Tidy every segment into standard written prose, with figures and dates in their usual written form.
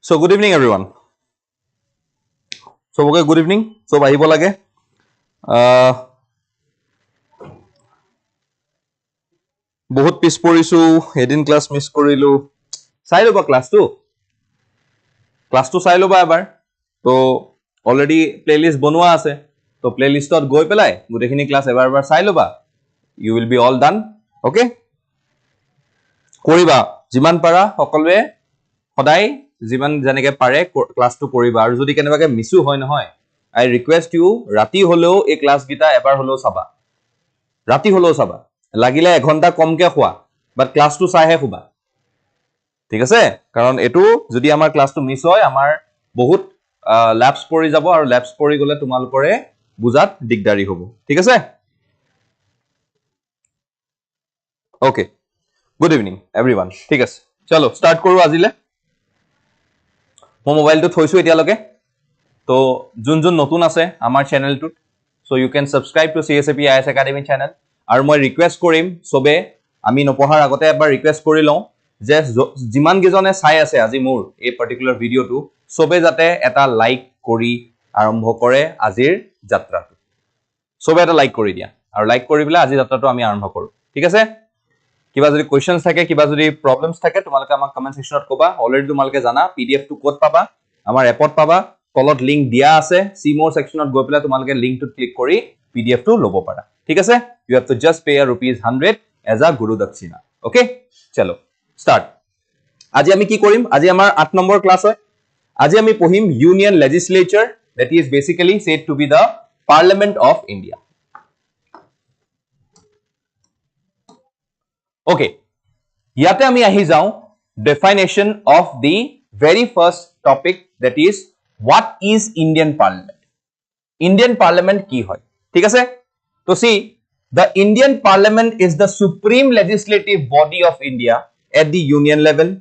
So good evening everyone. So okay, good evening. So ahibo lage. Bahut pis porisu, edin class miss korilu. Sai loba class 2. Class 2 sai loba ebar. To already playlist bonua ase. To playlist ot goi pelai gotekhini class ebar sai loba. You will be all done. Okay? Koriba jiman para sokolwe সদায় জিমান জানেকে পারে ক্লাসটো কৰিবা আৰু যদি কেনেবাকে miso হয় নহয় I request you ৰাতি হলেও এই ক্লাস গিটা এবাৰ হলেও চাবা ৰাতি হলেও চাবা লাগিলে 1 ঘন্টা কমকে খোৱা বাট ক্লাসটো চাইহে খুবা ঠিক আছে কাৰণ এটো যদি আমাৰ ক্লাসটো মিস হয় আমাৰ বহুত ল্যাপস পৰি যাব আৰু ল্যাপস পৰি গলে তোমালকৰে বুজাত দিগদাৰি হ'ব ঠিক আছে ওকে গুড ইভিনিং एवरीवन ঠিক আছে চলো স্টার্ট কৰো আজিলে मोबाइल तो थोइसु एतिया लगे तो जुन जुन नतुन আছে আমাৰ চেনেলটো so you can subscribe to CSAP IAS academy channel আৰু মই ৰিকুৱেষ্ট কৰিম সবে আমি নপঢ়াৰ আগতে এবাৰ ৰিকুৱেষ্ট কৰি লওঁ যে জিমান গিজনে চাই আছে আজি মোৰ এই পাৰ্টিকুলাৰ ভিডিওটো সবে যাতে এটা লাইক কৰি আৰম্ভ কৰে আজিৰ যাত্ৰাটো সবে এটা লাইক কৰি দিয়া আৰু লাইক কৰি বিলা আজি যাত্ৰাটো আমি আৰম্ভ কৰো ঠিক আছে কিবা যদি কোৱেশ্চনস থাকে কিবা যদি প্ৰবলেমস থাকে তোমালকে আমাক কমেন্ট সেকশনত কবা অলৰেডি তোমালকে জানা পিডিএফ টু কোড পাবা আমাৰ এপত পাবা তলত লিংক দিয়া আছে সি মোৰ সেকশনত গৈ পেলা তোমালকে লিংকটো ক্লিক কৰি পিডিএফ টু লব পাৰা ঠিক আছে you have to just pay ₹100 as a guru দক্ষিণা ওকে চলো স্টাৰ্ট আজি আমি কি কৰিম আজি আমাৰ 8 নম্বৰ ক্লাস হয় আজি আমি পঢ়িম union লেজিসলেচাৰ that is basically said to be the Parliament of India Okay, yate ami ahi jao definition of the very first topic that is what is Indian Parliament. Indian Parliament ki hoy? Thik ase? To see, the Indian Parliament is the supreme legislative body of India at the union level.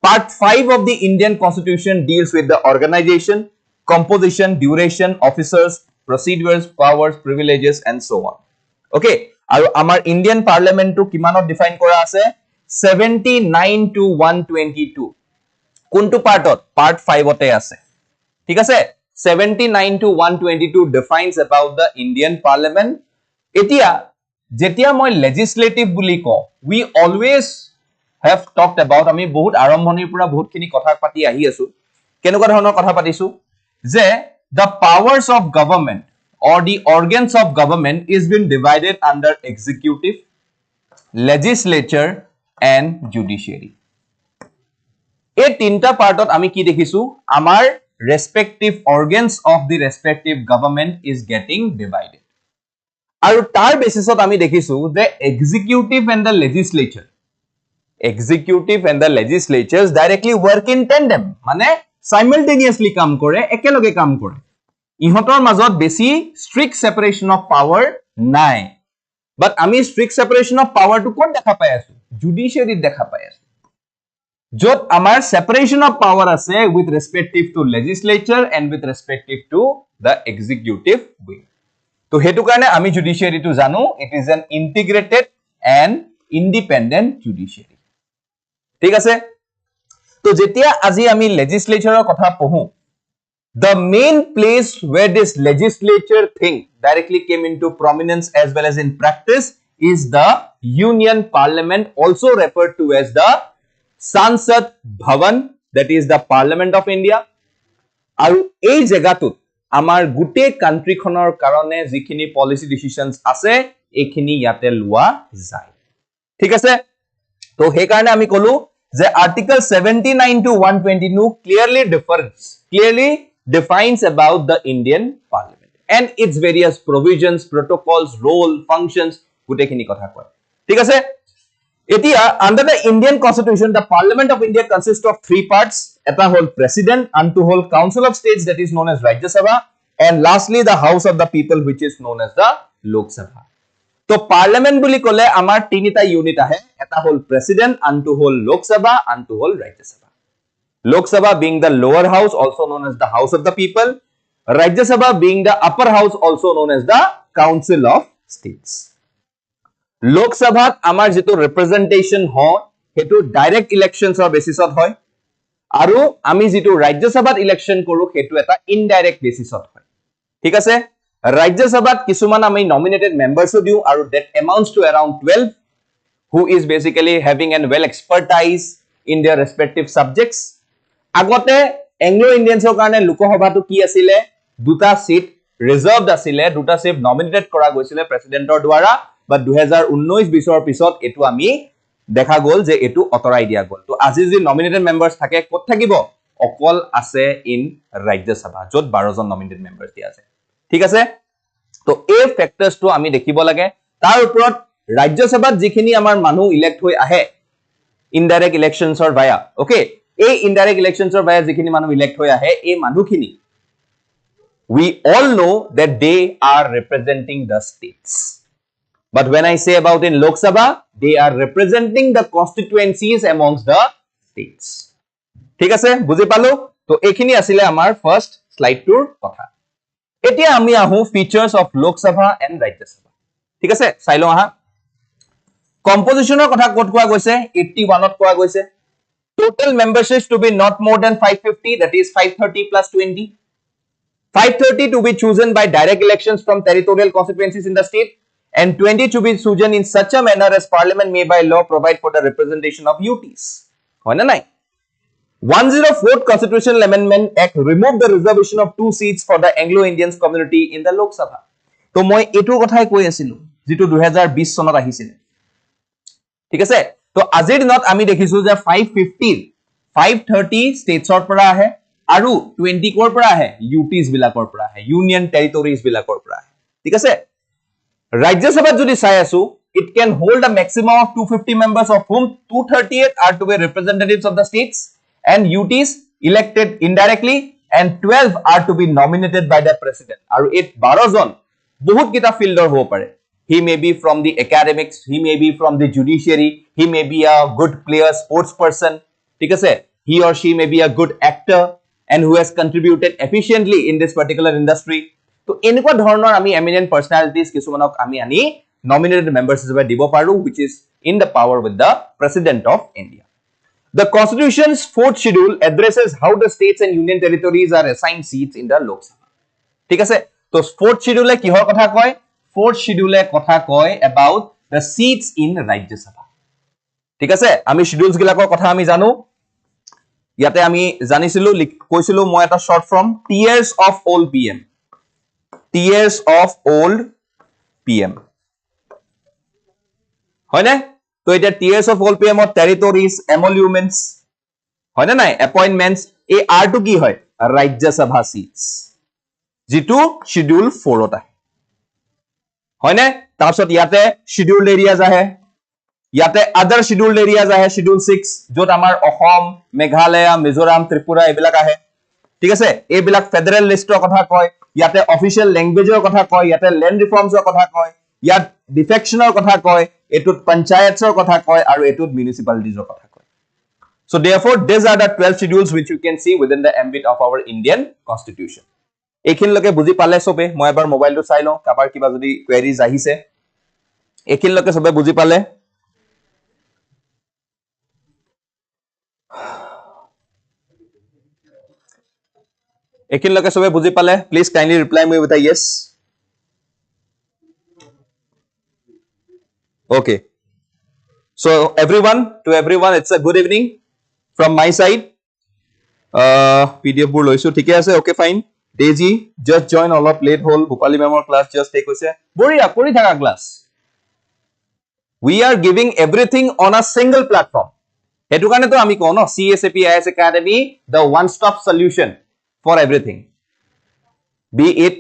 Part 5 of the Indian Constitution deals with the organization, composition, duration, officers, procedures, powers, privileges and so on. Okay. আৰু আমাৰ Indian পাৰ্লিমেন্টটো কিমানত define কৰা আছে 79 to 122 কোনটো পাৰ্টত part 5 তে আছে ঠিক আছে 79 to 122 defines about the Indian Parliament এতিয়া যেতিয়া মই legislative বুলি কও we always have talked about আমি বহুত আৰম্ভণিৰ পৰা বহুতখিনি কথা পাতি আহি আছো কেনেকুৱা ধৰণৰ কথা পাতিছো যে the powers of government or the organs of government is been divided under executive, legislature and judiciary. এই তিনটা পার্টত আমি কি দেখিছো আমাৰ respective organs of the respective government is getting divided. আৰু তাৰ বেসিছত আমি দেখিছো যে executive and the legislatures directly work in tandem মানে simultaneously কাম কৰে একেলগে কাম কৰে ইহতৰ মাজত বেছি strict separation of power নাই but আমি strict separation of power to কোন দেখা পাই আছো judiciary দেখা পাই আছো যত আমাৰ separation of power আছে with respective to legislature and with respective to the executive wing তো হেতু কাৰণে আমি judiciary to জানো it is an integrated and independent judiciary ঠিক আছে তো যেতিয়া আজি আমি legislatureৰ কথা পঢ়ো The main place where this legislature thing directly came into prominence as well as in practice is the Union Parliament, also referred to as the Sansad Bhavan, that is the Parliament of India. Aru ei jagatut amar gute country khonor karone jikhini policy decisions ase ekhini yate lua jai. Thik ase? To he karone ami kolu je article 79 to 122 clearly defines about the Indian Parliament and its various provisions, protocols, role, functions, gutekhini kotha koy. Thik ase? Etia under the Indian Constitution, the Parliament of India consists of 3 parts. Eta hol President, unto hol Council of States that is known as Rajya Sabha, and lastly the House of the People which is known as the Lok Sabha. So Parliament buli kole amar tinita unit ahe. Eta hol President, unto hol Lok Sabha, unto hol Rajya Sabha. Lok Sabha being the lower house also known as the House of the People, Rajya Sabha being the upper house also known as the Council of States. Lok Sabha amar jitu representation hoy hetu direct elections or basis of hoy আৰু আমি যেটো ৰাজ্য সভাত election কৰো হেতু এটা indirect বেসিছত হয় ঠিক আছে ৰাজ্য সভাত কিছুমান আমি নমিনেটেড মেম্বাৰছো দিও আৰু that amounts to around 12 who is basically having an well expertise in their respective subjects আগতে এংলো ইন্ডিয়ানছৰ কাৰণে লোকসভাটো কি আছিল দুটা সিট ৰিজাৰ্ভড আছিল দুটা সিট নমিনেটেড কৰা গৈছিল প্ৰেসিডেন্টৰ দ্বাৰা বাট 2019 20ৰ পিছত এটো আমি দেখা গল যে এটো অতৰাই দিয়া গল তো আজি যে নমিনেটেড মেম্বাৰছ থাকে কত থাকিব অকল আছে ইন ৰাজ্য সভা যত 12 জন নমিনেটেড মেম্বাৰছ দিয়া আছে ঠিক আছে তো এই ফ্যাক্টৰছটো আমি দেখিব লাগে তাৰ ওপৰত ৰাজ্য সভাত যিখিনি আমাৰ মানুহ ইলেক্ট হৈ আহে ইনডাইৰেক্ট ইলেকশনছৰ ভায়া ওকে এই ইনডাইৰেক্ট ইলেকশনছৰ ভায়া যিখিনি মানুহ ইলেক্ট হৈ আহে এই মানুহখিনি we all know that they are representing the states but when I say about in Lok Sabha they are representing the constituencies amongst the states ঠিক আছে বুজি পালো তো এইখিনি আছিল আমাৰ ফাৰ্স্ট স্লাইড টুৰ কথা এতিয়া আমি আহো ফিচাৰ্স of Lok Sabha and Rajya Sabha ঠিক আছে চাইলো আহা কম্পোজিশনৰ কথা কত কোৱা গৈছে 81 ত কোৱা গৈছে total memberships to be not more than 550 that is 530 plus 20 530 to be chosen by direct elections from territorial constituencies in the state and 20 to be chosen in such a manner as parliament may by law provide for the representation of UTs hoy na nai 104th constitutional amendment act removed the reservation of 2 seats for the Anglo Indians community in the Lok Sabha to moi etu kothai koi asilu jitu 2020 sonot ahisile ঠিক আছে তো আজিৰ দিনত আমি দেখিছো যে 550 530 স্টেটছৰ পৰা আহে আৰু 20 কৰ পৰা আহে UTs বিলাকৰ পৰা আহে ইউনিয়ন টেৰিটৰিজ বিলাকৰ পৰা আহে ঠিক আছে ৰাজ্য সভাত যদি চাই আছো it can hold a maximum of 250 members of whom 238 are to be representatives of the states and UTs elected indirectly and 12 are to be nominated by the president আৰু it 12 জন বহুত কিটা ফিল্ডৰ হ'ব পাৰে he may be from the academics he may be from the judiciary he may be a good player sports person ঠিক আছে he or she may be a good actor and who has contributed efficiently in this particular industry to এনেকুৱা ধৰণৰ আমি eminent personalities কিছুমানক আমি আনি nominated members হিচাপে দিব পাৰো which is in the power with the president of India the constitution's fourth schedule addresses how the states and union territories are assigned seats in the Lok Sabha ঠিক আছে তো fourth schedule কিহৰ কথা কয় fourth schedule কথা কয় about the seats in Rajya Sabha ঠিক আছে আমি schedules গিলাকৰ কথা আমি জানো ইয়াতে আমি জানিছিলো কৈছিলো মই এটা short form tiers of old PM tiers of old PM হয় না তো এটা tiers of old PM of territories emoluments হয় না নাই appointments এই আর টু কি হয় রাজ্য সভা seats যেটো schedule 4 ত আহে হয় না তাৰছত ইয়াতে scheduled areas আহে ইয়াতে other scheduled areas আহে schedule 6 যত আমাৰ অসম মেঘালয় মিজোৰাম ত্ৰিপুৰা এবিলাক আহে ঠিক আছে এইবিলাক ফেডাৰেল লিষ্টৰ কথা কয় ইয়াতে অফিচিয়েল ল্যাঙ্গুৱেজৰ কথা কয় ইয়াতে ল্যান্ড ৰিফৰ্মছৰ কথা কয় ইয়াত ডিফেকশনৰ কথা কয় এটুত পঞ্চায়তৰ কথা কয় আৰু এটুত মিউনিসিপালিটিজৰ কথা কয় so therefore these are the 12 schedules which you can see within the ambit of our Indian constitution এইখিনলৈকে বুজি পালে সবে মই এবাৰ মোবাইলটো চাই লওঁ কাবাৰ কিবা যদি কোৱেৰিজ আহিছে এইখিনলৈকে সবে বুজি পালে এইখিনলৈকে সবে বুজি পালে please kindly reply me with a yes okay so everyone it's a good evening from my side pdf bur loisu thike ase okay fine Daisy just join all of late hole Bhupali memor class just take hoise boria kori thaka class we are giving everything on a single platform hetu kane to ami ko no CSAP IAS Academy the one stop solution for everything be it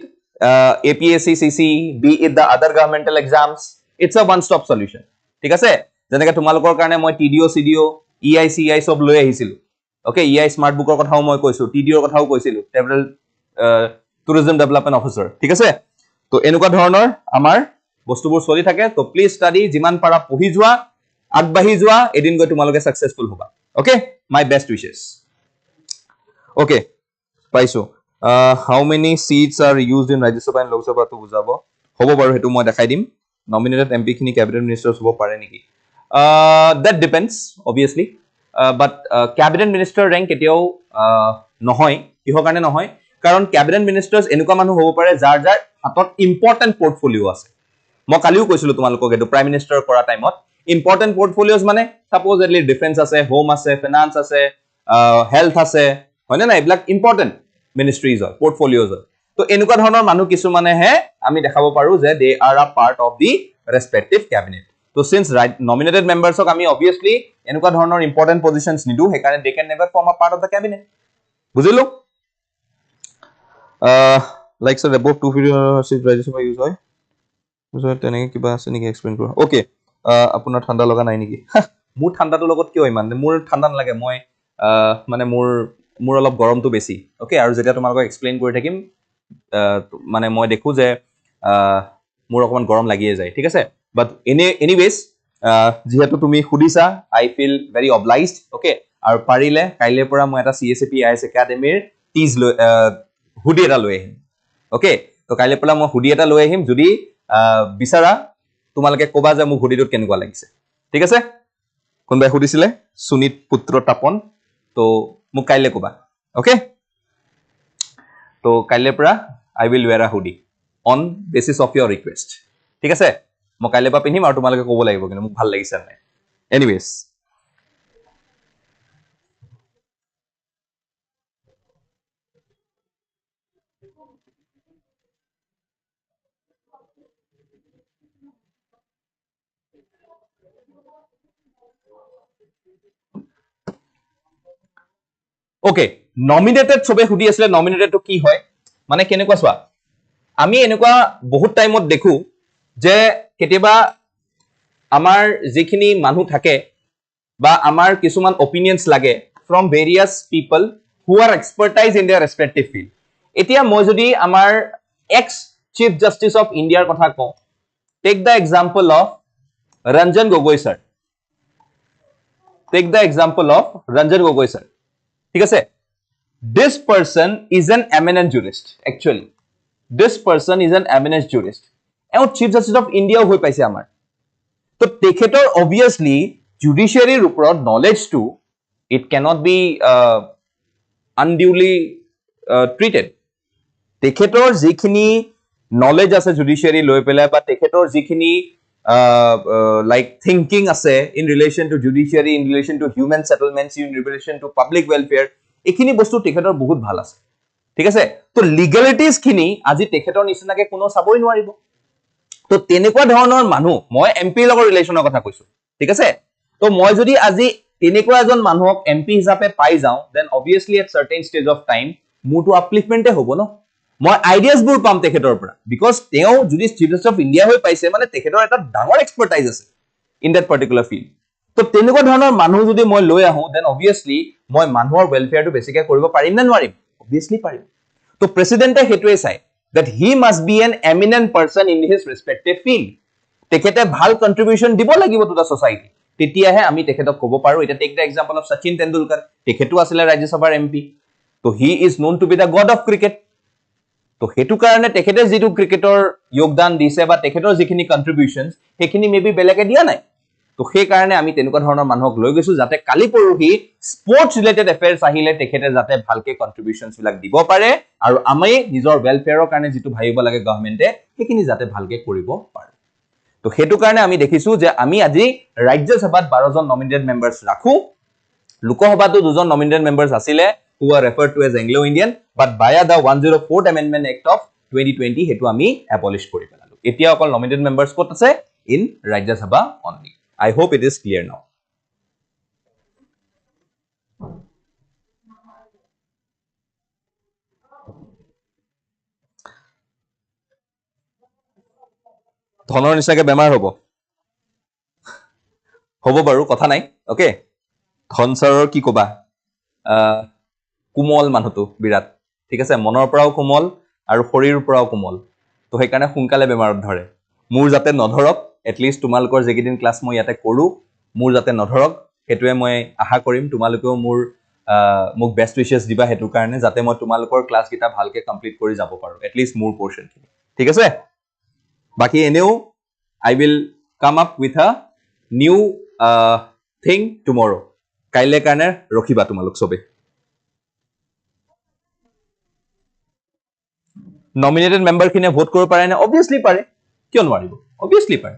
APSC CC be it the other governmental exams it's a one stop solution ঠিক আছে যেনেকৈ তোমালোকৰ কাৰণে মই TDO CDO EI সব লৈ আহিছিলো okay EI smart বুকৰ কথাও মই কৈছো TDO কথাও কৈছিলো টেম্পৰেল টুৰিজম ডেভেলপমেন্ট অফিচাৰ ঠিক আছে তো এনেকুৱা ধৰণৰ আমাৰ বস্তুবোৰ চলি থাকে তো প্লিজ ষ্টাডি যিমান পাৰা পঢ়ি যোৱা আগবাঢ়ি যোৱা এদিন গৈ তোমালোকে সাকসেসফুল হ'বা ওকে মাই বেষ্ট উইশেছ ওকে পাইছো how many seats are used in Rajya Sabha and Lok Sabha to বুজাব হ'ব বাৰু হেতু মই দেখাই দিম nominated MP খিনি cabinet ministers হ'ব পাৰে নেকি that depends obviously but cabinet minister rank কেতিয়াও নহয় কিহৰ কাৰণে নহয় কাৰণ ক্যাবিনেট মিনিষ্টাৰ্স এনেকুৱা মানুহ হ'ব পাৰে যাৰ যাৰ হাতত ইম্পৰ্টেন্ট পোৰ্টফলিও আছে মই কালিও কৈছিলো তোমালোকক এটো প্ৰাইম মিনিষ্টাৰ কৰা টাইমত ইম্পৰ্টেন্ট পোৰ্টফলিওস মানে সাপোজলি ডিফেন্স আছে হোম আছে ফাইনান্স আছে হেলথ আছে হয়নে না এইবিলাক ইম্পৰ্টেন্ট মিনিষ্ট্ৰিজ হয় পোৰ্টফলিওস হয় তো এনেকুৱা ধৰণৰ মানুহ কিছু মানে হে আমি দেখাব পাৰো যে দে আৰ আ পাৰ্ট অফ দি ৰেসপেক্টিভ ক্যাবিনেট তো সিন্স nominated members ok আমি obviously এনেকুৱা ধৰণৰ ইম্পৰ্টেন্ট পজিশনস নিদু হে কাৰণে they can never form a part of the cabinet বুজিলো like so above 2 video register use হয় বুঝা তেনেকে কিবা আছে নেকি এক্সপ্লেইন কৰা ওকে আপোনাৰ ঠাণ্ডা লগা নাই নেকি মোৰ ঠাণ্ডাটো লগত কিয় ইমান মোৰ ঠাণ্ডা নালাগে মই মানে মোৰ অলপ গৰমটো বেছি ওকে আৰু যেতিয়া তোমালোকক এক্সপ্লেইন কৰি থাকিম মানে মই দেখো যে মোৰ অকমান গৰম লাগিয়ে যায় ঠিক আছে বাট এনিৱেজ যেহেতু তুমি খুদিছা আই ফিল ভেৰি অবলাইজড ওকে আৰু পাৰিলে কাইলে পৰা মই এটা CSAP IAS একাডেমীৰ টিজ হুডি এটা লৈ আহিম ওকে তো কাইলে পৰা মই হুডি এটা লৈ আহিম যদি বিচাৰা তোমালোকে কবা যে মোক হুডিটোত কেনেকুৱা লাগিছে ঠিক আছে কোনবাই হুডিছিলে সুনিত পুত্ৰ তাপন তো মোক কাইলে কবা ওকে তো কাইলে পৰা আই will wear a hoodie on basis of your request ঠিক আছে মই কাইলে পৰা পিন্ধিম আৰু তোমালোকে ক'ব লাগিব কিন্তু মোক ভাল লাগিছে নাই এনিৱেজ ওকে নমিনেটেড সবে হুডি আসলে নমিনেটেড তো কি হয় মানে কেনেকুৱা সোৱা আমি এনেকুৱা বহুত টাইমত দেখো যে কেতিয়াবা আমাৰ যিখিনি মানুহ থাকে বা আমাৰ কিছুমান অপিনিয়নস লাগে from various people who are expertise in their respective field এতিয়া মই যদি আমাৰ ex chief justice of India কথা কওঁ take the example of Ranjan Gogoi sir take the example of Ranjan Gogoi sir ঠিক আছে this person is an eminent jurist actually this person is an eminent jurist and chief justice of India হৈ পাইছে আমাৰ তো তেখেতৰ obviously judiciary ওপৰত knowledge to it cannot be unduly treated তেখেতৰ যিখিনি knowledge আছে judiciary লৈ পেলাই বা তেখেতৰ যিখিনি like thinking আছে in relation to judiciary in relation to human settlements in relation to public welfare এখিনি বস্তু তেখেতৰ বহুত ভাল আছে ঠিক আছে তো লিগ্যালিটিজ খিনি আজি তেখেতৰ নিচিনাকে কোনো চাবই নোৱাৰিব তো তেনেকুৱা ধৰণৰ মানুহ মই এমপি লগৰ ৰিলেচনৰ কথা কৈছো ঠিক আছে তো মই যদি আজি তেনেকুৱা এজন মানুহক এমপি হিচাপে পাই যাও then obviously at certain stage of time মোৰটো আপলিফমেন্টে হ'ব ন মই আইডিয়াস বোৰ পাম তেখেতৰ পৰা বিকজ তেওঁ যদি চিফ জাষ্টিছ অফ ইণ্ডিয়া হৈ পাইছে মানে তেখেতৰ এটা ডাঙৰ এক্সপাৰ্টাইজ আছে ইন দ্যাট পাৰ্টিকুলাৰ ফিল্ড তো তেনেকুৱা ধৰণৰ মানুহ যদি মই লৈ আহো দেন obviously মই মানুহৰ ওয়েলফেয়াৰটো বেছিকৈ কৰিব পাৰিম না নোৱাৰিম obviously পাৰিম তো প্ৰেসিডেন্টে হেতুৱে চাই that he must be an eminent person in his respective field তেখেতে ভাল কন্ট্ৰিবিউশন দিব লাগিব টু দা সোসাইটি তেতিয়াহে আমি তেখেতক ক'ব পাৰো এটা take the example of Sachin Tendulkar তেখেতো আছিল ৰাজ্যসভাৰ এমপি তো he is known to be the god of cricket তো হেতু কাৰণে তেখেতে যেটো ক্ৰিকেটৰ যোগদান দিছে বা তেখেতৰ যিখিনি কন্ট্ৰিবিউশনস হেখিনি মেবি বেলেগে দিয়া নাই তো সেই কাৰণে আমি তেনেকুৱা ধৰণৰ মানুহক লৈ গৈছো যাতে কালি পৰহি স্পৰ্টছ ৰিলেটেড এফেয়াৰ্স আহিলে তেখেতে যাতে ভালকে কন্ট্ৰিবিউশনস বিলাক দিব পাৰে আৰু আমি নিজৰ ওয়েলফেয়াৰৰ কাৰণে যেটো ভাবিব লাগে গভৰ্ণমেণ্টে হেখিনি যাতে ভালকে কৰিব পাৰে তো হেতু কাৰণে আমি দেখিছো যে আমি আজি ৰাজ্যসভাত 12 জন নমিনেটেড মেম্বাৰস ৰাখো লোকসভাতো দুজন নমিনেটেড মেম্বাৰস আছিলে who are referred to as Anglo-Indian but via the 104th Amendment Act of 2020 হেতু আমি abolish কৰি পেলালো এতিয়া অকল nominated members কত আছে in Rajya Sabha only I hope it is clear now ধনৰ নিচাকে বেমাৰ হ'ব বাৰু কথা নাই ওকে ধন সাৰৰ কি কবা কোমল মানুহটো বিৰাট ঠিক আছে মনৰ পৰাও কোমল আৰু শৰীৰৰ পৰাও কোমল তো সেই কাৰণে সোনকালে বেমাৰত ধৰে মোৰ যাতে নধৰক এট লিষ্ট তোমালোকৰ যেকিদিন ক্লাস মই ইয়াতে কৰো মোৰ যাতে নধৰক হেতুৱে মই আশা কৰিম তোমালোকেও মোক বেষ্ট উইশেছ দিবা হেতু কাৰণে যাতে মই তোমালোকৰ ক্লাস গিটা ভালকে কমপ্লিট কৰি যাব পাৰো এট লিষ্ট মোৰ পোৰশন ঠিক আছে বাকি এনেও I will come up with a new thing tomorrow কাইলে কাৰণে ৰখিবা তোমালোক সবে nominated member খিনে ভোট কৰিব পাৰে না obviously পাৰে কিয় নোৱাৰিব obviously পাৰে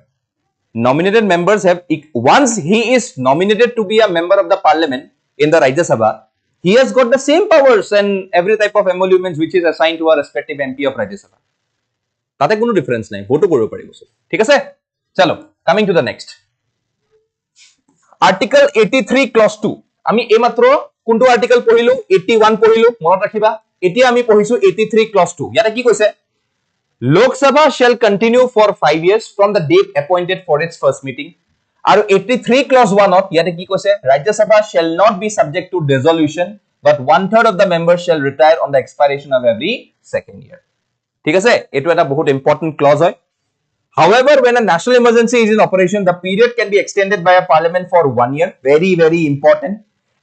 nominated members have once he is nominated to be a member of the parliament in the Rajya Sabha he has got the same powers and every type of emoluments which is assigned to a respective MP of Rajya Sabha তাতে কোনো difference নাই ভোটো কৰিব পাৰিব ঠিক আছে চলো coming to the next article 83 clause 2 আমি এইমাত্ৰ কোনটো আৰ্টিকেল পঢ়িলো 81 পঢ়িলো মনত ৰাখিবা এতিয়া আমি পঢ়িছো 83 clause 2 ইয়াতে কি কৈছে Lok Sabha shall continue for 5 years from the date appointed for its first meeting আৰু 83 clause 1 ত ইয়াতে কি কৈছে Rajya Sabha shall not be subject to dissolution but 1/3 of the members shall retire on the expiration of every second year ঠিক আছে এটো এটা বহুত important close হয় However, when a national emergency is in operation, the period can be extended by a parliament for 1 year. Very, very important.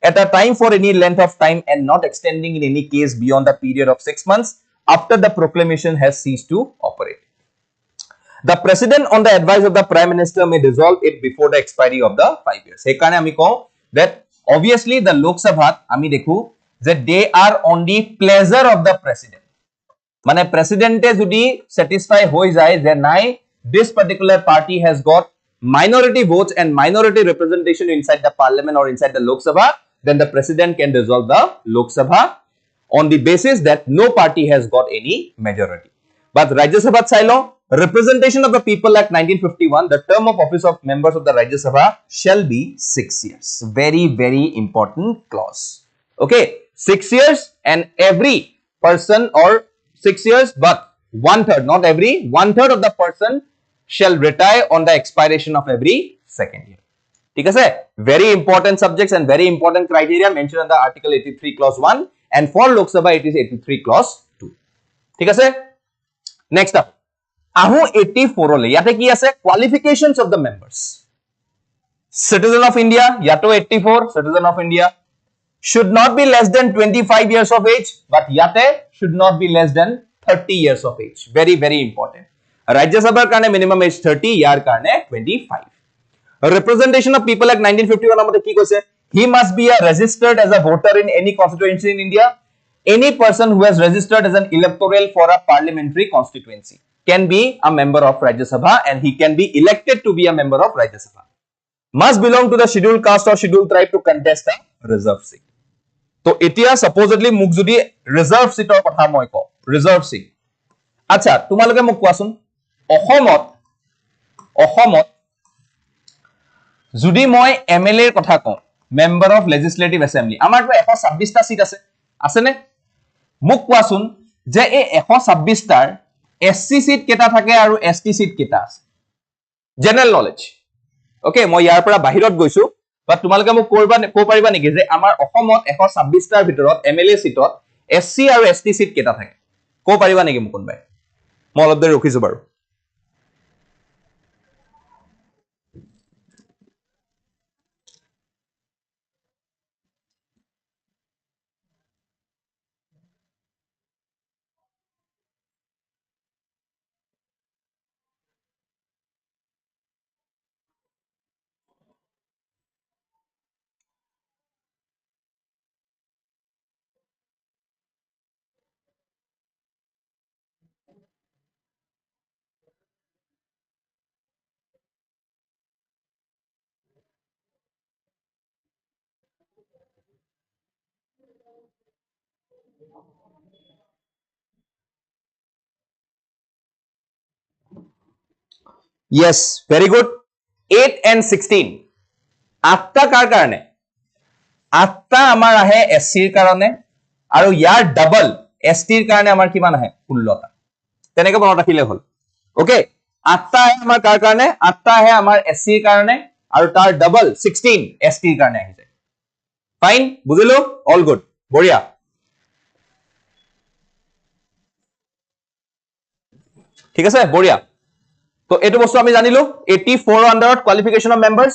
At a time for any length of time and not extending in any case beyond the period of 6 months after the proclamation has ceased to operate. The president, on the advice of the prime minister, may dissolve it before the expiry of the 5 years. Hekarne ami ko that obviously the Lok Sabha ami dekhu that they are on the pleasure of the president. Mane president jodi satisfy hoi jay je nai this particular party has got minority votes and minority representation inside the parliament or inside the Lok Sabha, then the president can dissolve the Lok Sabha on the basis that no party has got any majority. But Rajya Sabha Sailo, representation of the people Act 1951, the term of office of members of the Rajya Sabha shall be 6 years. Very, very important clause. Okay, 6 years and every person or 6 years, but 1/3, not every, 1/3 of the person shall retire on the expiration of every second year. ठीक है? Very important subjects and very important criteria mentioned in the article 83 clause 1 and for Lok Sabha it is 83 clause 2. ठीक है? Next up. Ahu 84 ole. Yate ki ase qualifications of the members. Citizen of India, yato 84, citizen of India should not be less than 25 years of age, but yate should not be less than 30 years of age. Very, very important. Rajya Sabha karne minimum age 30, yar karne 25. Representation of people Act 1951 amate ki koise he must be a registered as a voter in any constituency in India. Any person who has registered as an electoral for a parliamentary constituency can be a member of Rajya Sabha and he can be elected to be a member of Rajya Sabha. Must belong to the scheduled caste or scheduled tribe to contest a reserve seat. So etia supposedly muk jodi reserve seat or kotha moi ko reserve seat. Acha tumaloke muk koasun অসমত যদি মই MLA এর কথা কওঁ member of legislative assembly আমার তো 126 টা seat আছে আছে নে মোক কোৱাচোন যে এই 126 টাৰ এসসি সিট কেটা থাকে আৰু এসটি সিট কেটা আছে জেনাৰেল নলেজ ওকে মই ইয়াৰ পৰা বাহিৰত গৈছো বাট তোমালোকে মোক কো পাৰিবা নেকি যে আমাৰ অসমত 126 টাৰ ভিতৰত এমএলএ সিটত এসসি আৰু এসটি সিট কেটা থাকে কো পাৰিবা নেকি মোক কোনবাই মই অলপ দেৰি ৰখিছো বাৰু Yes, very good. 8 and 16. আঠটা কাৰ কাৰণে আঠটা আমাৰ আহে এসসি ৰ কাৰণে আৰু ইয়াৰ ডাবল এসটি ৰ কাৰণে আমাৰ কিমান আহে 16 টা তেনেকৈ মনত ৰাখিলে হ'ল ওকে আঠটা আহে আমাৰ কাৰ কাৰণে আঠটা আহে আমাৰ এসসি ৰ কাৰণে আৰু তাৰ ডাবল 16 এসটি ৰ কাৰণে আহি যায় ফাইন বুজিলো অল গুড বঢ়িয়া ঠিক আছে বঢ়িয়া তো এটো বস্তু আমি জানিলো 84 আন্ডাৰত কোয়ালিফিকেশন অফ মেম্বাৰ্স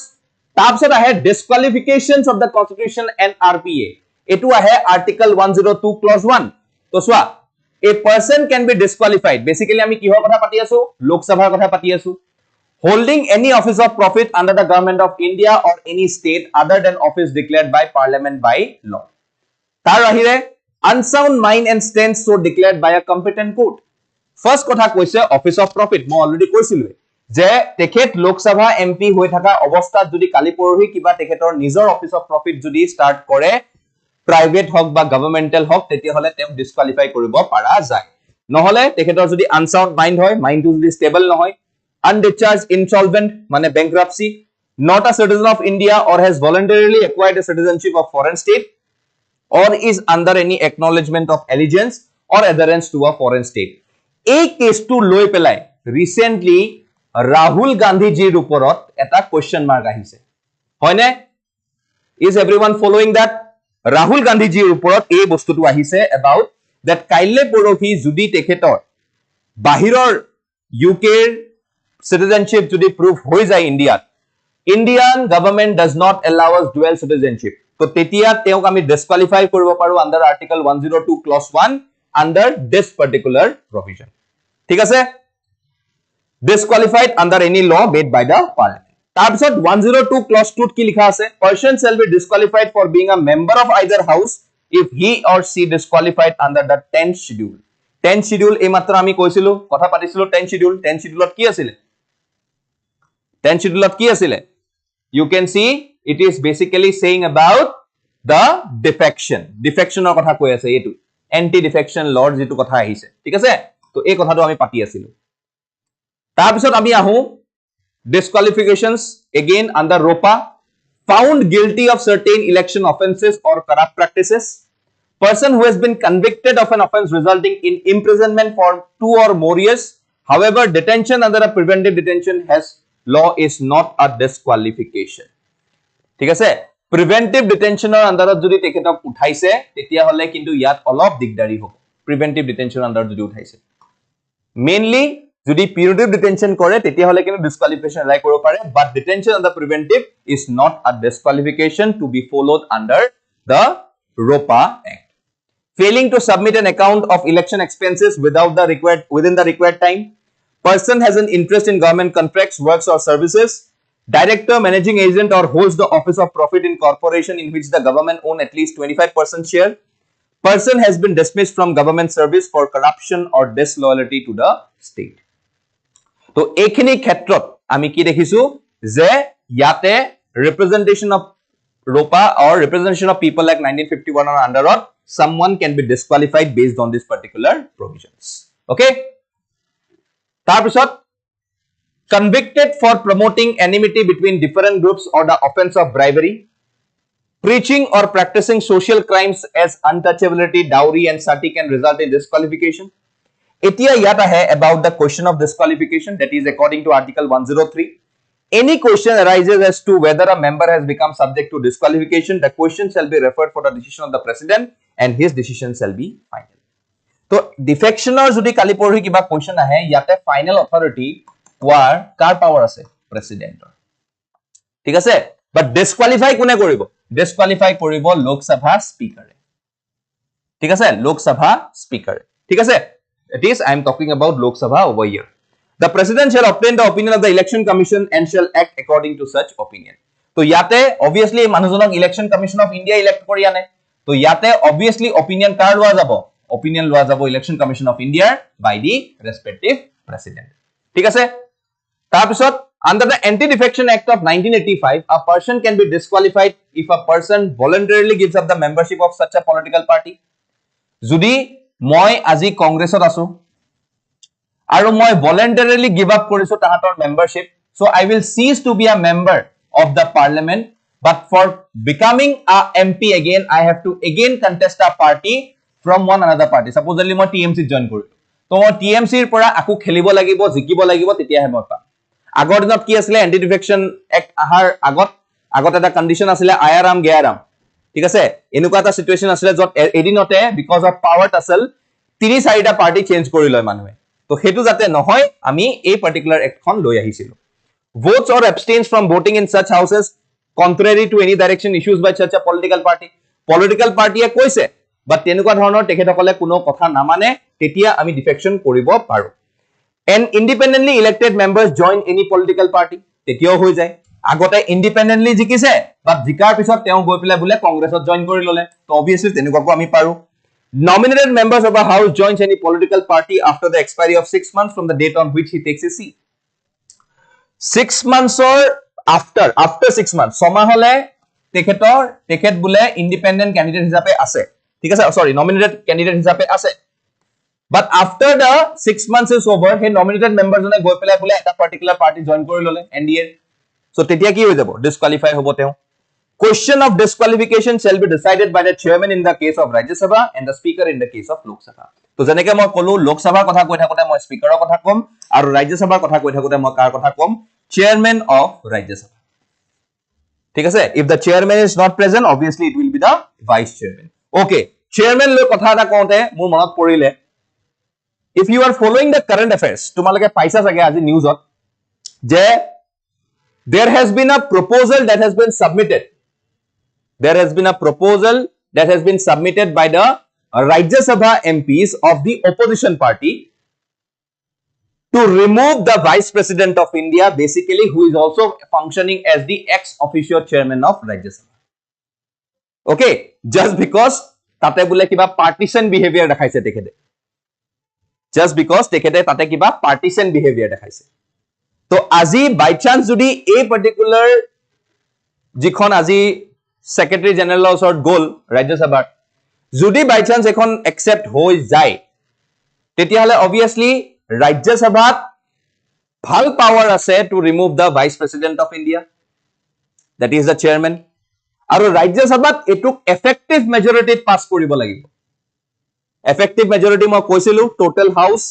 তাৰপিছত আহে ডিসকুয়ালিফিকেশনস অফ দা কনস্টিটিউশন এন্ড আৰপিএ এটো আহে আৰ্টিকল 102 ক্লজ 1 তো সোয়া এ পাৰসন ক্যান বি ডিসকুয়ালিফাইড বেসিক্যালি আমি কিহৰ কথা পাতি আছো লোকসভাৰ কথা পাতি আছো holding any office of profit under the government of India or any state other than office declared by parliament by law. Tar ahire unsound mind and stance so declared by a competent court. First kotha koise office of profit mo already koisilu je tekhet Lok Sabha MP hoi thaka obosthat jodi kali porohi kiba tekhetor nijor office of profit jodi start kore private hok ba governmental hok tetia hole tem disqualify koribo para jay nohole tekhetor jodi unsound mind hoy mind jodi stable nohoy undischarged insolvent mane bankruptcy not a citizen of India or has voluntarily acquired a citizenship of foreign state or is under any acknowledgement of allegiance or adherence to a foreign state. A case to loi pelai recently Rahul Gandhi jir uporot eta question mark ahise hoine is everyone following that Rahul Gandhi jir uporot ei bostu tu ahise about that kaile porohi judi tekhetor bahiror UK citizenship judi proof hoi jay Indian government does not allow us dual citizenship. So tetia teok ami disqualify koribo paru under article 102 clause 1 under this particular provision. ঠিক আছে disqualified under any law made by the parliament. Tabsot 102 clause 2 ki likha ase person shall be disqualified for being a member of either house if he or she disqualified under the 10th schedule. 10th schedule ei matra ami koisilu kotha patisilu 10th schedule ot ki asile 10th schedule ot ki asile you can see it is basically saying about the defection or kotha koi ase etu anti-defection law jitu kotha ahise ঠিক আছে তো এই কথাটো আমি পাতি আছিলো তাৰ পিছত আমি আহো disqualifications again under ROPA found guilty of certain election offenses or corrupt practices person who has been convicted of an offense resulting in imprisonment for 2 or more years however detention under a preventive detention has law is not a disqualification ঠিক আছে preventive detention or under যদি তেখেতক উঠাইছে তেতিয়া হলে কিন্তু ইয়াত অলপ দিগদাৰি হ'ব preventive detention under যদি উঠাইছে mainly যদি punitive detention কৰে তেতিয়া হলে কিন্তু disqualification apply কৰিব পাৰে but detention under preventive is not a disqualification to be followed under the ROPA Act failing to submit an account of election expenses within the required time person has an interest in government contracts works or services director managing agent or holds the office of profit in corporation in which the government own at least 25% share person has been dismissed from government service for corruption or disloyalty to the state to ekhini khetrot ami ki dekhisu je yate representation of ROPA or representation of people like 1951 or under someone can be disqualified based on this particular provisions okay tar pisot convicted for promoting enmity between different groups or the offense of bribery preaching or practicing social crimes as untouchability dowry and sati can result in disqualification etia yata hai about the question of disqualification that is according to article 103 any question arises as to whether a member has become subject to disqualification the question shall be referred for the decision of the president and his decision shall be final to defection or jodi kali porhi kiba question ahe yate final authority war car power ase president ঠিক আছে but disqualify kone koribo disqualify koribo Lok Sabha speaker ঠিক আছে Lok Sabha speaker ঠিক আছে it is I am talking about Lok Sabha over here the president shall obtain the opinion of the election commission and shall act according to such opinion to yate obviously manujonok election commission of India elect kori ane to yate obviously opinion kar loa jabo election commission of India by the respective president ঠিক আছে তাৰ পিছত under the Anti-Defection Act of 1985 a person can be disqualified if a person voluntarily gives up the membership of such a political party jodi moi aji congressot asu aru moi voluntarily give up korisu tahator membership so I will cease to be a member of the parliament but for becoming a MP again I have to again contest a party from one another party supposedly moi TMC join korilu to moi TMC er pora aku khelibo lagibo jikibo lagibo tetia he moi pa আগৰ দিনত কি আছিল Anti-Defection Act আহাৰ আগত এটা condition আছিল আয়াৰাম গেয়াৰাম ঠিক আছে এনেকুৱা এটা সিচুৱেচন আছিল যত এদিনতে বিকজ অফ পাৱাৰ টাসেল 3-4টা পাৰ্টি চেঞ্জ কৰি লয় মানুহে তো হেতু যাতে নহয় আমি এই পাৰ্টিকুলাৰ এক্টখন লৈ আহিছিল votes or abstains from voting in such houses contrary to any direction issues by such a political party এ কৈছে বাট তেনেকুৱা ধৰণৰ তেখেতসকলে কোনো কথা নামানে তেতিয়া আমি ডিফেকশন কৰিব পাৰো and independently elected members join any political party তেতিয়াও হৈ যায় আগতে independently জিকিছে বা জিকাৰ পিছত তেওঁ গৈ পেলাই বুলে কংগ্ৰেছত জয়েন কৰি ললে তো obviously তেনেকুৱাকো আমি পাৰো nominated members of a house joins any political party after the expiry of 6 months from the date on which he takes a seat 6 months or after 6 months সময় হলে তেখেত বুলে independent candidate হিচাপে আছে ঠিক আছে sorry nominated candidate হিচাপে আছে but after the 6 months is over he nominated members jone goi pelai bole eta particular party join kori lole NDA so tetia ki hoy jabo disqualify hobo teo question of disqualification shall be decided by the chairman in the case of Rajya Sabha and the speaker in the case of Lok Sabha to janeke moi kolu Lok Sabha kotha koi thakote moi speaker or kotha kom aru Rajya Sabha kotha koi thakote moi kar kotha kom chairman of Rajya Sabha ঠিক আছে if the chairman is not present obviously it will be the vice chairman okay chairman lo kotha eta kote mur monot porile if you are following the current affairs tumalage paisa sage aji news ot je there has been a proposal that has been submitted by the Rajya Sabha MPs of the opposition party to remove the vice president of India basically who is also functioning as the ex officio chairman of Rajya Sabha okay just because tate bole kiba partisan behavior dekhaise tekhete just because tekhete tate kiba partisan behavior dekhaise to aji by chance jodi a particular jikhon aji secretary general osor goal Rajya Sabha jodi by chance ekhon accept hoi jai tetia hole obviously Rajya Sabha bhal power ase to remove the vice president of India that is the chairman aru Rajya Sabha etuk effective majority pass koribo lagibo effective majority মই কৈছিলো total house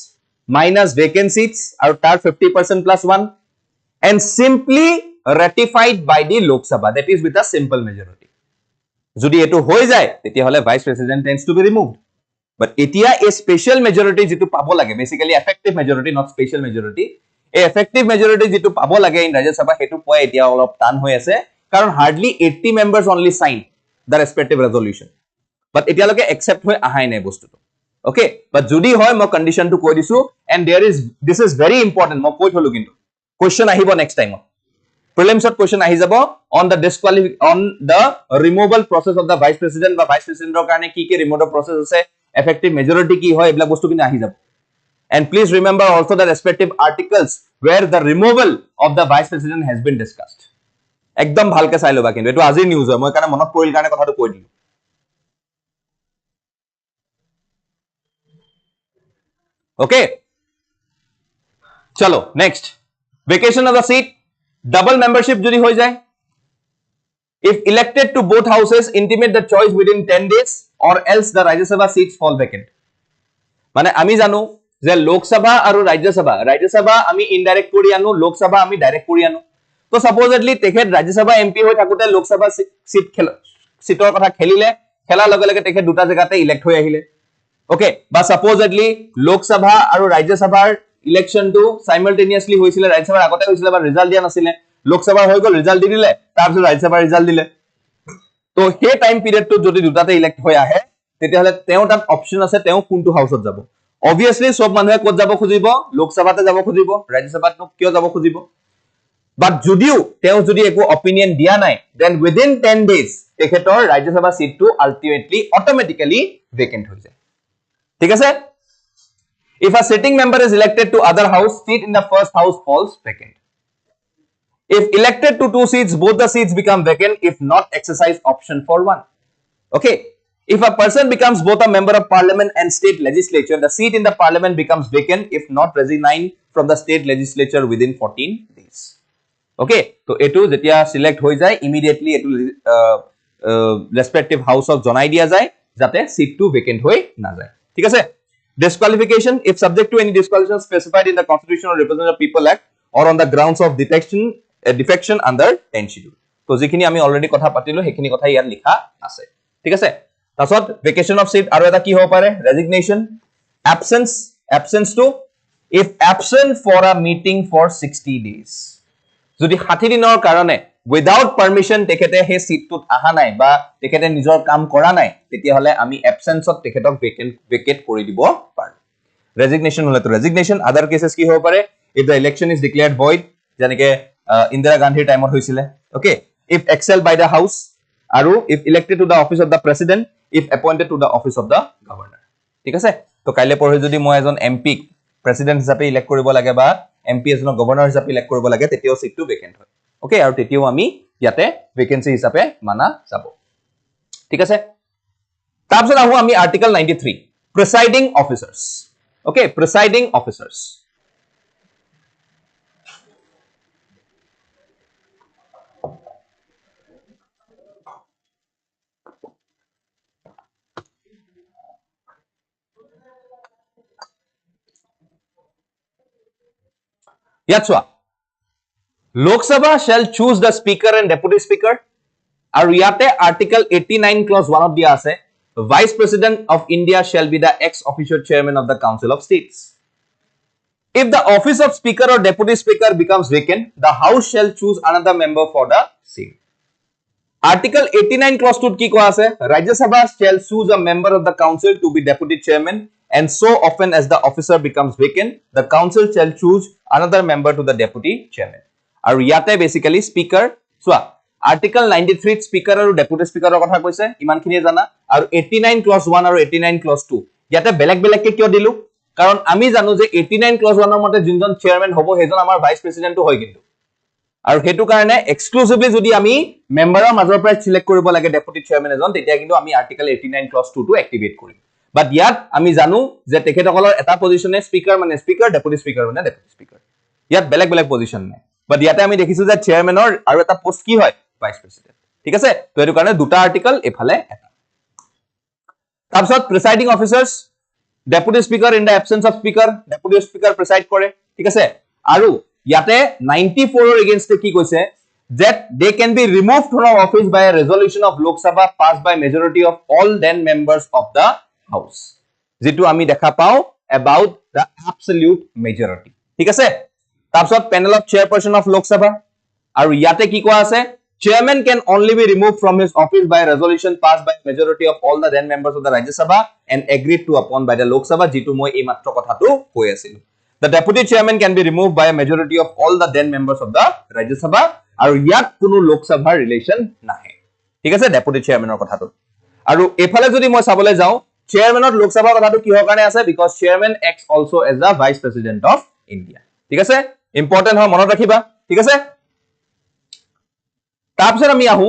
minus vacant seats আৰু তাৰ 50% plus 1 and simply ratified by the Lok Sabha that is with a simple majority যদি এটো হৈ যায় তেতিয়া হলে vice president tends to be removed but etia a special majority jitu pabo lage basically effective majority not special majority a effective majority jitu pabo lage in Rajya Sabha hetu poa etia olop tan hoi ase karon hardly 80 members only signed the respective resolution but etia loke accept hoi ahai nai bostu okay but jodi hoy mo condition to koi disu and this is very important mo koi tholu kintu question ahibo next time prelims ot question ahi jabo on the removal process of the vice president ba vice president ro karone ki removal process ase effective majority ki hoy ebla bostu kini ahi jabo and please remember also the respective articles where the removal of the vice president has been discussed ekdom bhalke sai loba kintu etu azir news hoy moi karone monot poril karone kotha to koi dilu okay chalo next vacation of the seat double membership jodi hoy jay if elected to both houses intimate the choice within 10 days or else the Rajya Sabha seats fall vacant mane ami janu je Lok Sabha aru Rajya Sabha ami indirect kori anu Lok Sabha ami direct kori anu to supposedly tekhet Rajya Sabha MP hoi thakute Lok Sabha seator kotha khelile khela lage lage tekhet duta jagate elect hoi ahile okay but supposedly Lok Sabha aru Rajya Sabha election to simultaneously hoisile Rajya Sabha agote hoisile but result dia nasile Lok Sabha hoi gol result di dile tar pishot Rajya Sabha result dile to he time period to jodi dutate elect hoi ahe tetia hole teo tat option ase teo kuntu house ot jabo obviously sob manhe kot jabo khujibo Lok Sabha te jabo khujibo Rajya Sabha no kyo jabo khujibo but jodiu teo jodi eko opinion dia nai then within 10 days tekhetor Rajya Sabha seat to ultimately automatically vacant hoi jay ঠিক আছে if a sitting member is elected to other house seat in the first house falls vacant if elected to two seats both the seats become vacant if not exercise option for one okay if a person becomes both a member of parliament and state legislature the seat in the parliament becomes vacant if not resigned from the state legislature within 14 days okay so etu jetia select hoi jay immediately etu respective house of jonai dia jay jate seat to vacant hoi na jay ঠিক আছে disqualification if subject to any disqualification specified in the Constitution or Representative People Act or on the grounds of defection under 10 schedule to jikhini ami already kotha patilo hekhini kotha iyan likha ase ঠিক আছে tasot vacation of seat aru eta ki hobo pare resignation absence to if absent for a meeting for 60 days jodi 60 dinor karone without permission tekhete he seat tut aha nai ba tekhete nijor kaam kora nai tetia hole ami absence ot tekhetok vacate kori dibo par Resignation hole to resignation. Other cases ki ho pare if the election is declared void, janike Indira Gandhi time or hoisile. Okay, if excelled by the House, aru if elected to the office of the President, if appointed to the office of the Governor. ঠিক আছে তো কাইলে পঢ়ি যদি মই এজন MP president হিচাপে elect কৰিব লাগে বা এমপি এজন গভৰ্ণৰ হিচাপে ইলেক্ট কৰিব লাগে তেতিয়াও সিটটো ভেকেন্ট হয় ওকে আৰু তেতিয়াও আমি ইয়াতে ভেকেন্সি হিচাপে মানা যাব ঠিক আছে তাৰপিছত আহো আমি article 93 presiding officers okay presiding officers Yatswa. Lok Sabha shall choose the speaker and deputy speaker. Aru yate article 89 clause 1 of dia ase. Vice President of India shall be the ex-officio chairman of the Council of States. If the office of speaker or deputy speaker becomes vacant, the House shall choose another member for the same. Article 89 clause 2 ki koa ase. Rajya Sabha shall choose a member of the council to be deputy chairman. And so often as the officer becomes vacant, the council shall choose another member to the deputy chairman. Aru yate basically speaker, so article 93 speaker aru deputy speaker kotha koise iman khini jana aru 89 clause 1 aru 89 clause 2 yate belek ke kyo dilu karon ami janu je 89 clause 1 mote jinjon chairman hobo hejon amar vice president to hoy kintu aru hetu karone exclusively jodi ami member or major price select koribo lage deputy chairman ejon tetia kintu ami article 89 clause 2 to activate korim. But yet, আমি জানো যে তেখেতসকলৰ এটা পজিশনে speaker মানে speaker deputy speaker মানে deputy speaker ইয়াত বেলেগ বেলেগ পজিশন নাই বাট ইয়াতে আমি দেখিছো যে চেয়াৰমেনৰ আৰু এটা পোষ্ট কি হয় ভাইস প্ৰেসিডেন্ট ঠিক আছে তো এটো কাৰণে দুটা আৰ্টিকেল এফালে এটা তাৰপিছত presiding officers deputy speaker in the absence of speaker deputy speaker preside কৰে ঠিক আছে আৰু ইয়াতে 94 ৰ এগেইনষ্ট কি কৈছে that they can be removed from office by a resolution of Lok Sabha passed by majority of all then members of the House. যেটো আমি দেখা পাও about the absolute majority. ঠিক আছে? তাৰপিছত panel of chairperson of Lok Sabha আৰু ইয়াতে কি কোৱা আছে chairman can only be removed from his office by a resolution passed by majority of all the then members of the Rajya Sabha and agreed to upon by the Lok Sabha যেটো মই এই মাত্ৰ কথাটো কৈ আছিল. The deputy chairman can be removed by a majority of all the then members of the Rajya Sabha আৰু ইয়াত কোনো Lok Sabha relation নাহে. ঠিক আছে deputy chairman ৰ কথাটো. আৰু এফালে যদি মই চাবলৈ যাও chairman of Lok Sabha কথাটো কিহৰ কাৰণে আছে because chairman acts also as the vice president of India ঠিক আছে ইম্পৰ্টেন্ট হয় মনত ৰাখিবা ঠিক আছে তাৰপিছত আমি আহো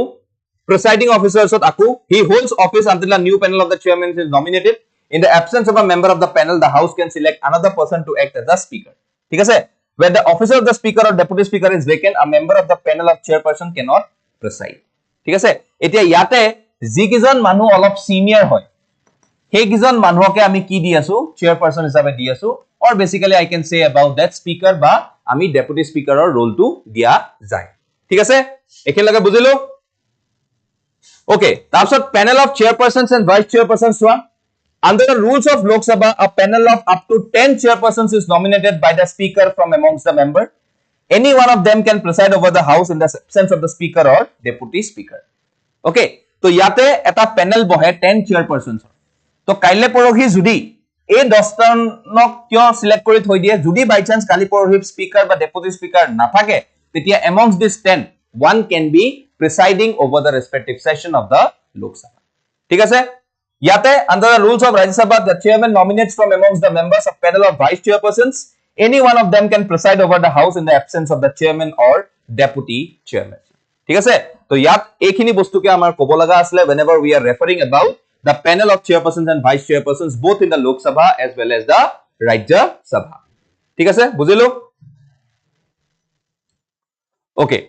presiding officers to আকু he holds office until a new panel of the chairman is nominated in the absence of a member of the panel the house can select another person to act as the speaker ঠিক আছে when the office of the speaker or deputy speaker is vacant a member of the panel of chairperson cannot preside ঠিক আছে এতিয়া ইয়াতে যিকিজন মানুহ অলপ senior হয় हे किजन मानुहके आमी की दि आसु चेयरपर्सन हिसाबे दि आसु और basically I can say about that speaker बा आमी डेपुटी स्पीकर और रोल टू दिया जाय ठीक আছে একে লগে বুজিলো ओके তাৰপিছত panel of chairpersons and vice chairpersons soya under the rules of Lok Sabha a panel of up to 10 chairpersons is nominated by the speaker from amongst the member any one of them can preside over the house in the absence of the speaker or deputy speaker okay তো ইয়াতে এটা panel বহে 10 chairpersons তো কাইলে পৰহি যদি এই 10জনক কিয় সিলেক্ট কৰি থৈ দিয়ে যদি বাই চান্স কালি পৰহি স্পিকাৰ বা ডেপুটি স্পিকাৰ নাথাকে তেতিয়া amongst this 10 one can be presiding over the respective session of the Lok Sabha ঠিক আছে ইয়াতে under the rules of Rajya Sabha the chairman nominates from amongst the members a panel of vice chairpersons any one of them can preside over the house in the absence of the chairman or deputy chairman ঠিক আছে তো ইয়াত এইখিনি বস্তুকে আমাৰ ক'ব লগা আসলে whenever we are referring about the panel of chairpersons and vice chairpersons both in the Lok Sabha as well as the Rajya Sabha ঠিক আছে বুজিলো okay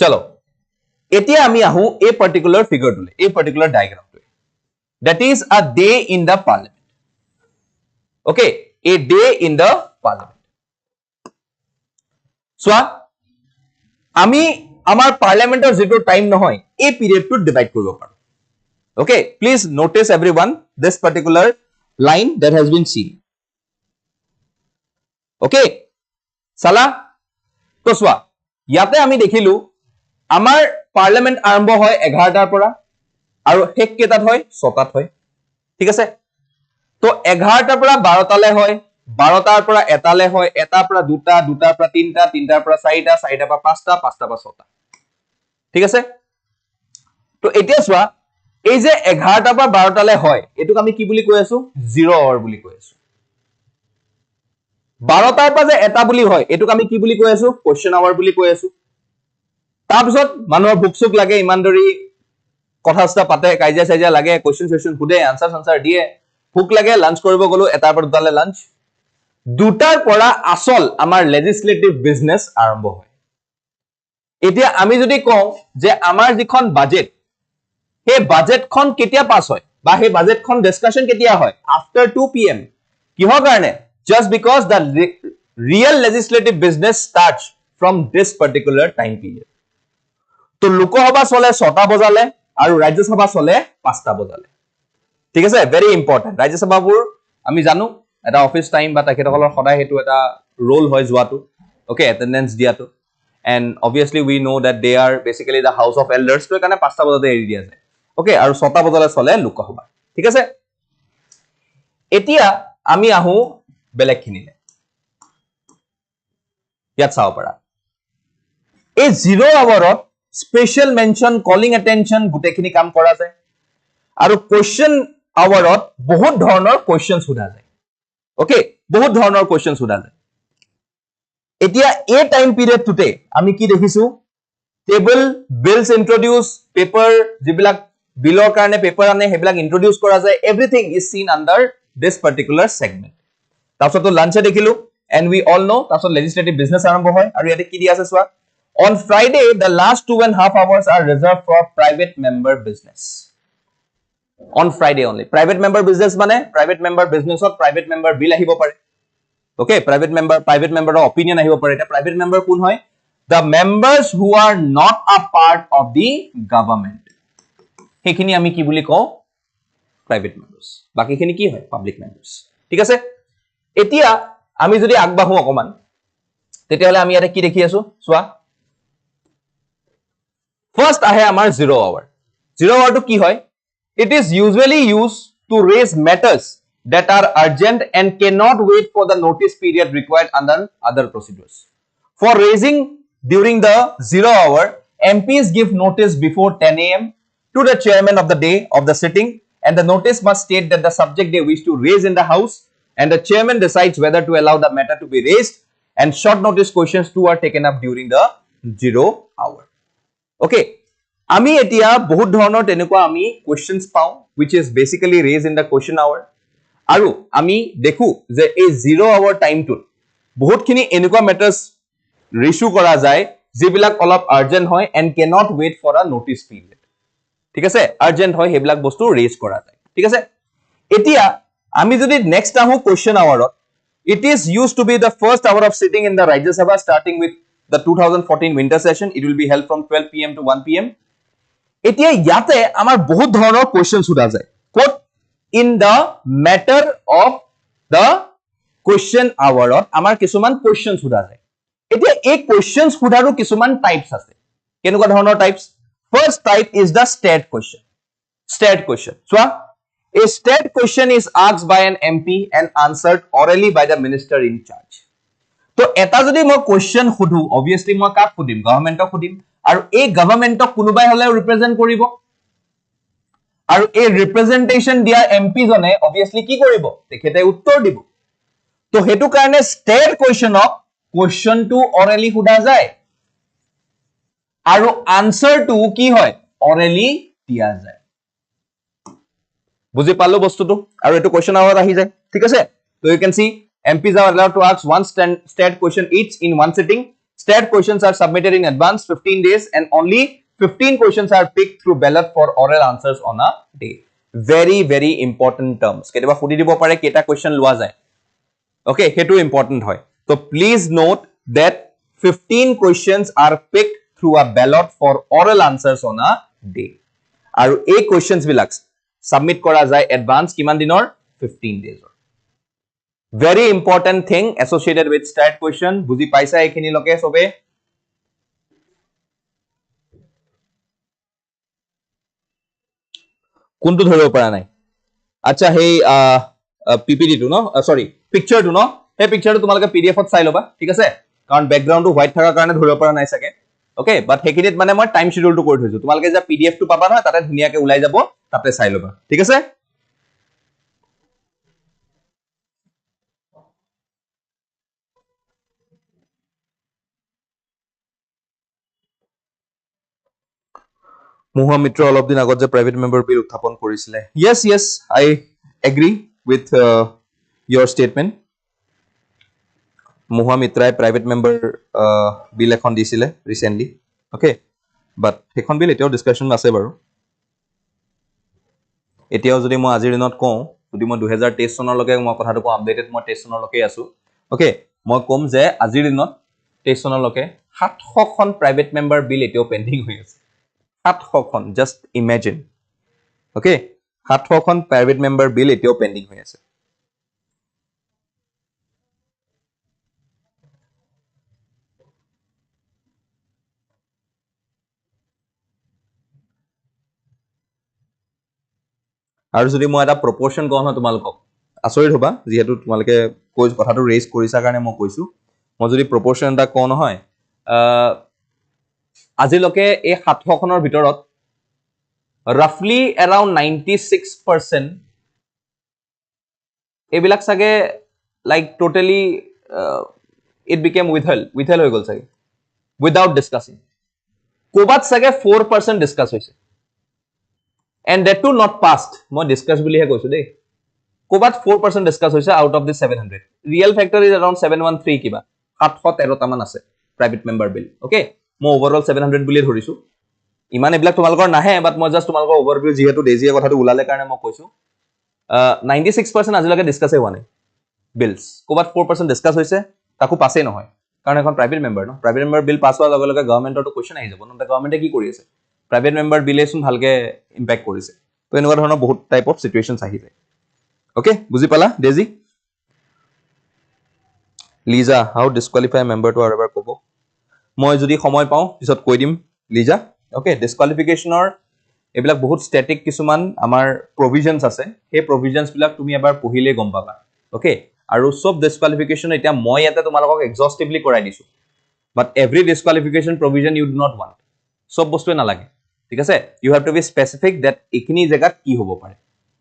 চলো এতিয়া আমি আহো এই পার্টিকুলার ফিগার টুলে এই পার্টিকুলার ডায়াগ্রাম টুলে that is a day in the parliament okay a day in the parliament so আমি আমার পার্লামেন্টের যেটো টাইম নহয় এই পিরিয়ডটো ডিভাইড কৰিব পাৰো okay please notice everyone this particular line that has been seen okay sala তো সোয়া ইয়াতে আমি দেখিলো আমার পাৰ্লিয়ামেন্ট আৰম্ভ হয় 11টাৰ পৰা আৰু শেষ কেইটাত হয় 6টাত হয় ঠিক আছে তো 11টাৰ পৰা 12টালে হয় 12টাৰ পৰা 1টালে হয় 1টাৰ পৰা 2টা 2টাৰ পৰা 3টা 3টাৰ পৰা 4টা 4টাৰ পৰা 5টা 5টাৰ পৰা 6টা ঠিক আছে তো এতিয়া চোৱা এই যে 11টাৰ পৰা 12টালে হয় এটোক আমি কি বুলি কৈ আছো 0 আৱাৰ বুলি কৈ আছো 12টাৰ পৰা যে এটা বুলি হয় এটোক আমি কি বুলি কৈ আছো কোৱেশ্চন আৱাৰ বুলি কৈ আছো তাৰ পিছত মানুহৰ ভুকচুক লাগে ইমানদৰি কথাস্তা পাতে কাইজা সাইজা লাগে কোৱেশ্চন সেশন খুদে আনসাৰ দিয়ে ভুক লাগে লাঞ্চ কৰিব গলো এটাৰ পৰা দুটালে লাঞ্চ দুটাৰ পৰা আসল আমাৰ লেজিসলেটিভ বিজনেস আৰম্ভ হয় এতিয়া আমি যদি কওঁ যে আমাৰ যিখন বাজেট হে বাজেটখন কেতিয়া পাস হয় বা হে বাজেটখন ডিসকাশন কেতিয়া হয় আফটাৰ 2 pm কিহৰ কাৰণে just because the real legislative business starts from this particular time period তো লোকসভা চলে 6টা বজালে আৰু ৰাজ্যসভা চলে 5টা বজালে ঠিক আছে very important ৰাজ্যসভাবোৰ আমি জানো এটা অফিস টাইম বা তেখেতসকলৰ সদায় হেতু এটা ৰোল হয় যোৱাটো okay attendance দিয়াটো and obviously we know that they are basically the house of elders তো কাৰণে 5টা বজাতে এৰি দিয়া যায় okay আৰু 6টা বজালে চলে লোকসভা ঠিক আছে এতিয়া আমি আহো বেলেগ খিনিলে ইয়াত চাও পাৰা এই 0 আৱাৰত স্পেশাল মেনশন কলিং অ্যাটেনশন গুটেখিনি কাম কৰা যায় আৰু কোৱেশ্চন আৱাৰত বহুত ধৰণৰ কোৱেশ্চন সোধা যায় ওকে বহুত ধৰণৰ কোৱেশ্চন সোধা যায় এতিয়া এই টাইম পিৰিয়ডটোতে আমি কি দেখিছো টেবল বিলস ইন্ট্ৰোডিউস পেপাৰ যিবিলাক বিলৰ কাৰণে পেপাৰ আনে হেবিলাক ইন্ট্ৰোডিউস কৰা যায় everything is seen under this particular segment তাৰপিছতো লাঞ্চে দেখিলো and we all know তাৰপিছত legislative business আৰম্ভ হয় আৰু ইয়াতে কি দিয়া আছে চোৱা on Friday the last 2.5 hours are reserved for private member business on Friday only private member business মানে private member business ত private member bill আহিব পাৰে okay private member opinion আহিব পাৰে এটা private member কোন হয় the members who are not a part of the government হেখিনি আমি কি বুলি কও private members বাকিখিনি কি হয় public members ঠিক আছে এতিয়া আমি যদি আগবাহু অকমান তেতিয়াহলে আমি ইয়াতে কি দেখি আছো সোৱা ফাৰ্স্ট আহে আমাৰ 0 আৱাৰ 0 আৱাৰটো কি হয় it is usually used to raise matters that are urgent and cannot wait for the notice period required under other procedures for raising during the 0 hour MPs give notice before 10 am to the chairman of the day of the sitting and the notice must state that the subject they wish to raise in the house and the chairman decides whether to allow the matter to be raised and short notice questions too are taken up during the 0 hour okay ami etia bahut dhoroner tenekwa ami questions pau which is basically raised in the question hour aru ami dekhu je ei 0 hour time to bahut khini enekwa matters issue kora jay jibilak olop urgent hoy and cannot wait for a notice period ঠিক আছে urgent hoy hebilak bostu raise kora jay ঠিক আছে etia আমি যদি next আহো question hour it is used to be the first hour of sitting in the Rajya Sabha starting with the 2014 winter session it will be held from 12 pm to 1 pm এতিয়া ইয়াতে আমাৰ বহুত ধৰণৰ question সুধা যায় coat in the matter of the question hour আমাৰ কিছুমান question সুধা যায় এতিয়া এই কোৱেশ্চন সুধাৰো কিছুমান টাইপস আছে কেনেকুৱা ধৰণৰ types first type is the state question so a state question is asked by an MP and answered orally by the minister in charge তো এটা যদি মই কোৱেশ্চন সুধু obviously মই কাক সুধিম গভৰ্ণমেণ্টক সুধিম আৰু এই গভৰ্ণমেণ্টক কোনোবাই হলে ৰিপ্ৰেজেন্ট কৰিব আৰু এই ৰিপ্ৰেজেন্টেশন দিয়া এমপি জনে obviously কি কৰিব তেখেতে উত্তৰ দিব তো হেতু কাৰণে স্টেট কোৱেশ্চনক কোৱেশ্চনটো অৰেলি সুধা যায় আৰু আনসাৰটো কি হয় অৰেলি দিয়া যায় বুজি পালো বস্তুটো আৰু এটো কোৱেশ্চন আৱাৰ আহি যায় ঠিক আছে so you can see MPs are allowed to ask one state question each in one sitting state questions are submitted in advance 15 days and only 15 questions are picked through ballot for oral answers on a day very important terms কেতিয়াবা foodie দিব পাৰে কেটা question লোৱা যায় okay হেতু important হয় so please note that 15 questions are picked through a ballot for oral answers on a day আৰু এই questions বিলাক submit kora jay advance kiman dinor 15 days very important thing associated with stat question buji paisa ekhini loke sobe কোনটো ধৰিব পৰা নাই আচ্ছা হেই PPT two ন সৰি picture two ন সেই পিকচাৰটো তোমালোকে পিডিএফত চাই ল'বা ঠিক আছে কাৰণ বেকগ্ৰাউণ্ডটো হোৱাইট থকাৰ কাৰণে ধৰিব পৰা নাই চাগে ওকে বাট সেইখিনিত মানে মই টাইম শিডিউলটো কৰি থৈছো তোমালোকে যে পিডিএফটো পাবা নহয় তাতে ধুনীয়াকৈ ওলাই যাব তাতে চাই ল'বা ঠিক আছে Muha Mitra all of the আগত যে private member bill উত্থাপন কৰিছিলে yes I agree with your statement Muha Mitra private member bill এখন দিছিলে recently okay but সেইখন bill এতিয়াও discussion আছে বাৰু এতিয়াও যদি মই আজিৰ দিনত কওঁ যদি মই 2023 চনলৈকে মই কথাটো কওঁ আপডেটেড মই 23 চনলৈকে আছো okay মই কম যে আজিৰ দিনত 23 চনলৈকে 700 খন private member bill এতিয়াও পেন্ডিং হৈ আছে 700 খন just imagine okay 700 খন private member bill এতিয়াও পেন্ডিং হৈ আছে আৰু যদি মই এটা প্ৰপোৰ্শন কওঁ ন তোমালোকক আচৰিত হবা যেহেতু তোমালোকে কৈ কথাটো ৰেজ কৰিছা কাৰণে মই কৈছো মই যদি প্ৰপোৰ্শন এটা কওঁ নহয় আজিলৈকে এই 700 খনৰ ভিতৰত roughly around 96% এইবিলাক সাগে like totally it became withheld হৈ গল সাগে without discussing কোবাত সাগে 4% discuss হৈছে and that too not passed মই discuss বুলিহে কৈছো দেই কোবাত 4% discuss হৈছে out of the 700 real factor is around 713 কিবা 713 টা মান আছে private member bill okay মই overall 700 বুলি ধৰিছো ইমান এবিলাক তোমালোকৰ নাহে বাট মই জাস্ট তোমালোকৰ ওভাৰভিউ যেহেতু ডেজিয়ে কথাটো উলালে কাৰণে মই কৈছো 96% আজিলৈকে ডিসকাস হোৱা নাই বিলস কোবাত 4% ডিসকাস হৈছে তাকো পাসে নহয় কাৰণ এখন প্ৰাইভেট মেম্বাৰ ন প্ৰাইভেট মেম্বাৰ বিল পাস হোৱাৰ লগে লগে গভৰ্ণমেণ্টৰটো কোৱেশ্চন আহি যাব ন গভৰ্ণমেণ্টে কি কৰি আছে প্ৰাইভেট মেম্বাৰ বিলেচোন ভালকে ইম্প্যাক্ট কৰিছে তো এনেকুৱা ধৰণৰ বহুত টাইপ অফ সিচুৱেচনছ আহি যায় ওকে বুজি পালা ডেজি লিজা হাউ ডিসকুৱালিফাই মেম্বাৰটো আৰু এবাৰ ক'ব মই যদি সময় পাওঁ পিছত কৈ দিম লিজা ওকে ডিসকুৱালিফিকেশনৰ এবিলাক বহুত স্ট্যাটিক কিছুমান আমাৰ প্ৰভিজনছ আছে সেই প্ৰভিজনছ বিলাক তুমি এবাৰ পঢ়িলে গম পাবা ওকে আৰু সব ডিসকুৱালিফিকেশন এটা মই ইয়াতে তোমালোকক এক্সহস্টিভলি কৰাই দিছো but every disqualification provision you do not want সব বস্তু না লাগে ঠিক আছে you have to be specific that এখিনি জায়গাত কি হ'ব পাৰে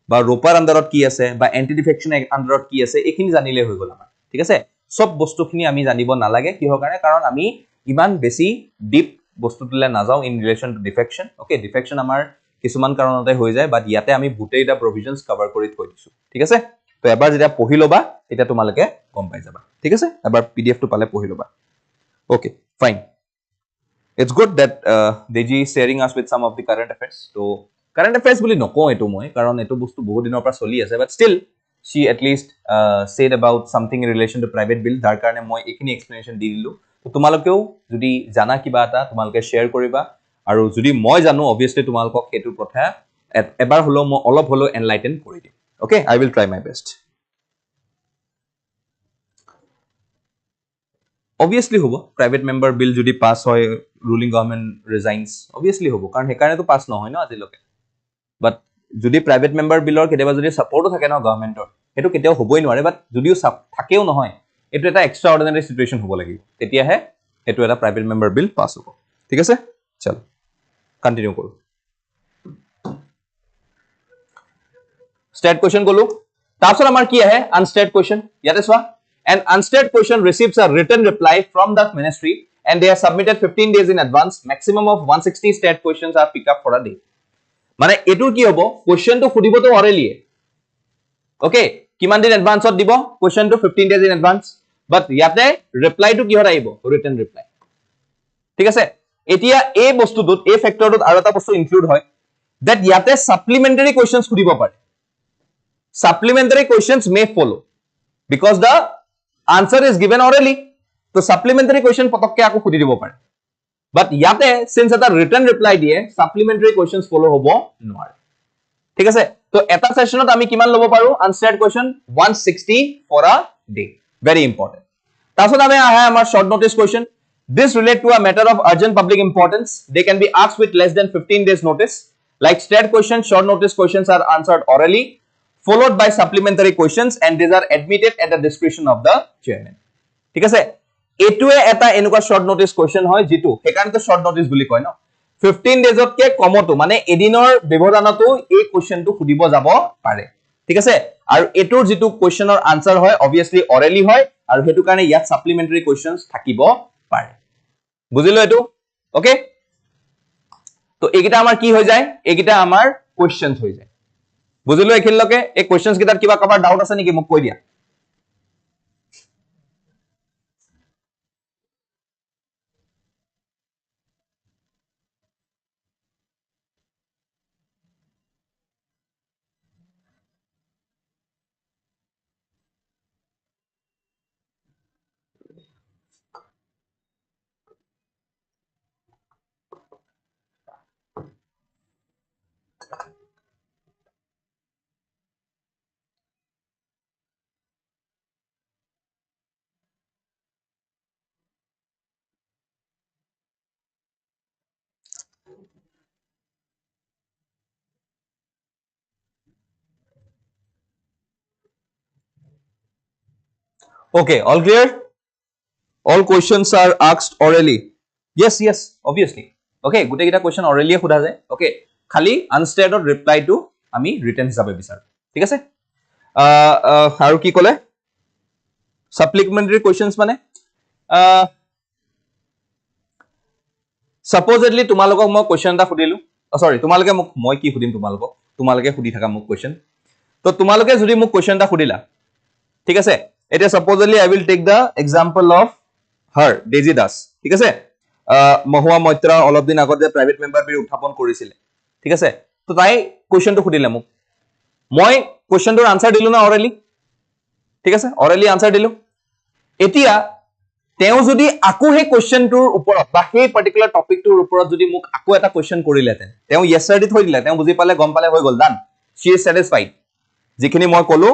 বা ৰোপাৰ আন্ডাৰত কি আছে বা এন্টি ডিফেকশন আন্ডাৰত কি আছে এখিনি জানিলে হৈ গল আমাৰ ঠিক আছে সব বস্তুখিনি আমি জানিব নালাগে কি হয় কাৰণ আমি ইমান বেছি ডিপ বস্তুটোলে নাযাও in relation to defection okay defection আমাৰ কিছুমান কাৰণতে হৈ যায় বাট ইয়াতে আমি ভুটেইটা প্ৰভিজনছ কভাৰ কৰি থৈ দিছো ঠিক আছে তো এবাৰ যেতিয়া পঢ়ি লবা এটা তোমালকে গম পাই যাবা ঠিক আছে এবাৰ পিডিএফ টো পালে পঢ়ি লবা okay fine it's good that Deji is sharing us with some of the current affairs so current affairs বুলি নকওঁ এটো মই কাৰণ এটো বস্তু বহুত দিনৰ পৰা চলি আছে but still she at least said about something in relation to private bill যাৰ কাৰণে মই এখিনি এক্সপ্লেনেশন দি দিলো তো তোমালোকেও যদি জানা কিবা এটা তোমালোকে শেয়াৰ কৰিবা আৰু যদি মই জানো obviously তোমালোকক হেতু কথা এবাৰ হলো মই অলপ হলো এনলাইটেন কৰি দিম okay I will try my best obviously hobo private member bill jodi pass hoy ruling government resigns obviously hobo karon he karone to pass no hoy no ajiloke but jodi private member bill or keteba jodi support thake na government or hetu keteo hoboi nware but jodiu thakeo no hoy etu eta extraordinary situation hobo lagi tetia he etu eta private member bill pass hobo thik ase chalo continue koru state question golu tarpor amar ki ahe unstate question yate swa an unstated question receives a written reply from the ministry and they are submitted 15 days in advance maximum of 160 state questions are picked up for a day মানে এটুৰ কি হ'ব কোৱেশ্চনটো খুদিব তো অৰেলিয়ে okay কিমান দিন এডভান্সত দিব কোৱেশ্চনটো 15 days in advance বাট ইয়াতে ৰিপ্লাইটো কি হৰা আহিব ৰিটেন ৰিপ্লাই ঠিক আছে এতিয়া এই বস্তুটোত এই ফেক্টৰটোত আৰু এটা বস্তু ইনক্লুড হয় that ইয়াতে সাপ্লিমেন্টাৰী কোৱেশ্চনছ খুদিব পাৰে supplementary questions may follow because the answer is given orally so supplementary question পতককে আকো খুদি দিব পাৰে but ইয়াতে since এটা written reply দিয়ে supplementary questions follow হ'ব নোৱাৰে ঠিক আছে তো এটা সেশনত আমি কিমান লব পাৰো unstated question 160 for a day very important তাছত আমি আহা আমাৰ short notice question this relate to a matter of urgent public importance they can be asked with less than 15 days notice Like stat questions, short notice questions are answered orally, followed by supplementary questions, and these are admitted at the discretion of the chairman. ঠিক আছে এটুৱে এটা এনেকুৱা short notice question হয় যেটো হেকাৰণে short notice বুলি কয় ন 15 days কে কমটো মানে এদিনৰ ব্যৱধানতো এই কোৱেশ্চনটো খুদিব যাব পাৰে ঠিক আছে আৰু এটোৰ যেটো কোৱেশ্চনৰ আনসাৰ হয় obviously orally হয় আৰু হেতু কাৰণে ইয়াত supplementary questions থাকিব পাৰে বুজিলো এটো ওকে তো এইকিটা আমাৰ কি হৈ যায় এইকিটা আমাৰ কোৱেশ্চনস হৈ যায় বুজিলো এখিলকে এই কোৱেশ্চনস কিটাত কিবা কভাৰ ডাউট আছে নেকি মোক কৈ দিয়া Okay, all clear? All questions are asked orally. Yes, yes, obviously. Okay, gote kita question orally khuda jay. Okay, khali unstated reply to ami written hisabe bisar. Thik ase? Haru ki kole? Supplementary questions mane? Supposedly tumalogok moi question ta khudilu. Sorry, tumaloke muk moi ki khudim tumalogok. Tumaloke khudi thaka muk question. To tumaloke jodi muk question ta khudila. Thik ase? It is supposedly I will take the example of her Daisy Das ঠিক আছে মহুয়া Moitra all of দিন আগত যে private member বিল উত্থাপন কৰিছিল ঠিক আছে তো তাই কোৱেশ্চনটো খুদিলে মোক মই কোৱেশ্চনটোৰ আনসাৰ দিলু না অৰেলি ঠিক আছে অৰেলি আনসাৰ দিলু এতিয়া তেও যদি আকো হে কোৱেশ্চনটোৰ ওপৰত বা হে পাৰ্টিকুলাৰ টপিকটোৰ ওপৰত যদি মোক আকো এটা কোৱেশ্চন কৰিলেতেন তেও yes sir দি থৈ দিলে তেও বুজি পালে গম পালে হৈ গল ডান she is satisfied যিখিনি মই কলো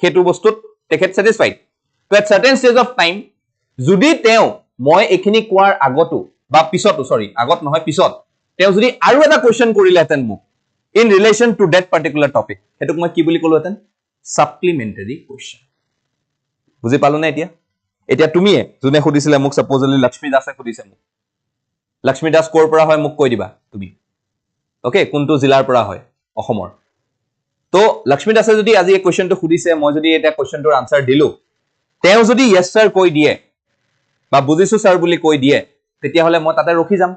হেতু বস্তুত তেখেত satisfied to at certain stage of time যদি তেও মই এখিনি কোৱাৰ আগতো বা পিছতো সৰি আগত নহয় পিছত তেও যদি আৰু এটা কোৱেশ্চন কৰিলেতেন মোক in relation to that particular topic Hetuk মই কি বুলি কলোতেন supplementary question বুজি পালো না এতিয়া এতিয়া তুমিয়ে জুনে খুদিছিলে মোক সাপোজলি লক্ষ্মী দাসে খুদিছে মোক লক্ষ্মী দাস কোৰ পৰা হয় মোক কৈ দিবা তুমি ওকে কোনটো জিলাৰ পৰা হয় অসমৰ তো লক্ষ্মী দাসে যদি আজি এই কোৱেশ্চনটো খুদিছে মই যদি এটা কোৱেশ্চনটোৰ আনসাৰ দিলু তেও যদি yes sir কৈ দিয়ে বা বুজিছো স্যাৰ বুলি কৈ দিয়ে তেতিয়া হলে মই তাতে ৰখি যাম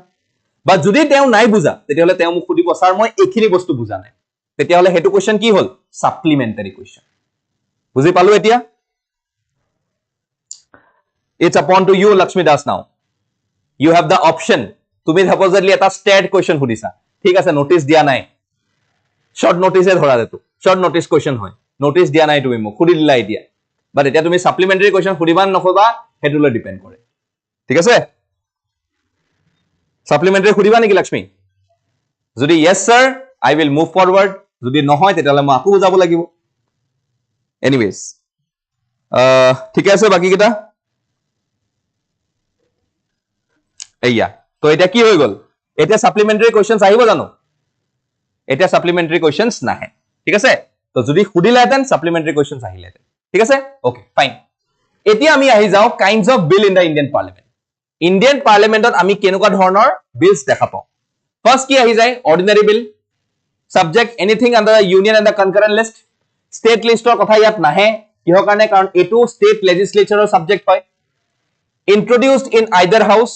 বা যদি তেও নাই বুজা তেতিয়া হলে তেও মোক খুদিব স্যার মই এখিনি বস্তু বুজা নাই তেতিয়া হলে হেতু কোৱেশ্চন কি হল সাপ্লিমেন্টাৰি কোৱেশ্চন বুজি পালো এতিয়া it's upon to you Lakshmi Das now you have the option তুমি supposedly এটা stat question খুদিছা ঠিক আছে নোটিস দিয়া নাই short notice এ ধৰা দেটো short notice question হয় notice দিয়া নাই তুমি মোক খুদি দিলা এতিয়া বাট এটা তুমি supplementary question খুদিবা নখবা হেতুলৈ ডিপেন্ড কৰে ঠিক আছে supplementary খুদিবা নেকি লক্ষ্মী যদি yes sir I will move forward যদি নহয় তেতিয়ালে মই আকু বুজাব লাগিব anyways ঠিক আছে বাকি কিটা এইয়া তো এটা কি হৈ গল এটা supplementary questions আহিব জানো এটা supplementary questions নাহে ঠিক আছে তো যদি খুদিলাতেন supplementary questions আহিলেতেন ঠিক আছে ওকে ফাইন এতিয়া আমি আহি যাও kinds of bill in the Indian parliamentত আমি কেনেকুৱা ধৰণৰ bills দেখা পাও ফাৰ্স্ট কি আহি যায় ordinary bill subject anything under the union and the concurrent list state listৰ কথা ইয়াত নাহে কিহৰ কাৰণে কাৰণ এটো state legislatureৰ subject হয় introduced in either house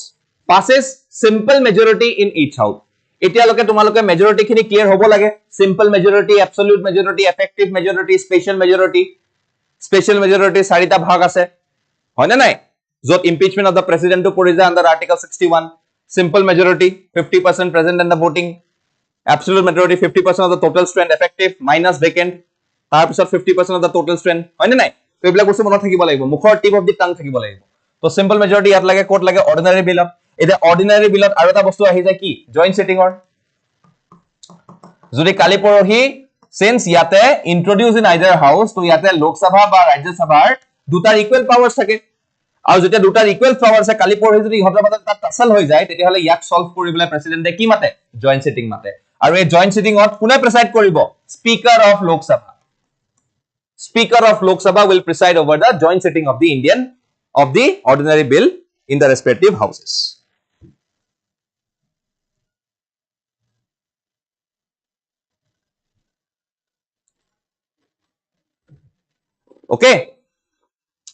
passes simple majority in each house এতিয়ালৈকে তোমালোকে majority খিনি ক্লিয়াৰ হ'ব লাগে simple majority absolute majority effective majority special majority চাৰিটা ভাগ আছে হয় না নাই যত impeachment of the president to পৰি যায় under article 61 simple majority 50% present in the voting absolute majority 50% of the total strength effective minus vacant তাৰ পিছত 50% of the total strength হয় না নাই তো এইবিলাক বস্তু মনত থাকিব লাগিব মুখৰ টিপ অফ দি টাং থাকিব লাগিব তো simple majority ইয়াত লাগে কোট লাগে ordinary bill এটা ordinary bill আৰু এটা বস্তু আহি যায় কি joint sitting or যদি কালি পৰহি since ইয়াতে introduce in either house তো ইয়াতে লোক সভা বা ৰাজ্য সভাৰ দুটাৰ equal powers থাকে আৰু যেতিয়া দুটাৰ ইকুৱেল পাৱাৰ আছে কালি পৰহি যদি ইহঁতৰ মাজত এটা টাসল হৈ যায় তেতিয়াহলে ইয়াক সলভ কৰিবলৈ প্ৰেসিডেন্টে কি মাতে জয়েন্ট সিটিং মাতে আৰু এই জয়েন্ট সিটিংত কোনে প্ৰেসাইড কৰিব স্পিকাৰ অফ লোক সভা Speaker of Lok Sabha will preside over the joint sitting of the ordinary bill in the respective houses. Okay.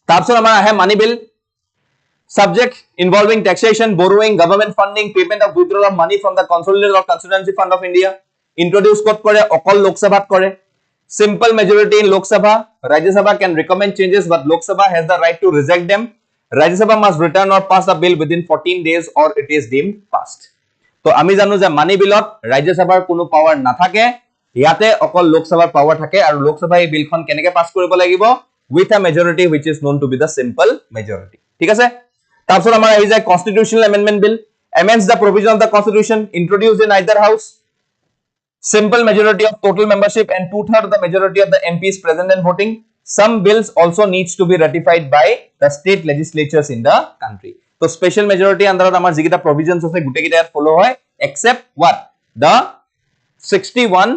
তাৰপিছত আমাৰ আহে money bill. Subject involving taxation, borrowing, government funding, payment of withdrawal of money from the consolidated or constituency fund of India. Introduce ক'ত কৰে অকল লোক সভাত কৰে. Simple majority in Lok Sabha. Rajya Sabha can recommend changes, but Lok Sabha has the right to reject them. Rajya Sabha must return or pass the bill within 14 days or it is deemed passed. So, আমি জানো যে money billot Rajya Sabha কোনো power নাথাকে ইয়াতে অকল Lok Sabha power থাকে আৰু Lok Sabha এই বিলখন কেনেকে পাস কৰিব লাগিব with a majority which is known to be the simple majority. ঠিক আছে তাৰপিছত আমাৰ আহি যায় constitutional amendment bill amends the provision of the constitution introduced in either house. Simple majority of total membership and 2/3 of the majority of the MPs present and voting. Some bills also needs to be ratified by the state legislatures in the country. So special majority under amar jigita provisions ase gute gita follow hoy except what the 61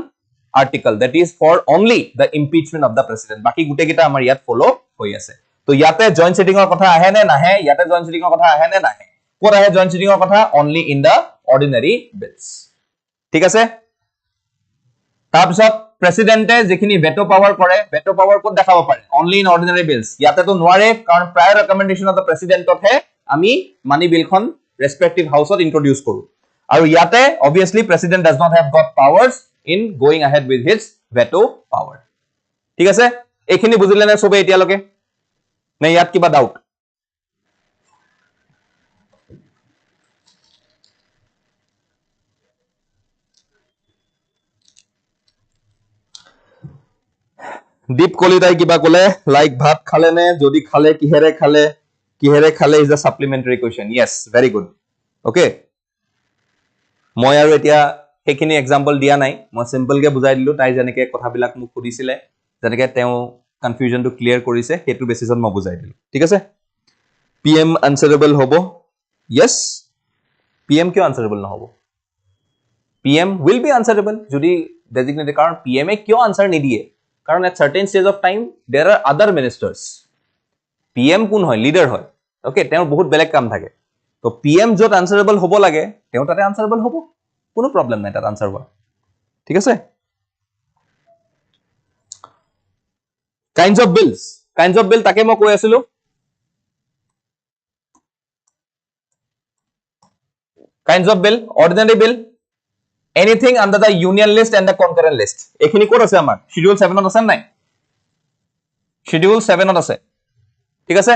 article that is for only the impeachment of the president. Baki gute gita amar yat follow hoy ase. To yate joint sitting or kotha ahe ne nahe yate joint sitting or kotha ahe ne nahe. Kor ahe joint sitting or kotha only in the ordinary bills. Thik ase তাৰপিছত প্ৰেসিডেন্টে যিখিনি veto power কৰে veto power code দেখাব পাৰে only in অৰ্ডিনাৰি বিলস ইয়াতে তো নোৱাৰে কাৰণ প্ৰায়ৰ ৰেকমেন্ডেশন of the প্ৰেসিডেন্টত হে আমি মানি বিলখন ৰেসপেক্টিভ হাউসত ইন্ট্ৰোডিউস কৰো আৰু ইয়াতে obviously president does not have got powers in going ahead with his veto power ঠিক আছে এইখিনি বুজিলে না সবে এতিয়ালৈকে নে ইয়াত কিবা doubt Deep Kolitai kiba kole like bhat khale ne jodi khale kihere khale is a supplementary question. Yes, very good. Okay. Moi aru etia hekhini example dia nai. Moi simple ke bujai dilu tai janeke kotha bilak muk khudisile janeke teu confusion to clear korise hetu basis on moi bujai dilu. Thik ase? PM answerable hobo? Yes. PM kyo answerable na hobo? PM will be answerable jodi designated karon PM e kyo answer ni diye. Karon at certain stage of time there are other ministers PM কোন হয় leader হয় okay তেও বহুত বেলেগ কাম থাকে তো PM যত আনসারেবল হবো লাগে তেও তাতে আনসারেবল হবো কোনো প্রবলেম নাই তাত আনসার হোৱা ঠিক আছে কাইন্ডস অফ বিল তাকে মই কৈ আছিলো kinds of bill ordinary bill anything under the union list and the concurrent list ekhini kod ase amar schedule 7 ot ase nai schedule 7 ot ase thik ase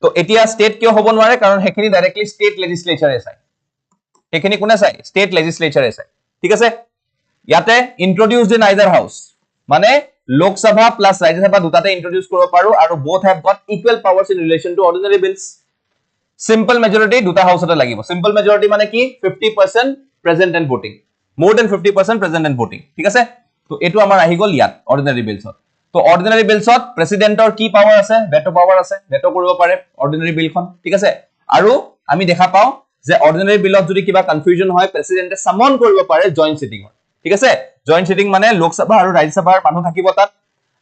to etia state kyo hobo nware karon hekhini directly state legislature esai ekhini kone sai state legislature esai thik ase yate introduced in either house mane lok sabha plus rajya sabha dutate introduce koribo paru aru both have got equal powers in relation to ordinary bills simple majority duta house ote lagibo simple majority mane ki 50% present and voting more than 50% present and voting ঠিক আছে তো এটো আমাৰ আহি গল ইয়াত অৰ্ডিনাৰি বিলছত তো অৰ্ডিনাৰি বিলছত প্ৰেসিডেন্টৰ কি power আছে ভেটো পাৱাৰ আছে ভেটো কৰিব পাৰে অৰ্ডিনাৰি বিলখন ঠিক আছে আৰু আমি দেখা পাও যে অৰ্ডিনাৰি বিলত যদি কিবা কনফিউজন হয় প্ৰেসিডেন্টে সামন কৰিব পাৰে জয়েন্ট সিটিং ঠিক আছে জয়েন্ট সিটিং মানে লোক সভা আৰু ৰাজ্য সভাৰ মানুহ থাকিব তাত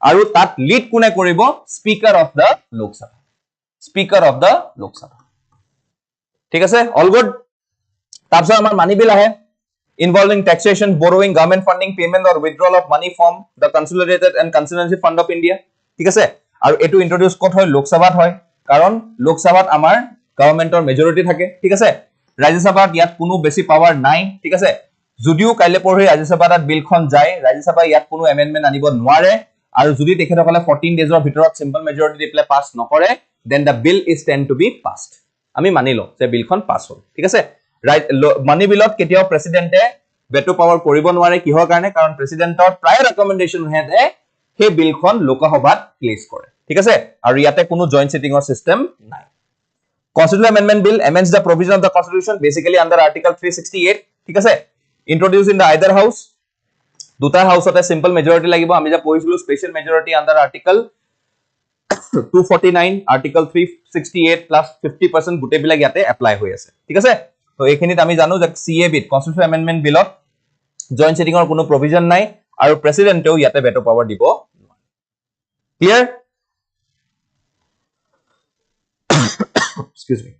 আৰু তাত লিড কোনে কৰিব স্পিকাৰ অফ দা লোক সভা ঠিক আছে অল গুড তাৰপিছত আমাৰ মানি বিল আহে involving taxation, borrowing, government funding, payment or withdrawal of money from the consolidated and constituency fund of India. ঠিক আছে আৰু এটো ইন্ট্ৰোডিউস কত হয় লোক সভাত হয় কাৰণ লোক সভাত আমাৰ গভৰ্নমেন্টৰ মেজৰিটি থাকে ঠিক আছে ৰাজ্য সভাত ইয়াত কোনো বেছি পাৱাৰ নাই ঠিক আছে যদিও কাইলে পৰহি ৰাজ্য সভাত বিলখন যায় ৰাজ্য সভা ইয়াত কোনো এমেন্ডমেন্ট আনিব নোৱাৰে আৰু যদি তেখেতসকলে 14 ডেজৰ ভিতৰত সিম্পল মেজৰিটি দি প্লে পাস নকৰে then the bill is tend to be passed আমি মানিলো যে বিলখন পাস হ'ল ঠিক আছে মানি বিলত কেতিয়াও প্ৰেসিডেন্টে ভেটো পাৱাৰ কৰিব নোৱাৰে কিহৰ কাৰণে কাৰণ প্ৰেসিডেন্টৰ প্ৰায় ৰেকমেন্ডেশন হেতে হে বিলখন লোকসভাত প্লেস কৰে ঠিক আছে আৰু ইয়াতে কোনো জয়েন্ট সিটিংৰ সিস্টেম নাই Constitutional Amendment Bill amends the provision of the Constitution basically under Article 368 ঠিক আছে introduced in the either house দুটা হাউসতে simple majority লাগিব আমি যা পঢ়িছিলো special majority under Article 249 article 368 plus 50% গুটে বিলাক ইয়াতে এপ্লাই হৈ আছে ঠিক আছে তো এইখিনিত আমি জানো যে CA বিট কনস্টিটিউশন এমেন্ডমেন্ট বিলত জয়েন্ট সিটিংৰ কোনো প্ৰভিজন নাই আৰু প্ৰেসিডেন্টেও ইয়াতে ভেটো পাৱাৰ দিব clear excuse me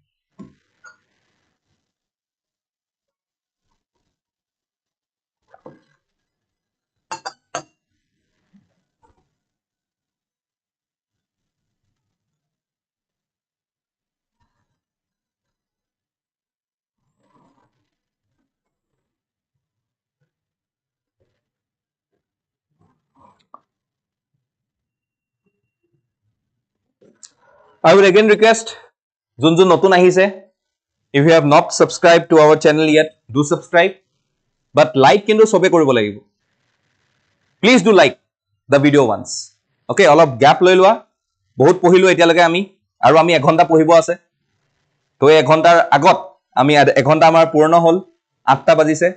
I would again request Junjun Notun ahise. If you have not subscribed to our channel yet, do subscribe. But like kintu sobe koribo lagibo. Please do like the video once. Okay, all of gap loi loa. Bahut pohilu etia lage ami. Aru ami 1 ghonta pohibo ase. To 1 ghontar agot ami 1 ghonta amar purno hol 8ta bajise.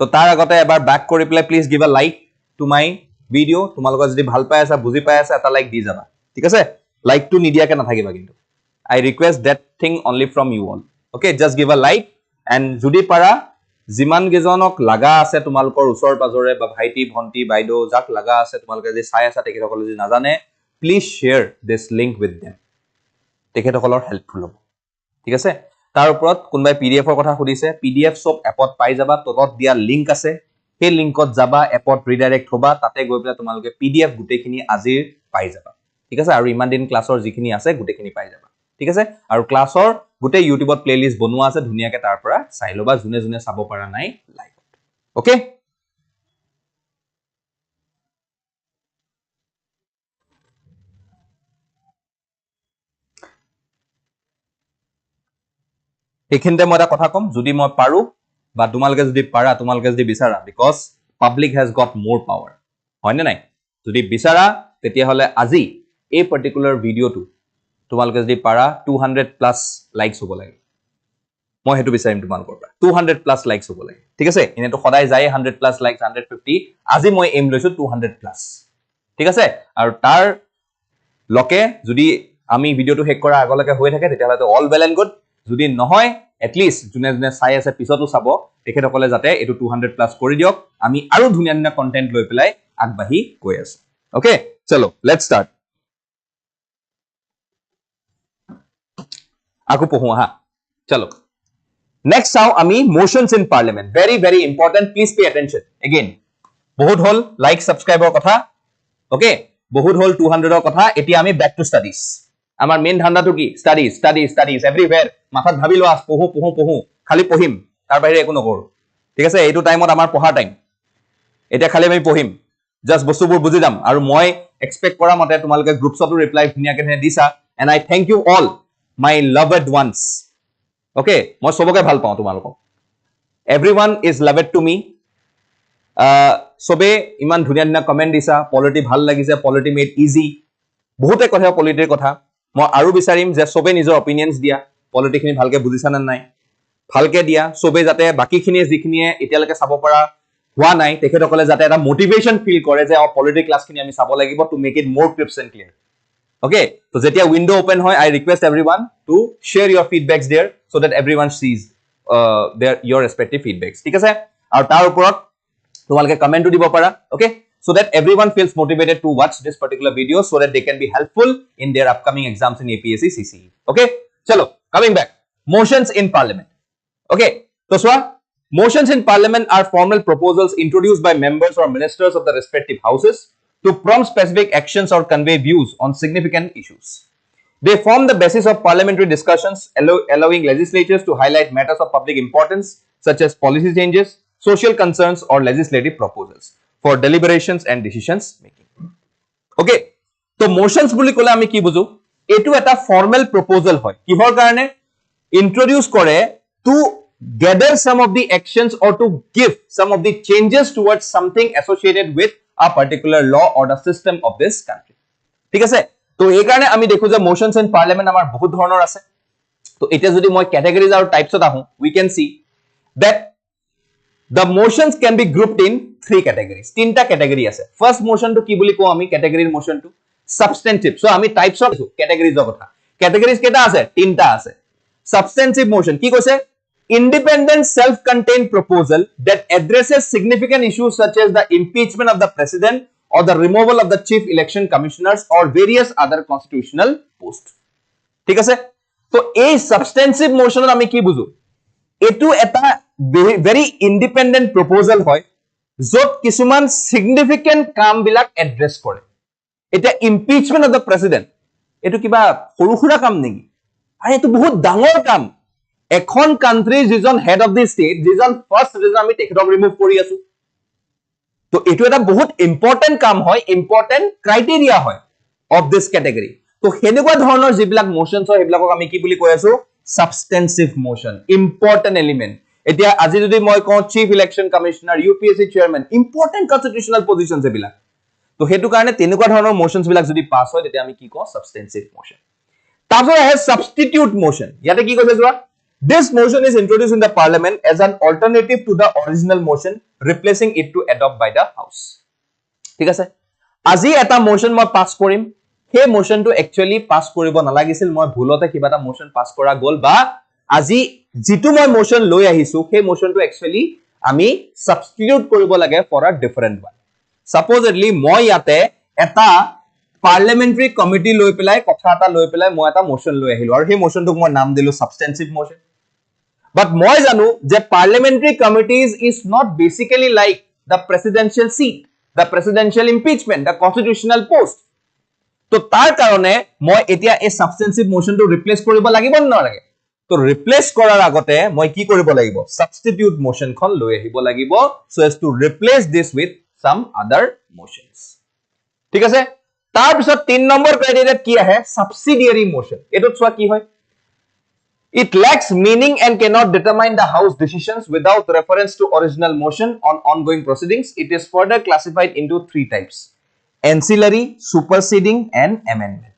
To tar agote ebar back kori pele please give a like to my video. Tumalokar jodi bhal pai asa buji pai asa eta like di jaba. Thik ase? Like to nidia ke nathakiba kintu I request that thing only from you all okay just give a like and judi para jiman gejonok laga ase tumalkor usor pajore ba bhaiti bhonti baido jak laga ase tumalke je sai asa tekhetokole je najane please share this link with them tekhetokor helpful hobo thik ase tar uporot kunbai pdf or kotha khudise pdf sob appot pai jaba totot dia link ase he linkot jaba appot redirect hoba tate goi pela tumalke pdf gutekhini azir pai jaba ঠিক আছে আৰু ইমান দিন ক্লাছৰ যিখিনি আছে গুটেখিনি পাই যাবা ঠিক আছে আৰু ক্লাছৰ গুটে ইউটিউবত প্লেলিস্ট বনোৱা আছে ধুনিয়াকে তাৰ পৰা চাই লবা জুনে জুনে চাব পৰা নাই লাইভত ওকে এখিনতে মই এটা কথা কম যদি মই পাৰো বা তোমালকে যদি পাৰা তোমালকে যদি বিচাৰা বিকজ পাবলিক হ্যাজ গট মোৰ পাৱাৰ হয়নে নাই যদি বিচাৰা তেতিয়া হলে আজি এই পাৰ্টিকুলাৰ ভিডিওটো তোমালকে যদি পাৰা 200 প্লাস লাইকস হবো লাগে মই হেতু বিচাৰিম তোমালকৰ পৰা 200 প্লাস লাইকস হবো লাগে ঠিক আছে ইনেটো সদায় যায় 100 প্লাস লাইকস 150 আজি মই এম লৈছো 200 প্লাস ঠিক আছে আৰু তাৰ লকে যদি আমি ভিডিওটো হেক কৰা আগলৈকে হৈ থাকে তেতিয়া হলে অল ওয়েল এন্ড গুড যদি নহয় এট লিস্ট জুনে জুনে চাই আছে পিছতো চাব তেখেতসকলে যাতে এটো 200 প্লাস কৰি দিওক আমি আৰু ধুনিয়া ধুনিয়া কন্টেন্ট লৈ পেলাই আগবাঢ়ি গৈ আছো ওকে চলো let's start Aku pohu ha. Chalo. Next how ami motions in parliament. Very very important. Please pay attention. Again. Bahut hol like subscribe or kotha. Okay. Bahut hol 200 or kotha. Eti ami back to studies. Amar main dhanda to ki studies everywhere. Mathat bhabi lo as pohu. Khali pohim. Tar bahire eko nokoru. Thik ase eitu time ot amar poha time. Eta khali ami pohim. Just bostubur buji jam. Aru moi expect kora mote tumalke groups of reply dhuniya ke disa and I thank you all. My loved ones okay মই সবকে ভাল পাও তোমালোকক everyone is loved to me সবে ইমান ধুনিয়া ধুনিয়া comment দিছা পলিটি ভাল লাগিছে পলিটি মেড ইজি বহুতে কথা পলিটিৰ কথা মই আৰু বিচাৰিম যে সবে নিজৰ অপিনিয়নস দিয়া পলিটিখিনি ভালকে বুজিছা না নাই ভালকে দিয়া সবে যাতে বাকিখিনিয়ে যিখিনিয়ে এতিয়ালৈকে চাব পৰা হোৱা নাই তেখেতসকলে যাতে এটা মোটিভেশন ফিল কৰে যে পলিটি ক্লাছখিনি আমি চাব লাগিব to make it more crisp and clear okay so jetia window open hoy I request everyone to share your feedbacks there so that everyone sees your respective feedbacks ঠিক আছে আৰু তাৰ ওপৰত তোমালকে কমেন্ট দিব পাৰা okay so that everyone feels motivated to watch this particular video so that they can be helpful in their upcoming exams in APSC CCE okay chalo coming back motions in parliament okay so swa motions in parliament are formal proposals introduced by members or ministers of the respective houses to prompt specific actions or convey views on significant issues. They form the basis of parliamentary discussions, allowing legislatures to highlight matters of public importance such as policy changes, social concerns or legislative proposals for deliberations and decisions making. Okay, so motions buli kole ami ki buju etu eta formal proposal hoy kihor karone introduce kore to gather some of the actions or to give some of the changes towards something associated with a particular law or the system of this country ঠিক আছে তো এই কারণে আমি দেখো যে motions in parliament আমার বহুত ধৰণৰ আছে তো এটা যদি মই categories আৰু types ত আহো we can see that the motions can be grouped in three categories তিনটা category আছে first motion to কি বুলি কও আমি category motion to Substantive. So আমি types of categories of কথা. Categories কেটা আছে? তিনটা আছে. Substantive motion কি কৈছে? Independent self-contained proposal that addresses significant issues such as the impeachment of the president or the removal of the chief election commissioners or various other constitutional posts. ঠিক আছে? তো এই substantive motion আমি কি বুঝো? এটো এটা very independent proposal হয় যত কিছুমান significant কাম বিলাক address কৰে এটা impeachment of the president এটো কিবা সৰুখুৰা কাম নেকি আৰু এটো বহুত ডাঙৰ কাম এখন কান্ট্ৰি যিজন হেড অফ দি স্টেট যিজন ফাৰ্স্ট যিজন আমি তেখেতক ৰিমুভ কৰি আছো তো এটো এটা বহুত ইম্পৰ্টেন্ট কাম হয় ইম্পৰ্টেন্ট ক্ৰাইটেৰিয়া হয় অফ দিস ক্যাটেগৰি তো হেনেকুৱা ধৰণৰ যিবিলাক মোশনছ হয় হেবিলাকক আমি কি বুলি কৈ আছো সাবস্টেন্সিভ মোশন ইম্পৰ্টেন্ট এলিমেন্ট এতিয়া আজি যদি মই কওঁ chief election commissioner UPSC chairman important constitutional positions এবিলাক তো হেতু কাৰণে তেনেকুৱা ধৰণৰ মোশনছ বিলাক যদি পাস হয় তেতিয়া আমি কি কওঁ সাবস্টেন্সিভ মোশন তাৰপিছত আহে সাবস্টিটিউট মোশন ইয়াতে কি কৈছে যোৱা This motion is introduced in the parliament as an alternative to the original motion, replacing it to adopt by the house. ঠিক আছে আজি এটা motion মই পাস কৰিম হে motion to actually পাস কৰিব নালাগিছিল মই ভুলতে কিবা এটা motion পাস কৰা গল বা আজি যিটো মই motion লৈ আহিছো হে motion to actually আমি substitute কৰিব লাগে for a different one. Supposedly মই ইয়াতে এটা parliamentary committee লৈ পেলাই কথা এটা লৈ পেলাই মই এটা motion লৈ আহিলো আৰু হে motion টোক মই নাম দিলো substantive motion. But moi janu je parliamentary committees is not basically like the presidential seat, the presidential impeachment, the constitutional post. To tar karone moi etia a substantive motion to replace koribo lagibo nalage. To replace korar agote moi ki koribo lagibo substitute motion khon loi ahibo lagibo so as to replace this with some other motions. Thik ase tar pisot 3 number criteria ki ahe subsidiary motion. Eto chwa ki hoy It lacks meaning and cannot determine the House decisions without reference to original motion on ongoing proceedings. It is further classified into 3 types: ancillary, superseding, and amendment.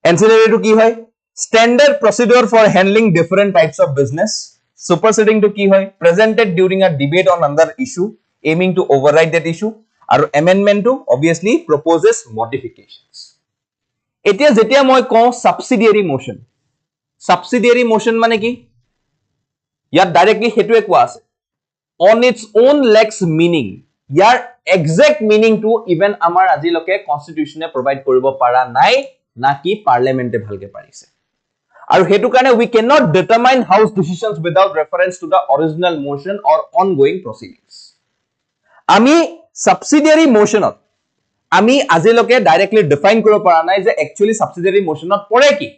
Ancillary to ki hoy? Standard procedure for handling different types of business. Superseding to ki hoy? Presented during a debate on another issue, aiming to override that issue. Or amendment to obviously proposes modifications. Etia jetia moi ko subsidiary motion. Subsidiary motion মানে কি ইয়াত directly হেতুৱে কোৱা আছে on its own lacks meaning year exact meaning to even আমাৰ আজিলৈকে কনস্টিটিউচনে provide কৰিব পাৰা নাই না কি পাৰ্লিয়ামেন্টে ভালকে পাৰিছে আৰু হেতু কাৰণে we cannot determine house decisions without reference to the original motion or ongoing proceedings আমি subsidiary motionত আমি আজিলৈকে ডাইৰেক্টলি ডিফাইন কৰিব পৰা নাই যে actually subsidiary motionত পৰে কি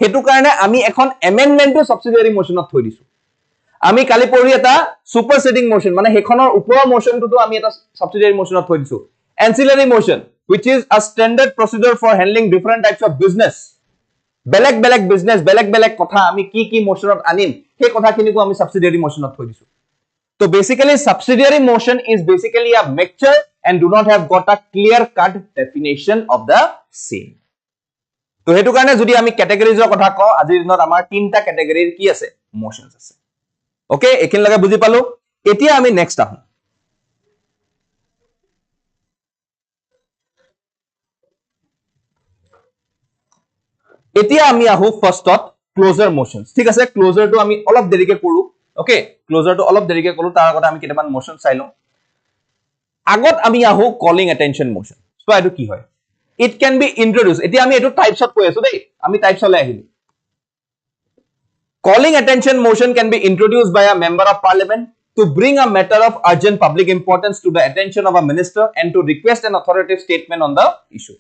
হেতু কাৰণে আমি এখন এমেন্ডমেন্টটো সাবসিডিয়াৰি মোশনত থৈ দিছো আমি কালি পঢ়ি এটা সুপাৰসেডিং মোশন মানে হেখনৰ ওপৰৰ মোশনটো তো আমি এটা সাবসিডিয়ারি মোশনত থৈ দিছো ancillary motion which is a standard procedure for handling different types of business বেলেগ বেলেগ বিজনেস বেলেগ বেলেগ কথা আমি কি কি মোশনত আনিম হে কথাখিনিকো আমি সাবসিডিয়ারি মোশনত থৈ দিছো তো basically subsidiary motion is basically a mixture and do not have got a clear cut definition of the same তো হেতু কাৰণে যদি আমি ক্যাটাগৰিজৰ কথা কওঁ আজিৰ দিনত আমাৰ তিনটা ক্যাটাগৰিৰ কি আছে মোশনস আছে ওকে একিন লাগা বুজি পালো এতিয়া আমি নেক্সট আহো এতিয়া আমি আহো ফাৰ্স্টত ক্লোজাৰ মোশনস ঠিক আছে ক্লোজাৰটো আমি অলপ দেৰিকে কৰো ওকে ক্লোজাৰটো অলপ দেৰিকে কৰো তাৰ আগতে আমি কেটামান মোশন চাই লওঁ আগত আমি আহো কলিং অ্যাটেনশন মোশন সো এটো কি হয় It can be introduced. Eti ami etu types of koi asu dei. Ami types ole ahili. Calling attention motion can be introduced by a member of parliament to bring a matter of urgent public importance to the attention of a minister and to request an authoritative statement on the issue.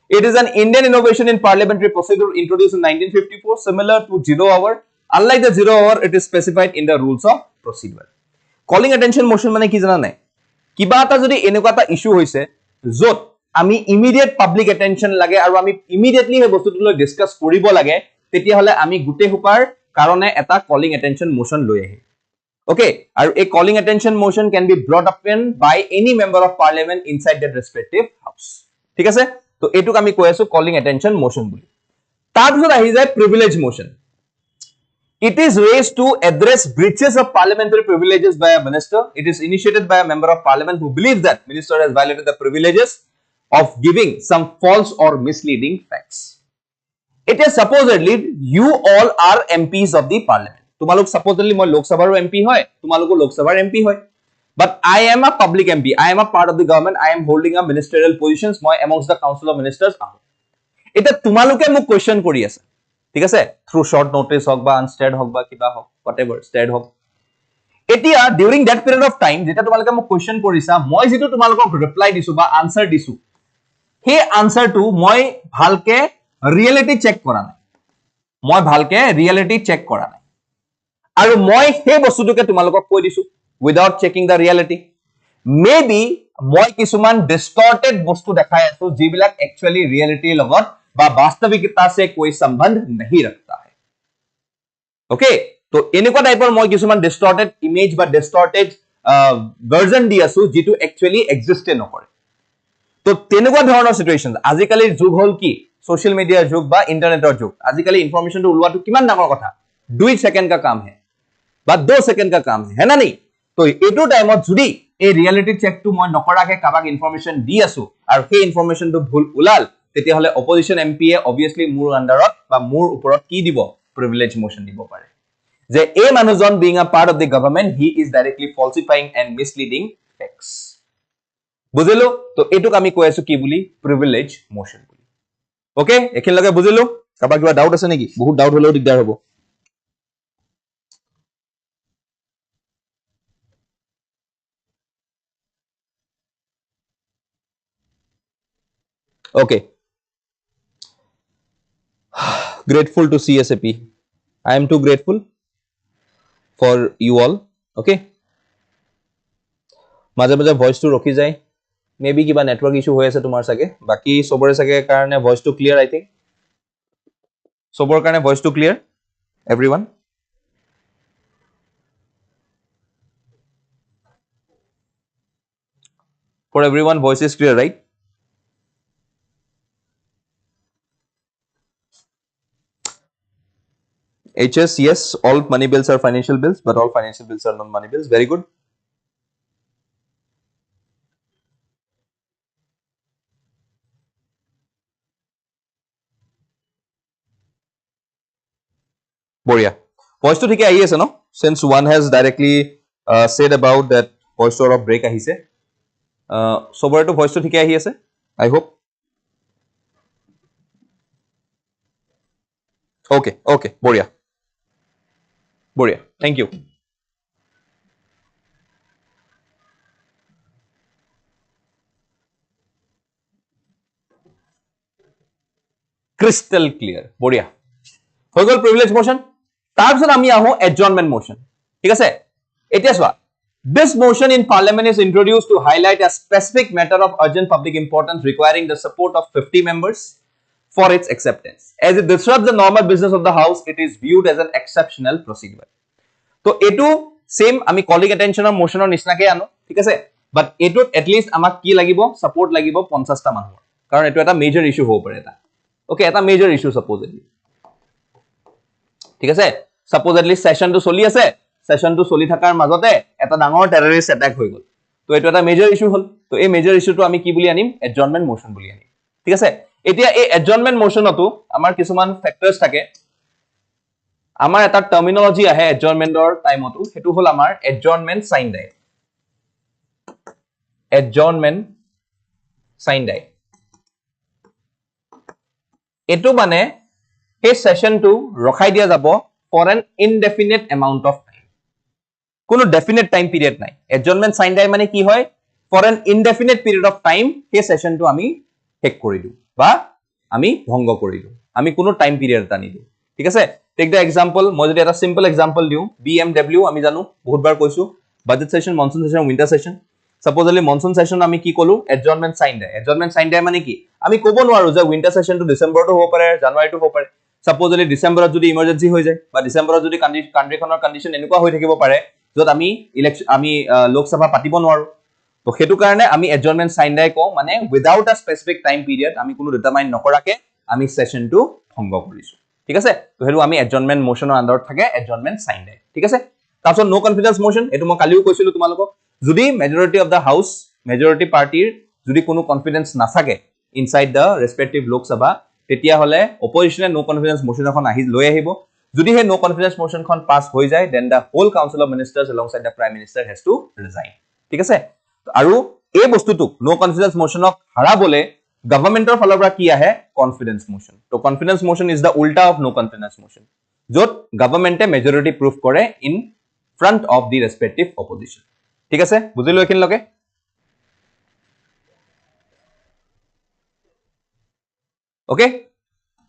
It is an Indian innovation in parliamentary procedure introduced in 1954, similar to zero hour. Unlike the zero hour, it is specified in the rules of procedure. Calling attention motion mane ki jana nai. Kiba eta jodi enekwa eta issue hoise jot আমি immediate public attention লাগে আৰু আমি immediately হে বস্তুটো লৈ discuss কৰিব লাগে তেতিয়া হলে আমি গুটে হুপাৰ কাৰণে এটা কলিং অ্যাটেনশন মোশন লৈ আহে ওকে আৰু এই calling attention motion can be brought up in by any member of parliament inside that respective house ঠিক আছে তো এটুক আমি কৈ আছো কলিং অ্যাটেনশন মোশন বুলি তাৰ পিছত আহি যায় privilege motion It is raised to address breaches of parliamentary privileges by a minister. It is initiated by a member of parliament who believes that minister has violated the privileges of giving some false or misleading facts. It is supposedly you all are MPs of the parliament. Tumalok supposedly moi Lok Sabhar MP hoy, tumalok Lok Sabhar MP hoy. But I am a public MP. I am a part of the government. I am holding a ministerial positions. Moi amongst the council of ministers. Eta tumaloke muk question kori ase. ঠিক আছে? Through short notice hok ba unstead hok ba kiba hok whatever stead hok. Etia during that period of time jeta tumaloke muk question korisa moi jitu tumalokok reply disu ba answer disu. He answer to moi bhalke reality check kora nai. Moi bhalke reality check kora nai. Aru moi he bostutoke tumalokok koi disu without checking the reality. Maybe moi kisuman distorted bostu dekhai asu jibilak actually reality logot ba বাস্তবিকতা se koi sambandh nahi rakhta hai. Okay, to enekwa type moi kisuman distorted image ba distorted version di asu jitu actually exist nokore. To tenekwa dhoroner situations azikali jug hol ki social media jug ba internetor jug azikali information to ulwa to kiman dangor kotha 2 second ka kaam hai ba 2 second ka kaam hai na nahi. To etu time ot judi a reality check to moi nokorake kabak information di asu aru he information to bhul ulal তেতিয়া হলে opposition MP এ obviously মোৰ আন্ডাৰত বা মোৰ ওপৰত কি দিব privilege motion দিব পাৰে যে এই মানুহজন being a part of the government he is directly falsifying and misleading facts বুজিলো তো এটুক আমি কৈ আছো কি বুলি privilege motion বুলি ওকে এখিন লগে বুজিলো কাবা কিবা ডাউট আছে নেকি বহুত ডাউট হলেও দিগদাৰ হ'ব okay grateful to CSAP. I am too grateful for you all. Okay. Maje maje voice to rokhi jai. Maybe kiba network issue hoye ase tumar sage. Baki sobore sage karone voice to clear I think. Sobor karone voice to clear. Everyone. For everyone voice is clear, right? HS, yes, all money bills are financial bills, but all financial bills are non-money bills. Very good. Boria. Voice to thike ahi ase no? Since one has directly said about that voice to of break ahise. Sobore to voice to thike ahi ase. I hope. Okay, okay, Boria. Boria, thank you. Crystal clear. Boria. হৈ গল privilege motion. তাৰ পিছত আমি আহো adjournment motion. ঠিক আছে? এতিয়া চোৱা. This motion in parliament is introduced to highlight a specific matter of urgent public importance requiring the support of 50 members for its acceptance. As it disrupts the normal business of the house, it is viewed as an exceptional procedure. So, etu same ami calling attention or motion or nisna ke ano, thik ase? But etu at least amak ki lagibo, support lagibo 50 ta manhor. Karon etu eta major issue ho pare eta. Okay, eta major issue supposedly. Thik ase? Supposedly session to soli ase, session to soli thakar majote eta dangor terrorist attack hoi gol. To etu eta major issue hol. To ei major issue to ami ki buli anim? Adjournment motion buli anim. Thik ase? এতিয়া এই adjournment motion auto আমাৰ কিছুমান ফ্যাক্টৰস থাকে আমাৰ এটা টাৰ্মিনোলজি আহে adjournmentৰ টাইমটো হেতু হল আমাৰ adjournment sign day adjournment sign day এটো মানে এই সেশনটো ৰখাই দিয়া যাব for an indefinite amount of time কোনো definite time period নাই adjournment sign day মানে কি হয় for an indefinite period of time এই সেশনটো আমি শেষ কৰি দিও বা আমি ভঙ্গ কৰি দিও আমি কোনো টাইম পিরিয়ড টা নিদিও ঠিক আছে টেক দা এক্সাম্পল মই যদি এটা সিম্পল এক্সাম্পল দিও BMW আমি জানো বহুত বার কৈছো budget session monsoon session winter session supposedly monsoon session আমি কি কলো এডজর্নমেন্ট সাইন ডে মানে কি আমি কব নোৱাৰো যে উইন্টাৰ সেশন টু ডিসেম্বৰটো হ'ব পাৰে জানুৱাৰীটো হ'ব পাৰে সাপোজলি ডিসেম্বৰত যদি ইমাৰ্জেন্সি হৈ যায় বা ডিসেম্বৰত যদি কান্ট্ৰিখনৰ কন্ডিশন এনেকুৱা হৈ থাকিব পাৰে যত আমি ইলেকশন আমি লোকসভা পাতিব নোৱাৰো তো হেতু কাৰণে আমি এডজৰ্নমেন্ট সাইন ডে কও মানে without a specific time period আমি কোনো ডিটাৰমাইন নকৰাকে আমি সেশনটো ভংগ কৰিছো ঠিক আছে তো হেতু আমি এডজৰ্নমেন্ট মোশনৰ আন্ডাৰত থাকে এডজৰ্নমেন্ট সাইন ডে ঠিক আছে তাৰপিছত নো কনফিডেন্স মোশন এটো মই কালিও কৈছিলো তোমালোকক যদি majority of the house majority পাৰ্টিৰ যদি কোনো কনফিডেন্স নাথাকে ইনসাইড দ্য ৰেসপেক্টিভ লোকসভা তেতিয়া হলে অপজিশনে নো কনফিডেন্স মোশন এখন লৈ আহিব যদি হে নো কনফিডেন্স মোশন খন পাস হৈ যায় then the whole council of ministers alongside the prime minister has to resign ঠিক আছে আৰু এই বস্তুটো নো কনফিডেন্স মোশনক হাৰাবলে গভৰ্ণমেন্টৰ ফালৰ পৰা কি আহে কনফিডেন্স মোশন তো কনফিডেন্স মোশন ইজ দ্য উল্টা অফ নো কনফিডেন্স মোশন যত গভৰ্ণমেন্টে মেজৰিটি প্ৰুফ কৰে in front of the respective opposition ঠিক আছে বুজিলো এখিন লগে ওকে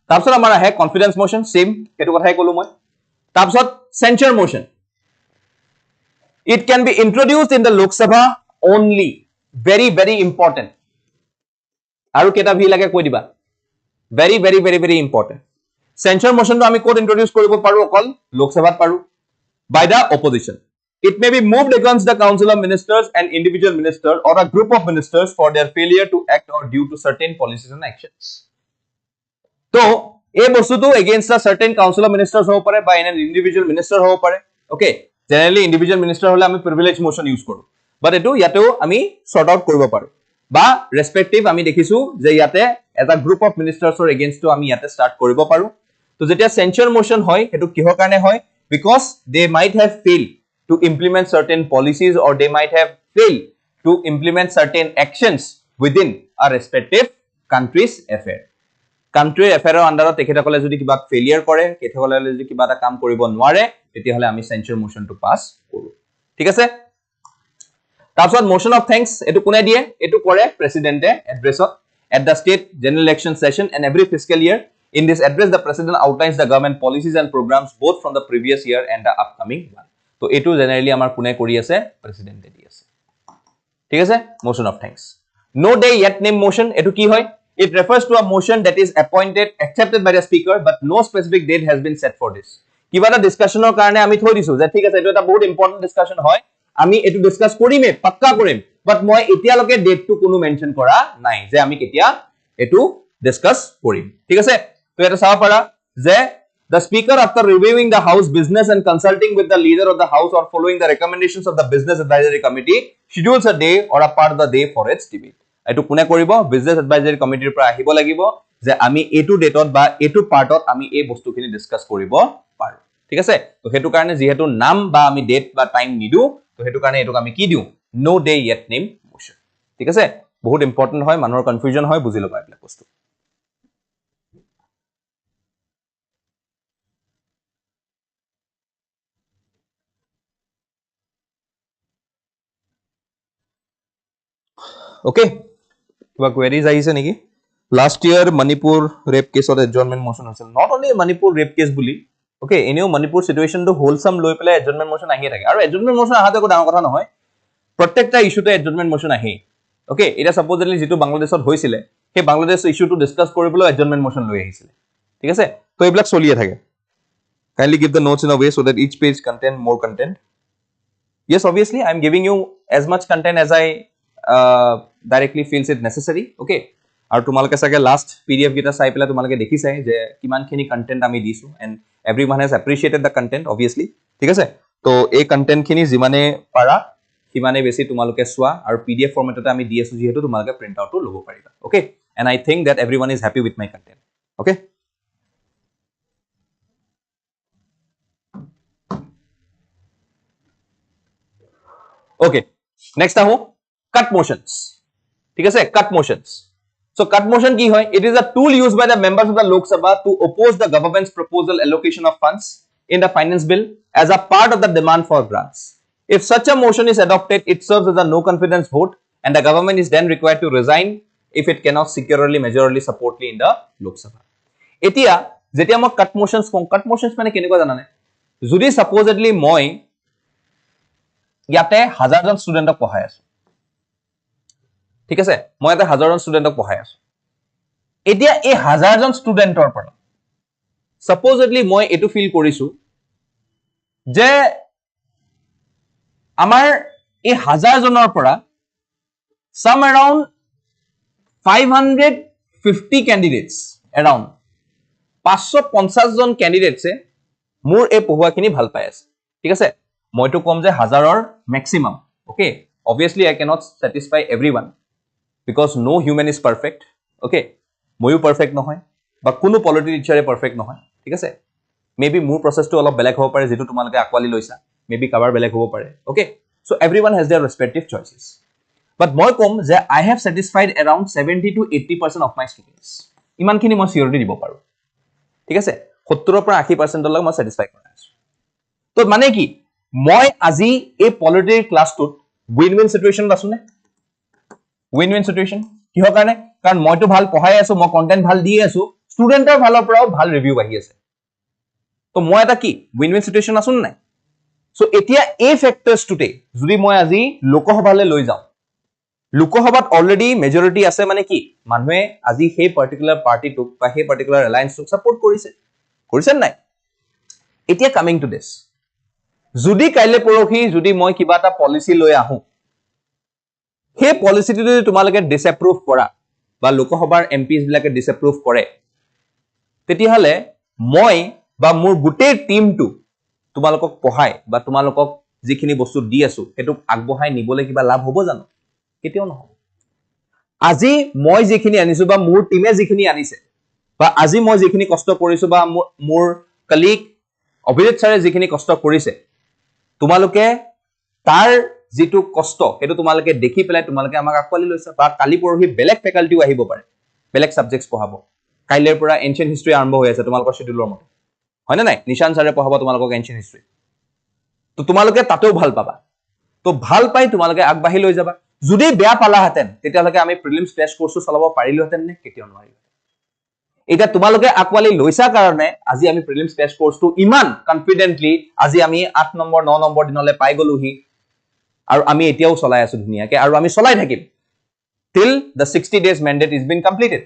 তাৰপিছত আমাৰ আহে কনফিডেন্স মোশন সেম এটো কথাই কলো মই তাৰপিছত censure motion it can be introduced in the Lok Sabha only very important আৰু কেটা ভি লাগে কৈ দিবা very important censure motion তো আমি কোড ইন্ট্ৰোডিউস কৰিব পাৰো অকল লোক সভাত পাৰো by the opposition. It may be moved against the Council of Ministers and individual ministers or a group of ministers for their failure to act or due to certain policies and actions. So, a bostutu against a certain Council of Ministers ho pare by an individual minister ho pare. Okay, generally individual minister hole ami privilege motion use koru. But etu yateo ami sort out koribo paru. Ba respective ami dekhisu je yate as a group of ministers or against to ami yate start koribo paru. To jetia censure motion hoy etu kihor karone hoy because they might have failed to implement certain policies or they might have failed to implement certain actions within a respective country's affair. Country affair under tekhetakole jodi kiba failure kore kethekole jodi kiba ta kaam koribo nware teti hole ami censure motion to pass koru thik ase tarpot motion of thanks etu kone die etu kore president e address at the state general election session and every fiscal year. In this address, the president outlines the government policies and programs both from the previous year and the upcoming one. So, etu generally amar kune kori ase president e di ase. Thik ase motion of thanks. No day yet name motion etu ki hoy? It refers to a motion that is accepted by the speaker, but no specific date has been set for this. Kiba ta discussion or karone ami thoi disu je thik ase etu eta bahut important discussion hoy. Ami etu discuss korime pakka korim, but moi etia loke date tu kono mention kora nai je ami ketia etu discuss korim. Thik ase to eta sawa para je the speaker after reviewing the house business and consulting with the leader of the house or following the recommendations of the business advisory committee schedules a day or a part of the day for its debate etu kune koribo business advisory committee pra ahibo lagibo je ami etu date ba etu part ot ami ei bostu khini discuss koribo paru thik ase to hetu karone jehetu nam ba ami date ba time nidu to hetu karone etu ami ki diu no day yet name motion thik ase bahut important hoy manor confusion hoy bujilo pa ebla bostu okay kiba queries aise niki last year Manipur rape case or adjournment motion hosil not only Manipur rape case buli okay eneo Manipur situation to wholesome loi pele adjournment motion ahi thake aru adjournment motion ahate ko dangor kotha nohoy prottekta issue to adjournment motion ahi okay eta supposedly jitu Bangladeshot hoisile he Bangladesh issue to discuss koribolo adjournment motion loi ahisile thik ase to eblak choliye thake kindly give the notes in a way so that each page contain more content yes obviously I am giving you as much content as I directly feels it necessary okay aru tumalke sage last pdf gita sai pela tumalke dekhi sai je kiman khini content ami disu and everyone has appreciated the content obviously thik ase to ei content khini jimane para kimane beshi tumaluke swa aru pdf format ete ami di asu jehetu tumalke print out to lobo pariba okay and I think that everyone is happy with my content okay okay next ahu cut motions ठीक है cut motions so cut motion ki hoy it is a tool used by the members of the Lok Sabha to oppose the government's proposal allocation of funds in the finance bill as a part of the demand for grants if such a motion is adopted it serves as a no confidence vote and the government is then required to resign if it cannot securely majorly supportly in the Lok Sabha etia jetia mo cut motions mane kenekwa janane jodi supposedly moi yate 1000 জন স্টুডেন্টক পঢ়াই আছো ঠিক আছে মই এটা 1000 জন স্টুডেন্টক পঢ়াই আছো এতিয়া এই 1000 জন স্টুডেন্টৰ পৰা সাপোজলি মই এটো ফিল কৰিছো যে আমাৰ এই 1000 জনৰ পৰা some around 550 candidates around 550 জন candidates এ মোৰ এই পঢ়ুৱাখিনি ভাল পাই আছে ঠিক আছে মইতো কম যে 1000ৰ maximum okay obviously I cannot satisfy everyone because no human is perfect. Okay, moyo perfect নহয় বা কোনো polity teacher perfect নহয়, ঠিক আছে? Maybe মোৰ process to অলপ বেলেগ হ'ব পাৰে যেটো তোমালোকে আকৱালি লৈছা, maybe কাবাৰ বেলেগ হ'ব পাৰে. Okay, so everyone has their respective choices. But মই কম যে I have satisfied around 70 to 80% of my students. ইমানখিনি মই সিউৰিটি দিব পাৰো, ঠিক আছে? 70 পৰা 80% লৈ মই satisfy কৰা আছো। তো মানে কি মই আজি এই polity ক্লাছটোত win-win situation আছো নে? Win-win situation কিহৰ কাৰণে? কাৰণ মইতো ভাল পঢ়াই আছো, মই কন্টেন্ট ভাল দি আছো, ষ্টুডেন্টৰ ভালৰ পৰাও ভাল ৰিভিউ আহি আছে। তো মই এটা কি win-win situation আছো নাই? সো এতিয়া এই ফ্যাক্টৰস টুতে যদি মই আজি লোকসভালৈ লৈ যাওঁ, লোকসভাত অলৰেডি মেজৰিটি আছে মানে কি মানুহে আজি সেই পাৰ্টিকুলাৰ পাৰ্টিটোক বা সেই পাৰ্টিকুলাৰ এলায়েন্সটোক সাপোৰ্ট কৰিছে, কৰিছে নাই? এতিয়া কামিং টু দিস, যদি কাইলে পৰহি যদি মই কিবা এটা পলিসি লৈ আহো, সেই পলিসিটো যদি তোমালোকে ডিসএপ্ৰুভ কৰা বা লোকসভাৰ এমপিস বিলাকে ডিসএপ্ৰুভ কৰে, তেতিয়াহলে মই বা মোৰ গোটেই টিমটো তোমালোকক পঢ়াই বা তোমালোকক যিখিনি বস্তু দি আছো হেতু আগবঢ়াই নিবলৈ কিবা লাভ হ'ব জানো? কেতিয়াও নহব। আজি মই যিখিনি আনিছো বা মোৰ টিমে যিখিনি আনিছে বা আজি মই যিখিনি কষ্ট কৰিছো বা মোৰ কলিগ অভিজিত ছাৰে যিখিনি কষ্ট কৰিছে, তোমালোকে তাৰ যেটো কষ্ট হেতু তোমালোকে দেখি পেলাই তোমালোকে আমাক আকৱালি লৈছা বা কালি পৰহি বেলেগ ফেকাল্টিও আহিব পাৰে, বেলেগ সাবজেক্টস পঢ়াব। কাইলেৰ পৰা এনশিয়েন্ট হিষ্ট্ৰী আৰম্ভ হৈ আছে তোমালোকৰ শিডিউলৰ মতে, হয় না নাই? নিশান ছাৰে পঢ়াব তোমালোকক এনশিয়েন্ট হিষ্ট্ৰী, তো তোমালোকে তাতেও ভাল পাবা। তো ভাল পাই তোমালোকে আগবাঢ়ি লৈ যাবা। যদি বেয়া পালাহেতেন তেতিয়ালৈকে আমি প্ৰিলিমছ ক্ৰেশ কোৰ্সটো চলাব পাৰিলোহেতেন নে? কেতিয়াও নোৱাৰিলো। এটা তোমালোকে আকৱালি লৈছা কাৰণে আজি আমি প্ৰিলিমছ ক্ৰেশ কোৰ্সটো ইমান কনফিডেন্টলি আজি আমি 8 নম্বৰ 9 নম্বৰ দিনলৈ পাই গলোহি আৰু আমি এতিয়াও চলাই আছো ধুনিয়াকে আৰু আমি চলাই থাকিম till the 60 days mandate is been completed,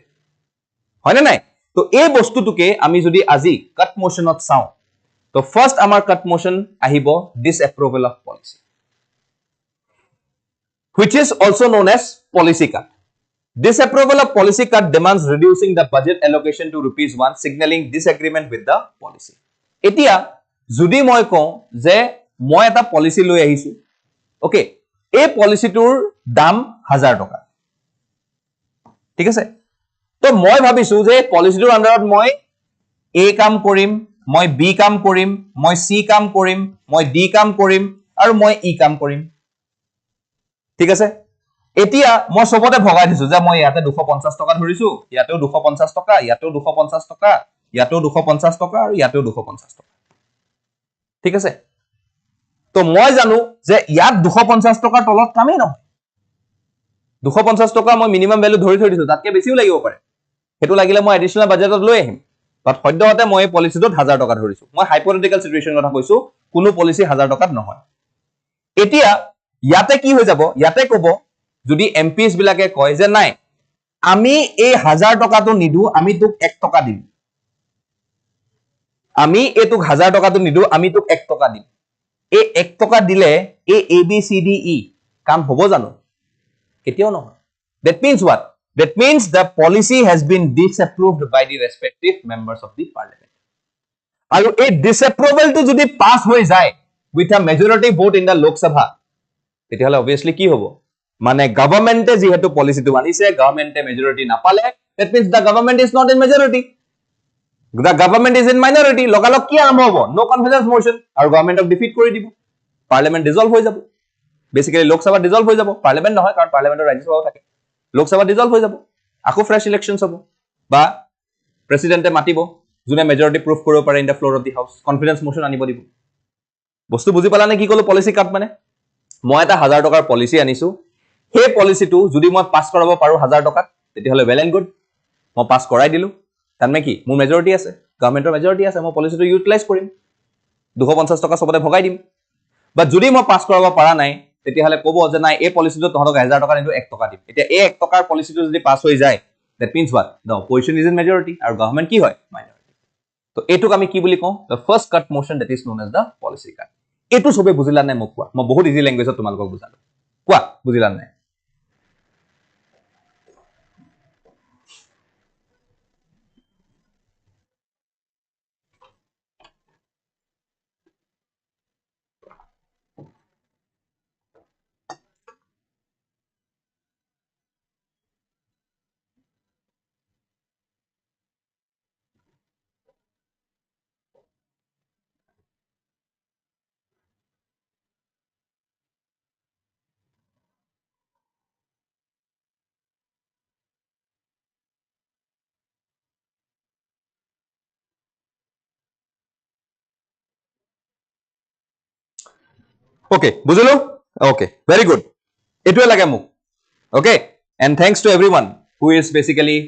হয় না নাই? তো এই বস্তুটোকে আমি যদি আজি কাট মোশনত চাও, তো ফার্স্ট আমাৰ কাট মোশন আহিব disapproval of policy, which is also known as policy cut. Disapproval of policy cut demands reducing the budget allocation to ₹1, signaling disagreement with the policy. এতিয়া যদি মই কওঁ যে মই এটা পলিসি লৈ আহিছো, ওকে, এই পলিসিটোৰ দাম 1000 টকা, ঠিক আছে? তো মই ভাবিছো যে পলিসিটোৰ আন্ডাৰত মই এ কাম কৰিম, মই বি কাম কৰিম, মই সি কাম কৰিম, মই ডি কাম কৰিম আৰু মই ই কাম কৰিম, ঠিক আছে? এতিয়া মই সবতে ভগাই দিছো যে মই ইয়াতে 250 টকা ধৰিছো, ইয়াতেও 250 টকা, ইয়াতেও 250 টকা, ইয়াতেও 250 টকা আৰু ইয়াতেও 250 টকা, ঠিক আছে? তো মই জানো যে ইয়াত 250 টকাৰ তলত কামেই নহয়। 250 টকা মই মিনিমাম ভ্যালু ধৰি থৈ দিছো, তাতকে বেছিও লাগিব পাৰে, হেতু লাগিলে মই এডিশনাল বাজেটত লৈ আহিম। বাট সদ্যহতে মই পলিসিটোত 1000 টকা ধৰিছো। মই হাইপোথেটিক্যাল সিচুৱেচন কথা কৈছো, কোনো পলিসি 1000 টকাত নহয়। এতিয়া ইয়াতে কি হৈ যাব? ইয়াতে কব যদি এমপিএস বিলাকে কয় যে নাই আমি এই 1000 টকাটো নিদু, আমি তোক 1 টকা দিম, আমি এটোক 1000 টকাটো নিদু, আমি তোক 1 টকা দিম, এই 1 টকা দিলে এই ABCDE কাম হ'ব জানো? কেতিয়াও নহয়। That means what? That means the policy has been disapproved by the respective members of the parliament. আৰু এই disapproval to যদি pass হৈ যায় with a majority vote in the Lok Sabha, তেতিয়াহলে obviously কি হ'ব? মানে গভর্নমেন্টে যেহেতু পলিসিটো আনিছে, গভর্নমেন্টে মেজরিটি নাপালে, that means the government is not in majority, the government is in minority. লগালগ কি আৰম্ভ হ'ব? No confidence motion আৰু গভৰ্নমেন্টক ডিফিট কৰি দিব, পার্লামেন্ট ডিসলভ হৈ যাব। বেসিক্যালি লোকসভা ডিসলভ হৈ যাব, পার্লামেন্ট নহয় কাৰণ পাৰ্লামেন্টৰ ৰাজ্যসভাও থাকে। লোকসভা ডিসলভ হৈ যাব, আকৌ ফ্ৰেশ ইলেকশনস হ'ব বা প্ৰেসিডেন্টে মাতিব যোনে মেজৰিটি প্ৰুফ কৰিব পাৰে in the floor of the house, confidence motion আনিব দিব। বস্তু বুজি পালা নে কি কলো? পলিসি কাট মানে মই এটা 1000 টকাৰ পলিসি আনিছো, সেই পলিসিটো যদি মই পাস কৰাব পাৰো 1000 টকাত, তেতিয়াহলে ওয়েল এন্ড গুড, মই পাস কৰাই দিলো। তাৰমানে কি মোৰ মেজৰিটি আছে, গভৰ্নমেন্টৰ মেজৰিটি আছে, মই পলিসিটো ইউটিলাইজ কৰিম, 250 টকা সবতে ভগাই দিম। বা যদি মই পাস কৰাব পাৰা নাই, তেতিয়াহলে ক'ব যে নাই এই পলিসিটো তহঁতক 1000 টকা নিদু, 1 টকা দিম। এতিয়া এই 1 টকাৰ পলিসিটো যদি পাস হৈ যায়, that means what? The opposition is in majority আৰু গভৰ্নমেন্ট কি হয়? Minority. তো এটোক আমি কি বুলি কওঁ? The first cut motion, that is known as the policy cut. এটো সবে বুজিলা নাই? মোক কোৱা, মই বহুত ইজি ল্যাঙ্গুৱেজত তোমালোকক বুজালো, কোৱা বুজিলা নাই? Okay, বুজিলো? Okay, very good. Etuwe lage muk. Okay, and thanks to everyone who is basically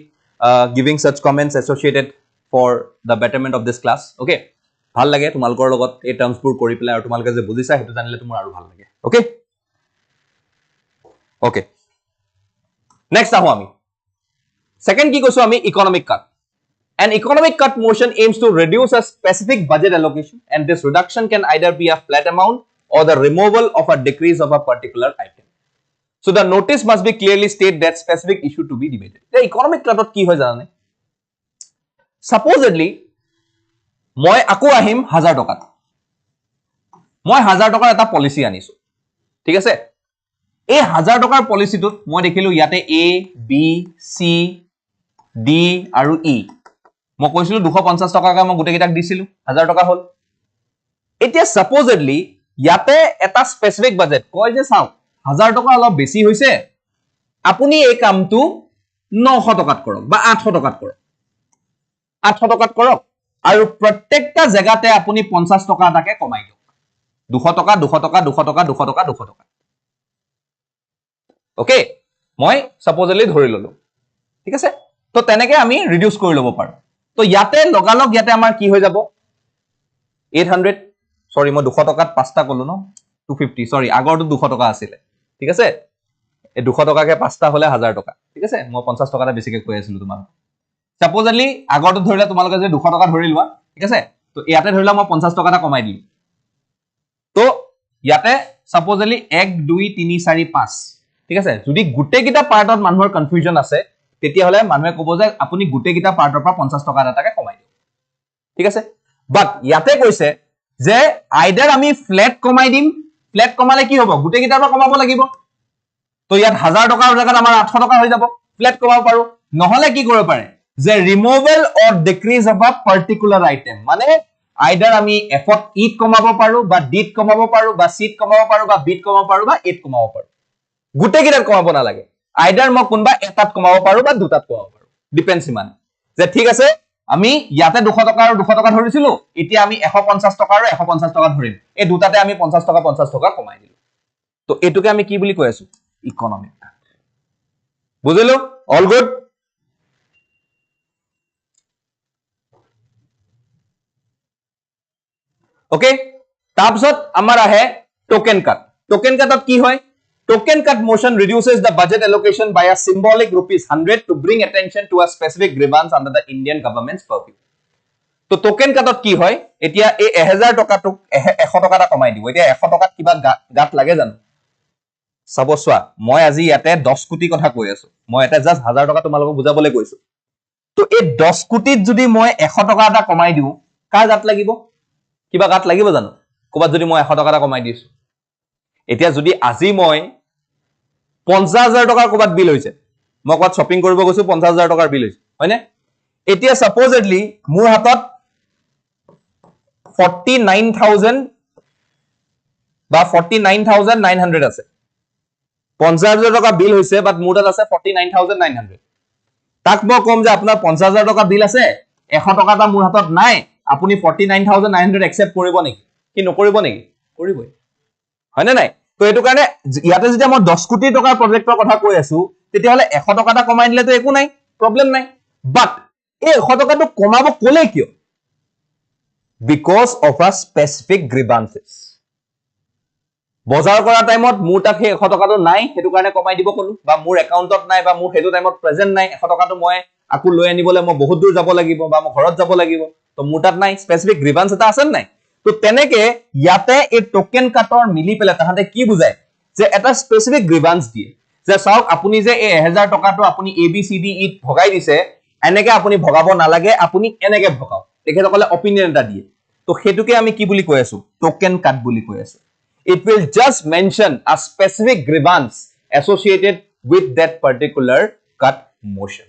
giving such comments associated for the betterment of this class. Okay, ভাল লাগে তোমালোকৰ লগত এই টাৰ্মছ বোৰ কৰি পেলাই আৰু তোমালোকে যে বুজিছা হেতু জানিলে তোমাৰ আৰু ভাল লাগে. Okay, okay. Next আহো আমি. Second কি কৈছো আমি economic cut. An economic cut motion aims to reduce a specific budget allocation, and this reduction can either be a flat amount or the removal of a decrease of a particular item. So the notice must be clearly state that specific issue to be debated. The economic cut কি হয় জানানে? Supposedly মই আকো আহিম 1000 টকাত. মই 1000 টকাৰ এটা পলিসি আনিছো. ঠিক আছে? এই 1000 টকাৰ পলিসিটোত মই দেখিলো ইয়াতে A, B, C, D আৰু E. মই কৈছিলো 250 টকাকৈ মই গুটেকিটাক দিছিলো 1000 টকা হল. এতিয়া সাপোজলি ইয়াতে এটা স্পেসিফিক বাজেট কয় যে চাও 1000 টকা অলপ বেছি হৈছে আপুনি এই কামটো 900 টকাত কৰক বা 800 টকাত কৰক 800 টকাত কৰক আৰু প্ৰত্যেকটা জায়গাতে আপুনি 50 টকা টাকে কমাই দিয়ক 200 টকা 200 টকা 200 টকা 200 টকা 200 টকা ওকে মই সাপোজলি ধৰি ললো ঠিক আছে তো তেনেকে আমি ৰিডিউস কৰি লব পাৰো তো ইয়াতে লগালগ ইয়াতে আমাৰ কি হৈ যাব 800 সৰি মই 200 টকাত পাঁচটা কলো ন 250 সৰি আগৰটো 200 টকা আছিল ঠিক আছে এই 200 টকাকে পাঁচটা হলে 1000 টকা ঠিক আছে মই 50 টকাটা বেছিকে কৈ আছিল তোমাক সাপোজলি আগৰটো ধৰিলা তোমালোকে যে 200 টকা ধৰি লোৱা ঠিক আছে তো ইয়াতে ধৰিলা মই 50 টকাটা কমাই দিম তো ইয়াতে সাপোজলি 1 2 3 4 5 ঠিক আছে যদি গুটে কিটা পাৰ্টত মানুহৰ কনফিউজন আছে তেতিয়া হলে মানুহে কব যে আপুনি গুটে কিটা পাৰ্টৰ পৰা 50 টকা এটাকে কমাই দিও ঠিক আছে বাট ইয়াতে কৈছে যে আইদাৰ আমি ফ্ল্যাট কমাই দিম ফ্ল্যাট কমালে কি হ'ব গুটে কিটাৰ পৰা কমাব লাগিব তো ইয়াত 1000 টকাৰ জায়গাত আমাৰ 800 টকা হৈ যাব ফ্ল্যাট কমাব পাৰো নহলে কি কৰিব পাৰে যে removal or decrease of a particular item মানে আইদাৰ আমি এফত ইট কমাব পাৰো বা ডিট কমাব পাৰো বা সিট কমাব পাৰো বা বিট কমাব পাৰো বা এট কমাব পাৰো গুটে কিটাত কমাব না লাগে আইদাৰ মই কোনবা এটাত কমাব পাৰো বা দুটাত কমাব পাৰো ডিপেন্ডস ইমান যে ঠিক আছে আমি ইয়াতে 200 টকা আৰু 200 টকা ধৰিছিলো এতিয়া আমি 150 টকা আৰু 150 টকা ধৰিম এই দুটাতে আমি 50 টকা কমাই দিলো তো এটুকে আমি কি বুলি কৈ আছো ইকোনমিক বুজিলো অল গুড ওকে তাৰপিছত আমাৰ আহে টোকেন কাটত কি হয় token cut motion reduces the budget allocation by a symbolic ₹100 to bring attention to a specific grievance under the Indian government's purview তো token cutত কি হয় এতিয়া এই 1000 টকাটোক 100 টকাটা কমাই দিব এতিয়া 100 টকাত কিবা গাত লাগে জানো সাবসোৱা মই আজি ইয়াতে 10 কোটি কথা কৈ আছো মই এটা জাস্ট 1000 টকা তোমালোকক বুজাবলৈ কৈছো তো এই 10 কোটিত যদি মই 100 টকা এটা কমাই দিও কাৰ গাত লাগিব কিবা গাত লাগিব জানো কবাত যদি মই 100 টকাটা কমাই দিছো এতিয়া যদি আজি মই 50000 টকাৰ কবাত বিল হৈছে মই কবাত শপিং কৰিব গৈছো 50000 টকাৰ বিল হৈছে হয়নে এতিয়া সাপোজলি মোৰ হাতত 49000 বা 49900 আছে 50000 টকা বিল হৈছে বাট মোৰ তাত আছে 49900 তাক মই কম যে আপোনাৰ 50000 টকা বিল আছে 100 টকা এটা মোৰ হাতত নাই আপুনি 49900 একসেপ্ট কৰিব নেকি কি নকৰিব নেকি কৰিবই হয়নে নাই তো এটো কাৰণে ইয়াতে যেতিয়া মই 10 কোটি টকাৰ প্ৰজেক্টৰ কথা কৈ আছো তেতিয়া হলে 100 টকাটা কমাই দিলে তো একো নাই প্ৰবলেম নাই বাট এই 100 টকাটো কমাব কোলে কিয় because of a specific grievances বজাৰ কৰা টাইমত মোৰ তাক 100 টকাটো নাই হেতু কাৰণে কমাই দিব কলো বা মোৰ একাউন্টত নাই বা মোৰ হেতু টাইমত প্ৰেজেন্ট নাই 100 টকাটো মই আকু লৈ আনিবলৈ মই বহুত দূৰ যাব লাগিব বা মই ঘৰত যাব লাগিব তো মোৰ তাত নাই স্পেসিফিক গ্ৰিভেন্স এটা আছে নাই তো তেনেকে ইয়াতে এই টোকেন কাটৰ মিলি পেলে তাহাতে কি বুজায় যে এটা স্পেসিফিক গ্রিভেন্স দিয়ে যে চাওক আপুনি যে এই 1000 টকাটো আপুনি ABCD ইট ভগাই দিছে এনেকে আপুনি ভগাব নালাগে আপুনি এনেকে ভগাও তেখেতসকলে অপিনিয়ন এটা দিয়ে তো হেতুকে আমি কি বুলি কৈ আছো টোকেন কাট বুলি কৈ আছো it will just mention a specific grievance associated with that particular cut motion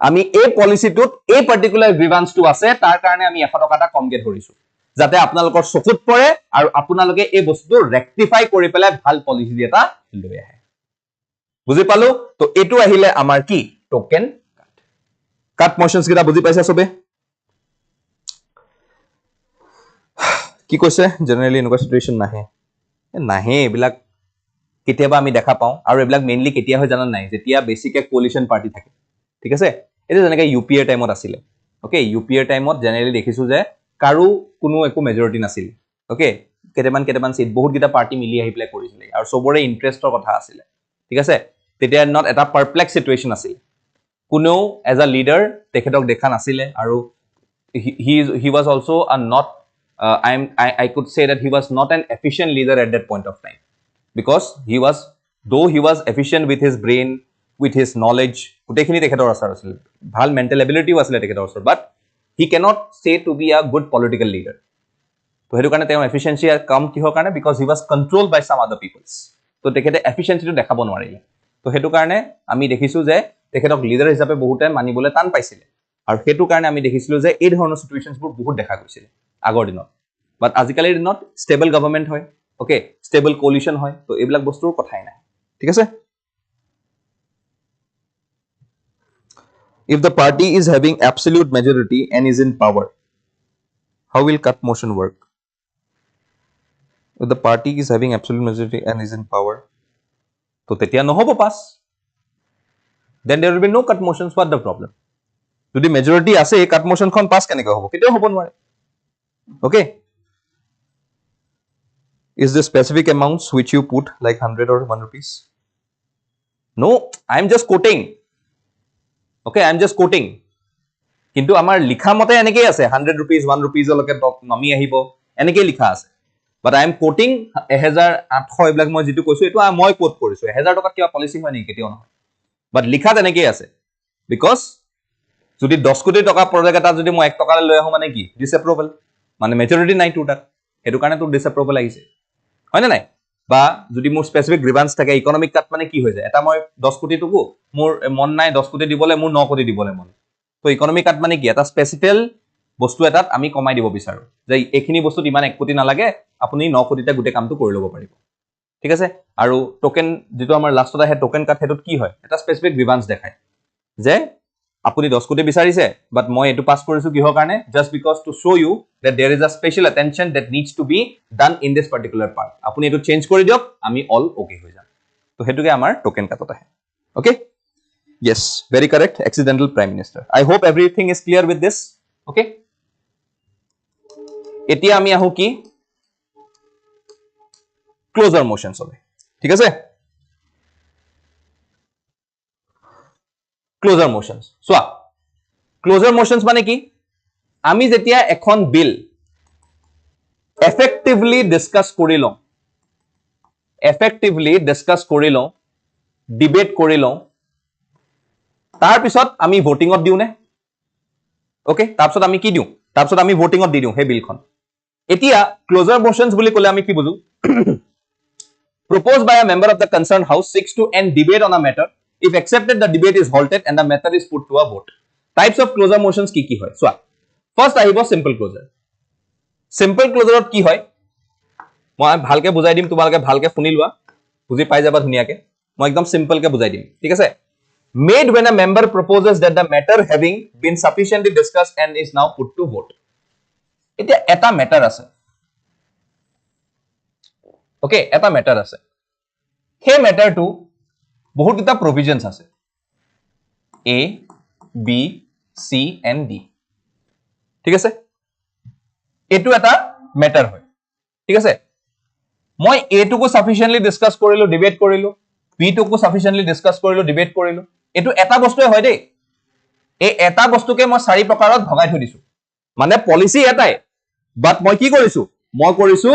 আমি এই পলিসিটোত এই পার্টিকুলার গ্রিভেন্স টু আছে তাৰ কাৰণে আমি 100 টকাটা কমকে ধৰিছো যাতে আপোনালোকৰ চকুত পৰে আৰু আপোনালোকে এই বস্তুটো ৰেক্টিফাই কৰি পেলাই ভাল পলিসি এটা লৈ আহে বুজি পালো তো এটো আহিলে আমাৰ কি টোকেন কাট মোশনস কিটা বুজি পাইছা সবে কি কৈছে জেনাৰেলি এনেকুৱা সিচুৱেচন নাহে নাহে এইবিলাক কেতিয়াবা আমি দেখা পাওঁ আৰু এইবিলাক মেইনলি কেতিয়া হয় জানা নাই যেতিয়া বেছিকে কোলিশন পাৰ্টি থাকে ঠিক আছে এটা যেনেকৈ ইউপিএৰ টাইমত আছিল ওকে ইউপিএৰ টাইমত জেনেৰেলি দেখিছো যে কাৰো কোনো একো মেজৰিটি নাছিল ওকে কেটামান সিট বহুত গিটা পাৰ্টি মিলি আহি প্লে কৰিছিল আৰু সবৰে ইন্টাৰেষ্টৰ কথা আছিল ঠিক আছে তেতিয়া নট এটা পাৰপ্লেক্স সিচুৱেচন আছিল কোনো এজ আ লিডাৰ তেখেতক দেখা নাছিল আৰু he was also a not I could say that he was not an efficient leader at that point of time because though he was efficient with his brain with his knowledge গোটেইখিনি তেখেতৰ আছিল ভাল mental এবিলিটিও আছিল তেখেতৰ but he cannot say to be a good political leader তো হেতু কাৰণে তেওঁৰ এফিচিয়েন্সি কম কিহৰ কাৰণে because he was controlled by some other peoples তো তেখেতে এফিচিয়েন্সিটো দেখাব নোৱাৰিলে তো হেতু কাৰণে আমি দেখিছো যে তেখেতক লিডাৰ হিচাপে বহুতে মানিবলৈ টান পাইছিল আৰু হেতু কাৰণে আমি দেখিছিলো যে এই ধৰণৰ সিচুৱেচনবোৰ বহুত দেখা গৈছিল আগৰ দিনত বাট আজিকালিৰ দিনত ষ্টেবল গভৰ্ণমেণ্ট হয় ওকে ষ্টেবল কোলিশন হয় তো এইবিলাক বস্তুৰ কথাই নাই ঠিক আছে if the party is having absolute majority and is in power how will cut motion work if the party is having absolute majority and is in power to tetia nohobo pass then there will be no cut motions what the problem যদি majority ase cut motion khon pass keneka hobo ketio hobo nware okay is the specific amounts which you put like 100 or 1 rupees no I am just quoting okay I am just quoting কিন্তু আমাৰ লিখা মতে এনেকে আছে 100 rupees 1 rupees লকে নমি আহিব এনেকে লিখা আছে but I am quoting 1800 এইবিলাক মই যেটো কৈছো এটো মই কোট কৰিছো 1000 টকা কিবা পলিসি হয় নেকি কেতিয়াও নহয় but লিখা তেনেকে আছে because যদি 10 কোটি টকা প্ৰজেক্ট এটা যদি মই 1 টকা লৈ আহো মানে কি ডিসএপ্ৰুভেল মানে মেজৰিটি নাই টুটা এটো কাৰণে তো ডিসএপ্ৰুভেল আহিছে হয় না নাই বা যদি মোৰ স্পেসিফিক গ্রিভান্স থাকে ইকোনমিক কাট মানে কি হৈ যায় এটা মই 10 কোটি টকু মোৰ মন নাই 10 কোটি দিবলে মোৰ 9 কোটি দিবলে মন তো ইকোনমিক কাট মানে কি এটা স্পেসিফিক বস্তু এটাত আমি কমাই দিব বিচাৰো যে এখিনি বস্তু ইমান 1 কোটি না লাগে আপুনি 9 কোটিতে গুটে কামটো কৰি লব পাৰিব ঠিক আছে আৰু টোকেন যেটো আমাৰ লাষ্টত আহে টোকেন কাট হেতুত কি হয় এটা স্পেসিফিক গ্ৰিভান্স দেখায় যে আপুনি 10 কোটি বিচাৰিছে বাট মই এটো পাস কৰিছো কিহৰ কাৰণে just because to show you that there is a special attention that needs to be done in this particular part আপুনি এটো চেঞ্জ কৰি দিয়ক আমি অল ওকে হৈ যাম তো হেতুকে আমাৰ টোকেন কাটত আহে okay yes very correct accidental prime minister I hope everything is clear with this okay এতিয়া আমি আহো কি ক্লোজার মোশনস হবে ঠিক আছে ক্লোজার মোশনস সোয়া ক্লোজার মোশনস মানে কি আমি যেতিয়া এখন বিল এফেক্টিভলি ডিসকাস কৰি লওঁ ডিবেট কৰি লওঁ তাৰ পিছত আমি ভোটিংত দিউ নে ওকে তাৰ পিছত আমি কি দিউ তাৰ পিছত আমি ভোটিংত দি দিউ হে বিলখন এতিয়া ক্লোজার মোশনস বুলি কলে আমি কি Buju proposed by a member of the concerned house seeks to end debate on a matter if accepted the debate is halted and the matter is put to a vote types of closure motions কি হয় so first আহিব simple closure কি হয় মই ভালকে বুজাই দিম তোমালকে ভালকে শুনি লোৱা বুজি পাই যাবা ধুনিয়াকে মই একদম সিম্পল কে বুজাই দিম ঠিক আছে made when a member proposes that the matter having been sufficiently discussed and is now put to vote এতিয়া এটা ম্যাটার আছে ওকে এটা ম্যাটার আছে হে ম্যাটারটো বহুত কিটা প্রভিজনস আছে A B C and D ঠিক আছে এটো এটা ম্যাটার হয় ঠিক আছে মই A টুকু সাফিশিয়েন্টলি ডিসকাস কৰিলো ডিবেট কৰিলো B টুকু সাফিশিয়েন্টলি ডিসকাস কৰিলো ডিবেট কৰিলো এটো এটা বস্তুৱে হয় দেই এই এটা বস্তুকে মই চাৰি প্ৰকাৰত ভগাই থৈ দিছো মানে পলিসি এটাই বাট মই কি কৰিছো মই কৰিছো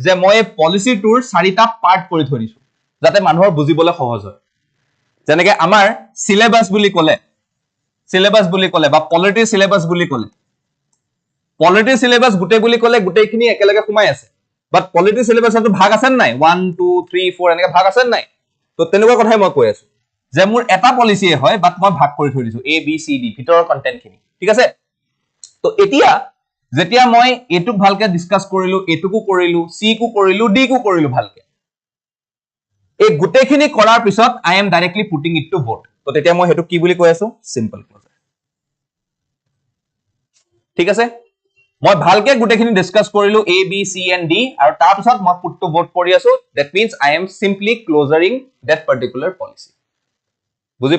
যে মই পলিসি টুৰ চাৰিটা পাৰ্ট কৰি থৈ দিছো যাতে মানুহৰ বুজিবলৈ সহজ হয় যেনেকৈ আমাৰ সিলেবাস বুলি ক'লে বা পলিটি সিলেবাস বুলি ক'লে পলিটি সিলেবাস গুটে বুলি ক'লে গুটেখিনি একেলগে সোমাই আছে বাট পলিটি সিলেবাসটো ভাগ আছে নাই 1 2 3 4 এনেকৈ ভাগ আছে নাই তো তেনেকুৱা কথাই মই কৈ আছো যে মোৰ এটা পলিসি হয় বাট মই ভাগ কৰি থৈ দিছো A B C D ভিতৰৰ কন্টেন্টখিনি ঠিক আছে তো এতিয়া যেতিয়া মই এটুক ভালকে ডিসকাস কৰিলো এটুকু কৰিলো সি কু কৰিলো ডি কু কৰিলো ভালকে এই গুটেখিনি কৰাৰ পিছত I am directly putting it to vote তো তেতিয়া মই হেতু কি বুলি কৈ আছো সিম্পল ক্লোজাৰ ঠিক আছে মই ভালকে গুটেখিনি ডিসকাস কৰিলো A B C and D আৰু তাৰ পিছত মই put to vote কৰি আছো that means I am simply closing that particular policy বুজি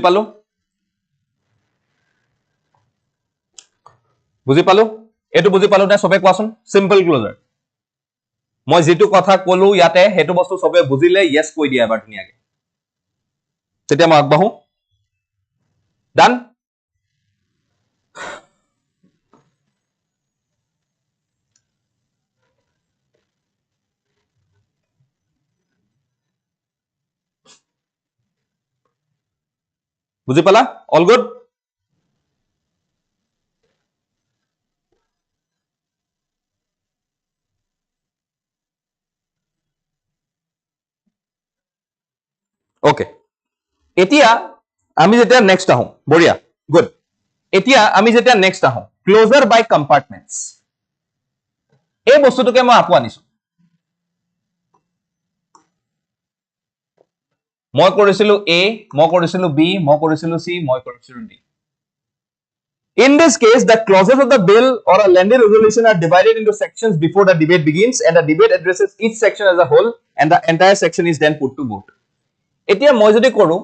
পালো এটো বুজি পালো না সবে কোৱাচোন simple closure মই যেটো কথা কলো ইয়াতে হেতু বস্তু সবে বুজিলে yes কৈ দিয়া এবাৰ ধুনিয়াকে তেতিয়া মই আগবাহু ডান বুজি পালা অল গুড ওকে এতিয়া আমি যেটা নেক্সট আহো বঢ়িয়া গুড এতিয়া আমি যেটা নেক্সট আহো ক্লোজার বাই কম্পার্টমেন্টস এই বস্তুটোকে মই আপু আনিছো মই কৰিছিলো A মই কৰিছিলো B মই কৰিছিলো C মই কৰিছিলো D In this case, the clauses of the bill or a lengthy resolution are divided into sections before the debate begins, and the debate addresses each section as a whole, and the entire section is then put to vote. এতিয়া মই যদি কৰো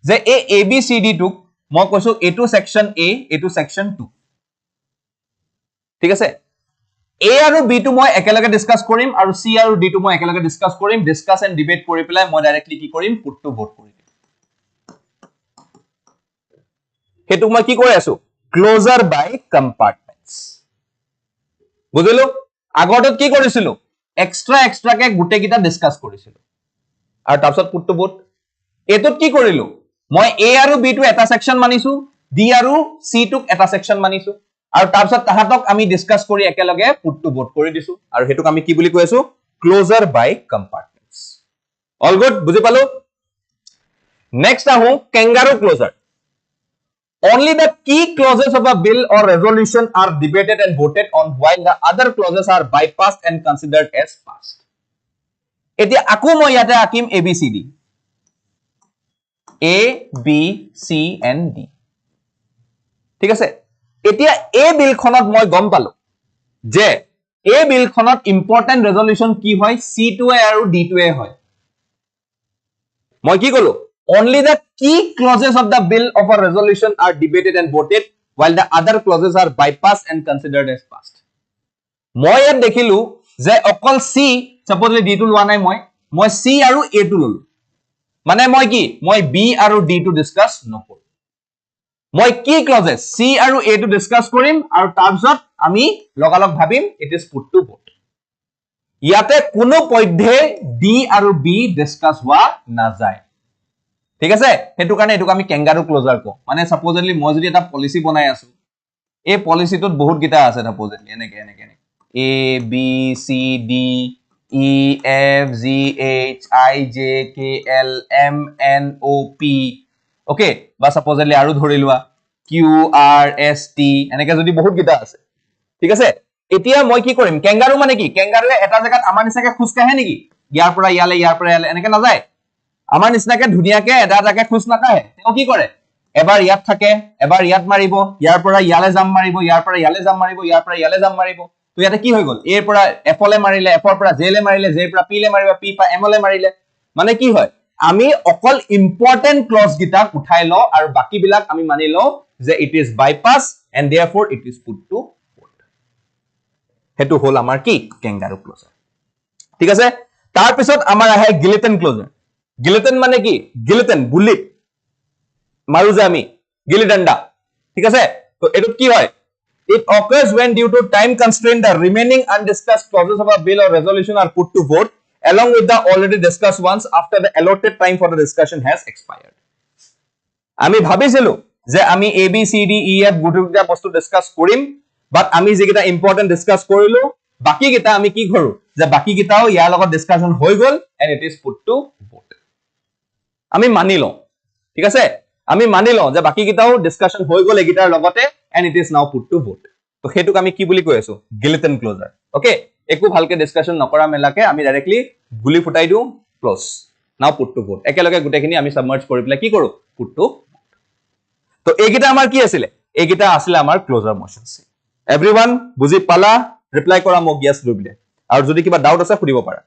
যে এই ABCD টুক মই কৈছো A2 section A, A2 section 2. ঠিক আছে A আৰু B টু মই একেলগে ডিসকাস কৰিম আৰু C আৰু D টু মই একেলগে ডিসকাস কৰিম ডিসকাস এন্ড ডিবেট কৰি পেলাই মই ডাইৰেক্টলি কি কৰিম পুট টু ভোট কৰি দিম হেতু মই কি কৰি আছো ক্লোজাৰ বাই কম্পাৰ্টমেন্টস বুজিলো আগৰটোত কি কৰিছিলো এক্সট্ৰা কে গুটে কিটা ডিসকাস কৰিছিলো আৰু তাৰপিছত পুট টু ভোট এটোত কি কৰিলো মই A আৰু B টু এটা সেকশন মানিছো D আৰু C টুক এটা সেকশন মানিছো আৰু তাৰপিছত তাহাতক আমি ডিসকাস কৰি একেলগে পুট টু ভোট কৰি দিছো আৰু হেতুক আমি কি বুলি কৈছো ক্লোজাৰ বাই কম্পাৰ্টমেন্টস অল গুড বুজি পালো নেক্সট আহো kangaroo closure only the key clauses of a bill or resolution are debated and voted on while the other clauses are bypassed and considered as passed এতিয়া আকু মই ইয়াতে আকিম ABCD A B C and D ঠিক আছে এতিয়া এই বিলখনত মই গম পালো যে এই বিলখনত ইম্পৰ্টেন্ট ৰেজলিউশন কি হয় C2A আৰু D2A হয় মই কি কলো only the key clauses of the bill of a resolution are debated and voted while the other clauses are bypassed and considered as passed মই ইয়াত দেখিলো যে অকল C সাপোজলি D টু লোৱা নাই মই C আৰু A টু ললো মানে মই কি মই B আৰু D টু ডিসকাস নকৰো মই কি ক্লজেস C আৰু A টু ডিসকাস কৰিম আৰু তাৰপিছত আমি লগালগ ভাবিম it is put to vote ইয়াতে কোনো পধ্যে D আৰু B ডিসকাস হোৱা না যায় ঠিক আছে হেতু কাৰণে এটুক আমি kangaroo closure কো মানে সাপোজলি মই যদি এটা পলিসি বনাই আছো এই পলিসিটোত বহুত গিটা আছে সাপোজলি এনেকে A B C D E F G H I J K L M N O P okay বা সাপোজলি আৰু ধৰি লোৱা Q R S T এনেকে যদি বহুত গিটা আছে ঠিক আছে এতিয়া মই কি কৰিম kangaroo মানে কি kangaroo এটা জায়গাত আমাৰ নিচাকে খুজ কাহে নেকি ইয়াৰ পৰা ইয়ালে এনেকে না যায় আমাৰ নিচিনাকে ধুনিয়াকে এটা জায়গা খুজ না কাহে তেও কি কৰে এবাৰ ইয়াত থাকে এবাৰ ইয়াত মাৰিব ইয়াৰ পৰা ইয়ালে জাম মাৰিব ইয়াৰ পৰা ইয়ালে জাম মাৰিব ইয়াৰ পৰা ইয়ালে জাম মাৰিব তো ইয়াতে কি হৈ গল এৰ পৰা F লে মাৰিলে F ৰ পৰা J লে মাৰিলে J পৰা P লে মাৰিব P পৰা M লে মাৰিলে মানে কি হয় আমি অকল ইম্পৰ্টেন্ট ক্লজ গিটা উঠাই ল আৰু বাকি বিলাক আমি মানি ল যে it is bypass and therefore it is put to vote হেতু হল আমাৰ কি kangaroo closure ঠিক আছে তাৰ পিছত আমাৰ আহে guillotine closure guillotine মানে কি guillotine বুলিত মাৰু যে আমি গিলি ডান্ডা ঠিক আছে তো এটো কি হয় it occurs when due to time constraint the remaining undiscussed clauses of a bill or resolution are put to vote along with the already discussed ones after the allotted time for the discussion has expired আমি ভাবিছিলো যে আমি A B C D E F গুটুটা বস্তু discuss কৰিম বাট আমি যেগিটা important discuss কৰিলো বাকি গিটা আমি কি কৰো যে বাকি গিটাও ইয়াৰ লগত ডিসকাশন হৈ গল and it is put to vote আমি মানি লও ঠিক আছে আমি মানি লও যে বাকি গিটাও ডিসকাশন হৈ গল এগিটাৰ লগতে and it is now put to vote তো হেতুক আমি কি বুলি কৈ আছো guillotine closure ওকে একো ভালকে ডিসকাশন নকৰা মেলাকে আমি ডাইৰেক্টলি গুলি ফুটাই দিও close now put to vote একেলগে গুটেখিনি আমি সাবমার্জ কৰি পেলাই কি কৰো put to তো এগিটা আমাৰ কি আছিল এগিটা আছিল আমাৰ ক্লোজাৰ মোশনস এভৰিওয়ান বুজি পালা ৰিপ্লাই কৰা মোক yes বুলি আৰু যদি কিবা ডাউট আছে সুধিব পাৰা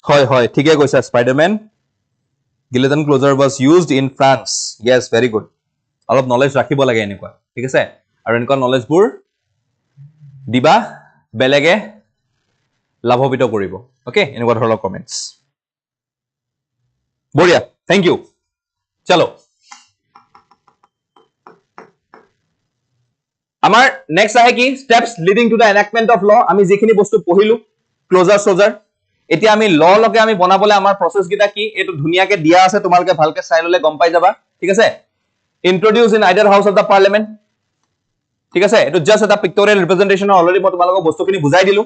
হয় হয় ঠিকে কৈছা স্পাইডাৰম্যান Guillotine closure was used in France. Yes, very good. অলপ knowledge ৰাখিব লাগে এনেকুৱা ঠিক আছে আৰু এনেকুৱা knowledge বোৰ দিবা বেলেগে লাভবিত কৰিব ওকে এনেকুৱা ধৰণৰ কমেন্টস বঢ়িয়া থ্যাংক ইউ চলো আমাৰ নেক্সট আহে কি steps leading to the enactment of law আমি যিখিনি বস্তু পঢ়িলো ক্লোজাৰ সোজাৰ এতিয়া আমি ল লকে আমি বনাবলে আমাৰ প্ৰসেস গিটা কি এটো ধুনিয়াকে দিয়া আছে তোমালকে ভালকে চাই ললে গম পাই যাবা ঠিক আছে introduce in আইদাৰ house of the পাৰ্লিমেন্ট ঠিক আছে এটো জাস্ট এটা পিক্টোৰিয়েল ৰিপ্ৰেজেন্টেশন অলৰেডি মই তোমালোকক বস্তুখিনি বুজাই দিলো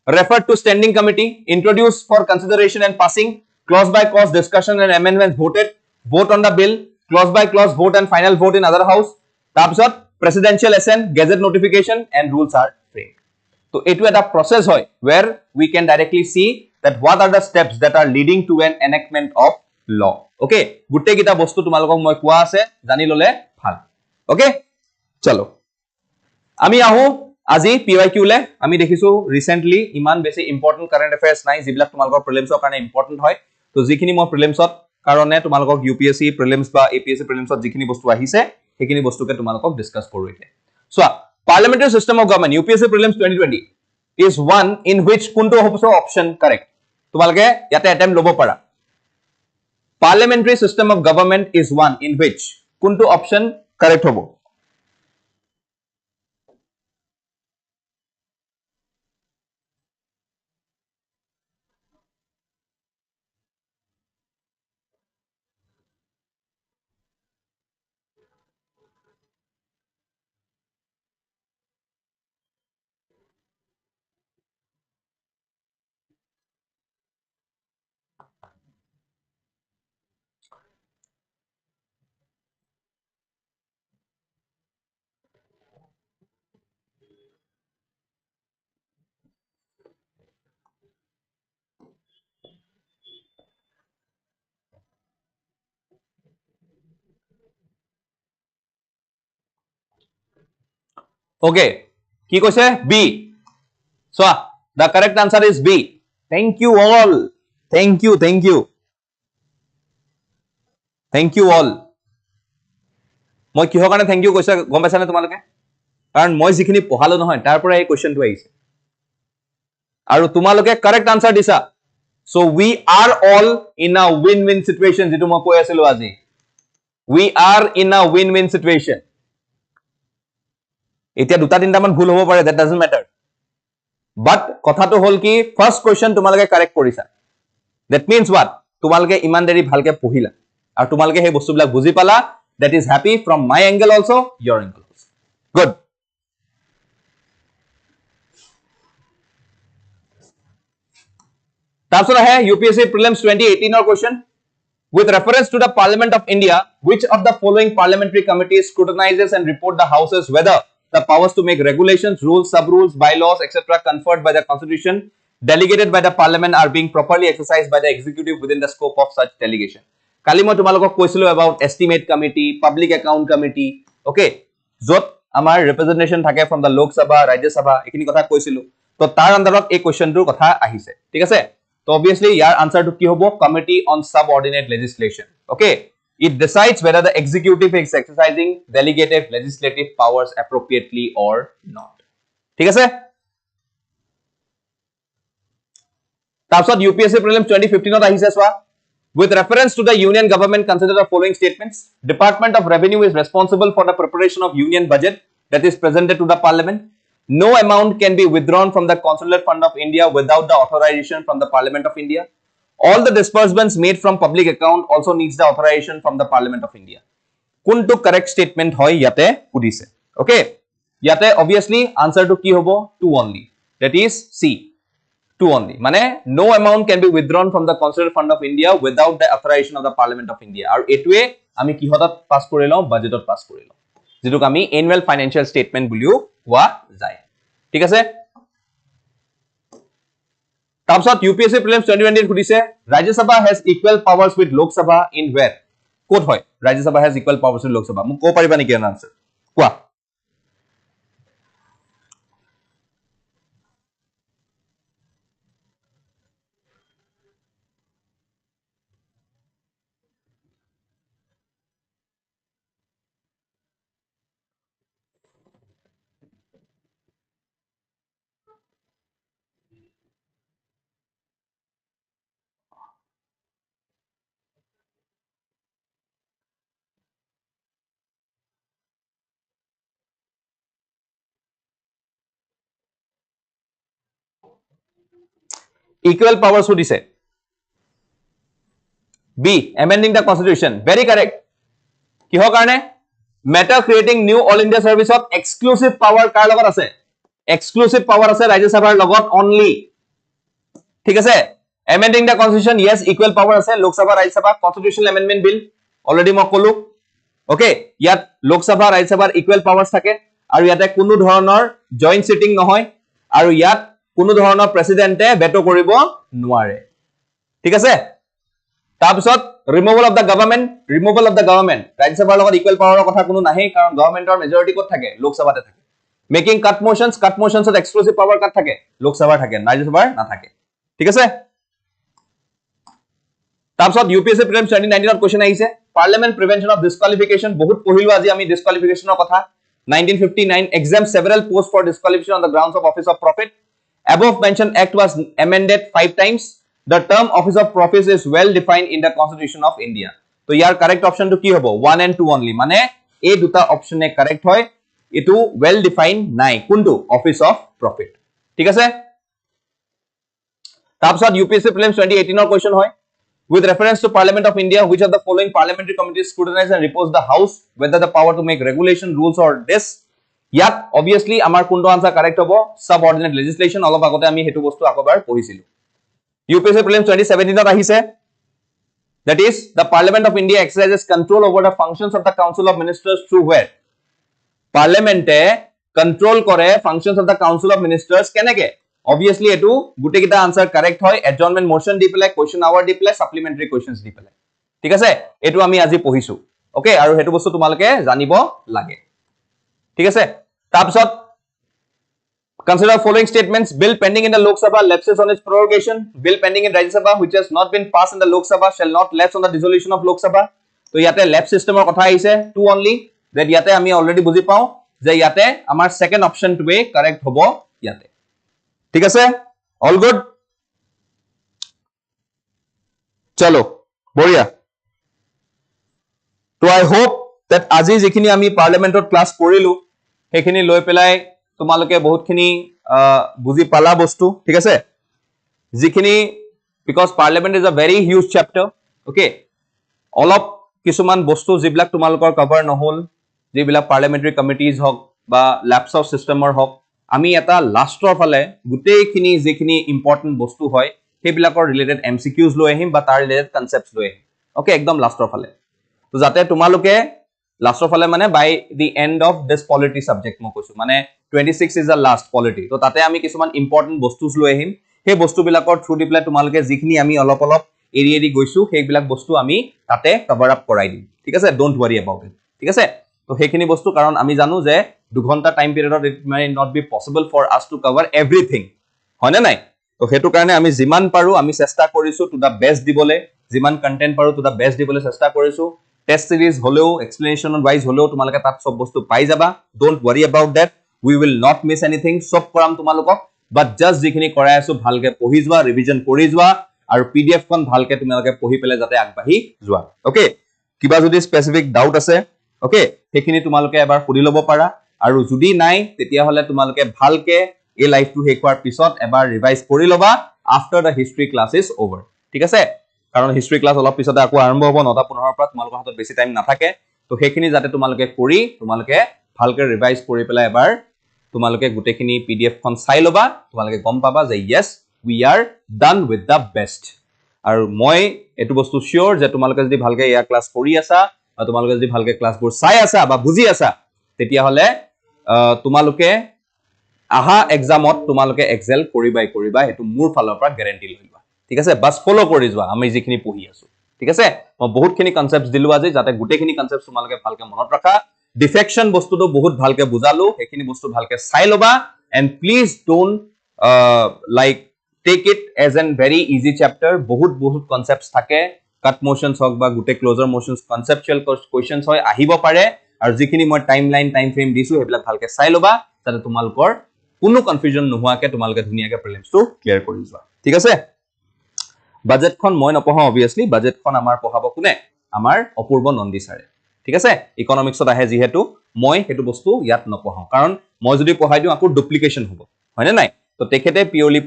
refer to standing committee introduce for consideration and passing clause by clause discussion and amendments voted vote on the bill clause by clause vote and final vote in other house তাৰপিছত presidential assent gazette notification and rules are framed so etu eta process hoy where we can directly see that what are the steps that are leading to an enactment of law okay gutte gita bostu tumalok moi koa ase jani lole bhal okay chalo ami ahu আজি PYQ লে আমি দেখিছো recently ইমান বেছি important current affairs নাই যিবিলাক তোমালোকৰ প্ৰিলিমছৰ কাৰণে ইম্পৰ্টেন্ট হয় তো যিখিনি মই প্ৰিলিমছত কাৰণে তোমালোকক UPSC প্ৰিলিমছ বা APSC প্ৰিলিমছত যিখিনি বস্তু আহিছে সেইখিনি বস্তুকে তোমালোকক ডিসকাস কৰো এতিয়া so parliamentary system of government UPSC prelims 2020 is one in which কোনটো হ'ব অপশন কাৰেক্ট তোমালোকে ইয়াতে অ্যাটেম্প লব পাৰা parliamentary system of government is one in which কোনটো অপশন কারেক্ট হ'ব Okay, কি কৈছে B. So, the correct answer is B. Thank you all. Thank you, thank you. Thank you all. মই কিহৰ কাৰণে thank you কৈছা গম পাইছা নে তোমালোকে কাৰণ মই যিখিনি পঢ়ালো নহয় তাৰ পৰা এই কোৱেশ্চনটো আহিছে আৰু তোমালোকে correct answer দিছা so we are all in a win-win situation যেটো মই কৈ আছিলো আজি we are in a win-win situation এতিয়া দুটা তিনটা মান ভুল হ'ব পাৰে that doesn't matter but কথাটো হল কি first question তোমালোকে correct কৰিছা that means what তোমালোকে ইমানদাৰি ভালকে পঢ়িলা আৰু তোমালোকে সেই বস্তুবিলাক বুজি পালা that is happy from my angle also your angle also good তাৰপিছত আহে UPSC prelims 2018 or question with reference to the Parliament of India which of the following parliamentary committees scrutinizes and report the houses whether the powers to make regulations, rules, sub-rules, bylaws, etc. conferred by the Constitution delegated by the Parliament are being properly exercised by the executive within the scope of such delegation. Kali moi tumalok koisilo about estimate committee, public account committee, okay? Jot amar representation thake from the Lok Sabha, Rajya Sabha, ekini kotha koisilo. To tar andarot ei question tur kotha ahise. Thik ase? So obviously yar answer to ki hobo Committee on Subordinate Legislation. Okay? It decides whether the executive is exercising delegated legislative powers appropriately or not. ঠিক আছে? তাৰপিছত UPSC Prelims 2015 ত আহিছে সোৱা with reference to the union government consider the following statements Department of Revenue is responsible for the preparation of union budget that is presented to the parliament no amount can be withdrawn from the consular fund of India without the authorization from the Parliament of India all the disbursements made from public account also needs the authorization from the Parliament of India কোনটো correct statement হয় ইয়াতে উদিছে okay ইয়াতে obviously answer to কি হ'ব 2 only that is C 2 only মানে no amount can be withdrawn from the consular fund of India without the authorization of the Parliament of India আৰু এটোৱে আমি কিহতত পাস কৰি লওঁ বাজেটত পাস কৰি লওঁ যেটো আমি annual financial statement বুলিও কোৱা যায় ঠিক আছে তাৰপিছত UPSC Prelims 2020 খুদিছে Rajya Sabha has equal powers with Lok Sabha in where ক'ত হয় Rajya Sabha has equal powers with Lok Sabha মোক কৈ পাৰিবা নেকি আনসাৰ কোৱা equal powers খুদিছে B amending the constitution very correct কিহৰ কাৰণে matter creating new all India service of exclusive power কাৰ লগত আছে exclusive power আছে Rajya Sabha লগত only ঠিক আছে amending the constitution yes equal power আছে Lok Sabha Rajya Sabha constitutional amendment bill already মই কলো okay ইয়াত Lok Sabha Rajya Sabha equal powers থাকে আৰু ইয়াতে কোনো ধৰণৰ joint sitting নহয় আৰু ইয়াত কোনো ধৰণৰ প্ৰেসিডেন্টে ভেটো কৰিব নোৱাৰে ঠিক আছে তাৰপিছত removal of the government Rajya Sabha লগত equal power কথা কোনো নাহে কাৰণ গভৰ্ণমেন্টৰ মেজৰিটি ক'ত থাকে লোক সভাতে থাকে making cut motions ত exclusive power কাট থাকে লোক সভাৰ থাকে Rajya Sabha নাথাকে ঠিক আছে তাৰপিছত UPSC Prelims 2019 ত কোৱেশ্চন আহিছে Parliament prevention of disqualification বহুত পঢ়িলো আজি আমি disqualificationৰ কথা 1959 exempt several posts for disqualification on the grounds of office of profit above mentioned act was amended 5 times the term office of profit is well defined in the constitution of India so year correct option to কি হ'ব 1 and 2 only মানে এই দুটা option এ correct হয় এটো well defined নাই কোনটো office of profit ঠিক আছে তাৰপিছত UPSC Prelims 2018 ৰ কোৱেশ্চন হয় with reference to Parliament of India which of the following parliamentary committees scrutinize and repose the house whether the power to make regulation rules or this ইয়াত obviously আমাৰ কোনটো answer correct হ'ব subordinate legislation অলপ আগতে আমি হেতু বস্তু আকবাৰ পঢ়িছিলো UPSC Prelims 2017 ত আহিছে that is the Parliament of India exercises control over the functions of the Council of Ministers through where Parliament control কৰে functions of the Council of Ministers কেনেকে obviously এটো গুটে কিটা আনসার correct হয় adjournment motion দি পেলাই question hour দি পেলাই supplementary questions দি পেলাই ঠিক আছে এটো আমি আজি পঢ়িছো ওকে আৰু হেতু বস্তু তোমালকে জানিব লাগে ঠিক আছে তাৰপিছত consider following statements bill pending in the Lok Sabha lapses on its prorogation bill pending in Rajya Sabha which has not been passed in the Lok Sabha shall not lapse on the dissolution of Lok Sabha তো ইয়াতে lapse system ৰ কথা আহিছে two only that ইয়াতে আমি already বুজি পাও যে ইয়াতে আমাৰ second option to be correct হ'ব ইয়াতে ঠিক আছে all good চলো বঢ়িয়া তো I hope that আজি যিখিনি আমি পাৰ্লিমেন্টত ক্লাস কৰিলো সেইখিনি লৈ পেলাই তোমালোকে বহুতখিনি বুজি পালা বস্তু ঠিক আছে যিখিনি because parliament is a very huge chapter okay অলপ কিছুমান বস্তু যিবিলাক তোমালোকৰ কভাৰ নহল যিবিলাক পাৰ্লিমেন্টাৰী কমিটিজ হক বা ল্যাপস অফ সিস্টেমৰ হক আমি এটা লাষ্টৰ ফালে গুটেইখিনি যিখিনি ইম্পৰ্টেন্ট বস্তু হয় সেইবিলাকৰ ৰিলেটেড MCQs লৈ আহিম বা তাৰ ৰিলেটেড কনসেপ্টস লৈ আহিম ওকে একদম লাষ্টৰ ফালে তো যাতে তোমালোকে লাষ্টৰ ফালে মানে by the end of this polity subject মই কৈছো মানে 26 ইজ দা লাষ্ট পলিটি তো তাতে আমি কিছুমান ইম্পৰ্টেন্ট বস্তুস লৈ আহিম সেই বস্তুবিলাকৰ থ্ৰু দি পেলাই তোমালোকে যিখিনি আমি অলপ অলপ এৰি গৈছো সেইবিলাক বস্তু আমি তাতে কভাৰ আপ কৰাই দিম ঠিক আছে ডোন্ট ওয়াৰি अबाউট ইট ঠিক আছে তো সেইখিনি বস্তু কাৰণ আমি জানো যে 2 ঘন্টা টাইম পিৰিয়ডত it may not be possible for us to cover everything হয় না নাই তো হেতু কাৰণে আমি যিমান পাৰো আমি চেষ্টা কৰিছো টু দা বেস্ট দিবলে যিমান কন্টেন্ট পাৰো টু দা বেস্ট দিবলে চেষ্টা কৰিছো টেস্ট সিরিজ হলেও এক্সপ্লেনেশন ওয়াইজ হলেও তোমালোকে তাত সব বস্তু পাই যাবা don't worry about that we will not miss anything সব কৰাম তোমালোকক বাট জাস্ট যিখিনি কৰাই আছো ভালকে পঢ়ি যোৱা ৰিভিজন কৰি যোৱা আৰু পিডিএফ খন ভালকে তোমালোকে পঢ়ি পেলে যাতে আগবাঢ়ি যোৱা ওকে কিবা যদি স্পেসিফিক ডাউট আছে ওকে সেইখিনি তোমালোকে এবাৰ পঢ়ি লব পাৰা আৰু যদি নাই তেতিয়া হলে তোমালোকে ভালকে এই লাইফটো শেষ হোৱাৰ পিছত এবাৰ ৰিভাইজ কৰি লবা after the history class is over ঠিক আছে কাৰণ হিষ্ট্ৰি ক্লাস অলপ পিছতে আকৌ আৰম্ভ হ'ব 9:15 পৰা তোমালোকৰ হাতত বেছি টাইম নাথাকে তো সেইখিনি যাতে তোমালোকে কৰি তোমালোকে ভালকে ৰিভাইজ কৰি পেলাই এবাৰ তোমালোকে গুটেখিনি পিডিএফ খন চাই লবা তোমালোকে গম পাবা যে yes we are done with the best আৰু মই এটো বস্তু শিওৰ যে তোমালোকে যদি ভালকে ইয়া ক্লাস কৰি আছা বা তোমালোকে যদি ভালকে ক্লাসবোৰ চাই আছা বা বুজি আছা তেতিয়া হলে তোমালোকে আহা এক্সামত তোমালোকে এক্সেল কৰিবাই হেতু মোৰ ফালৰ পৰা গ্যাৰান্টি লইবা ঠিক আছে বাস ফলো কৰি যোৱা আমি যিখিনি পঢ়ি আছো ঠিক আছে মই বহুতখিনি কনসেপ্টস দিলু আজি যাতে গুটেখিনি কনসেপ্টস তোমালোকে ভালকে মনত ৰাখা ডিফেকশন বস্তুটো বহুত ভালকে বুজালো হেখিনি বস্তু ভালকে চাই লবা and please don't like take it as an very easy chapter বহুত concepts থাকে cut motions হক বা গুটে closure motions conceptual questions হয় আহিব পাৰে আৰু যিখিনি মই টাইমলাইন টাইম ফ্ৰেম দিছো হেবিলাক ভালকে চাই লবা যাতে তোমালোকৰ কোনো কনফিউজন নোহোৱাকে তোমালোকে ধুনিয়াকে প্ৰিলিমছ টো ক্লিয়াৰ কৰি যোৱা ঠিক আছে বাজেটখন মই নপঢ়া obviously বাজেটখন আমাৰ পঢ়াব কোনে আমাৰ অপূৰ্ব নন্দী ছাৰে ঠিক আছে ইকোনমিক্সত আহে যেহেতু মই হেতু বস্তু ইয়াত নপঢ়াও কাৰণ মই যদি পঢ়াই দিও আকৌ ডুপ্লিকেশন হ'ব হয়নে নাই তো তেখেতে পিওৰলি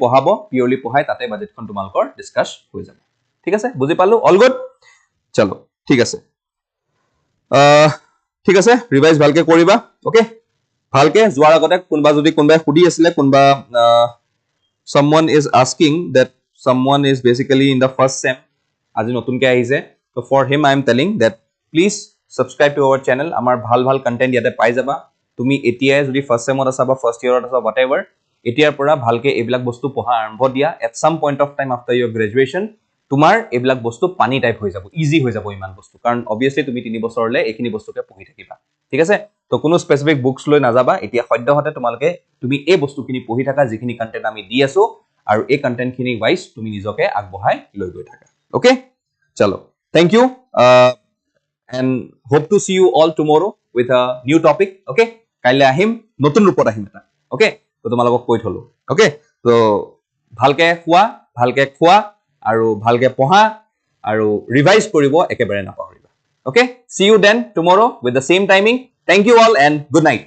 পঢ়াই তাতে বাজেটখন তোমালোকৰ ডিসকাস হৈ যাব ঠিক আছে বুজি পালো অল গুড চলো ঠিক আছে ঠিক আছে ৰিভাইজ ভালকে কৰিবা ওকে ভালকে যোৱাৰ আগতে কোনবা যদি কোনবাই খুদি আছিলে কোনবা someone is asking that someone is basically in the first sem আজি নতুনকে আহিছে so for him I am telling that please subscribe to our channel amar bhal content yate pai jaba tumi etia jodi first sem ot asa ba first year ot asa whatever etiar pora bhalke ebilak bostu poha arambho dia at some point of time after your graduation tumar ebilak bostu pani type hoi jabo easy hoi jabo iman bostu karon obviously tumi 3 বছৰ le ekhini bostu ke pohi thakiba ঠিক আছে তো কোনো specific books লৈ না যাবা এতিয়া সদ্য হতে তোমালকে তুমি এই বস্তুখিনি পঢ়ি থাকা যিখিনি কন্টেন্ট আমি দি আছো আৰু এই কন্টেন্ট খিনি ওয়াইজ তুমি নিজকে আগবঢ়াই লৈ গৈ থাকা ওকে চলো thank you and hope to see you all tomorrow with a new topic okay kaile ahim notun rupot ahim eta okay to tomalok koi tholu okay to bhalke khua aru bhalke poha aru revise koribo ekebare na pahoriba okay see you then tomorrow with the same timing thank you all and good night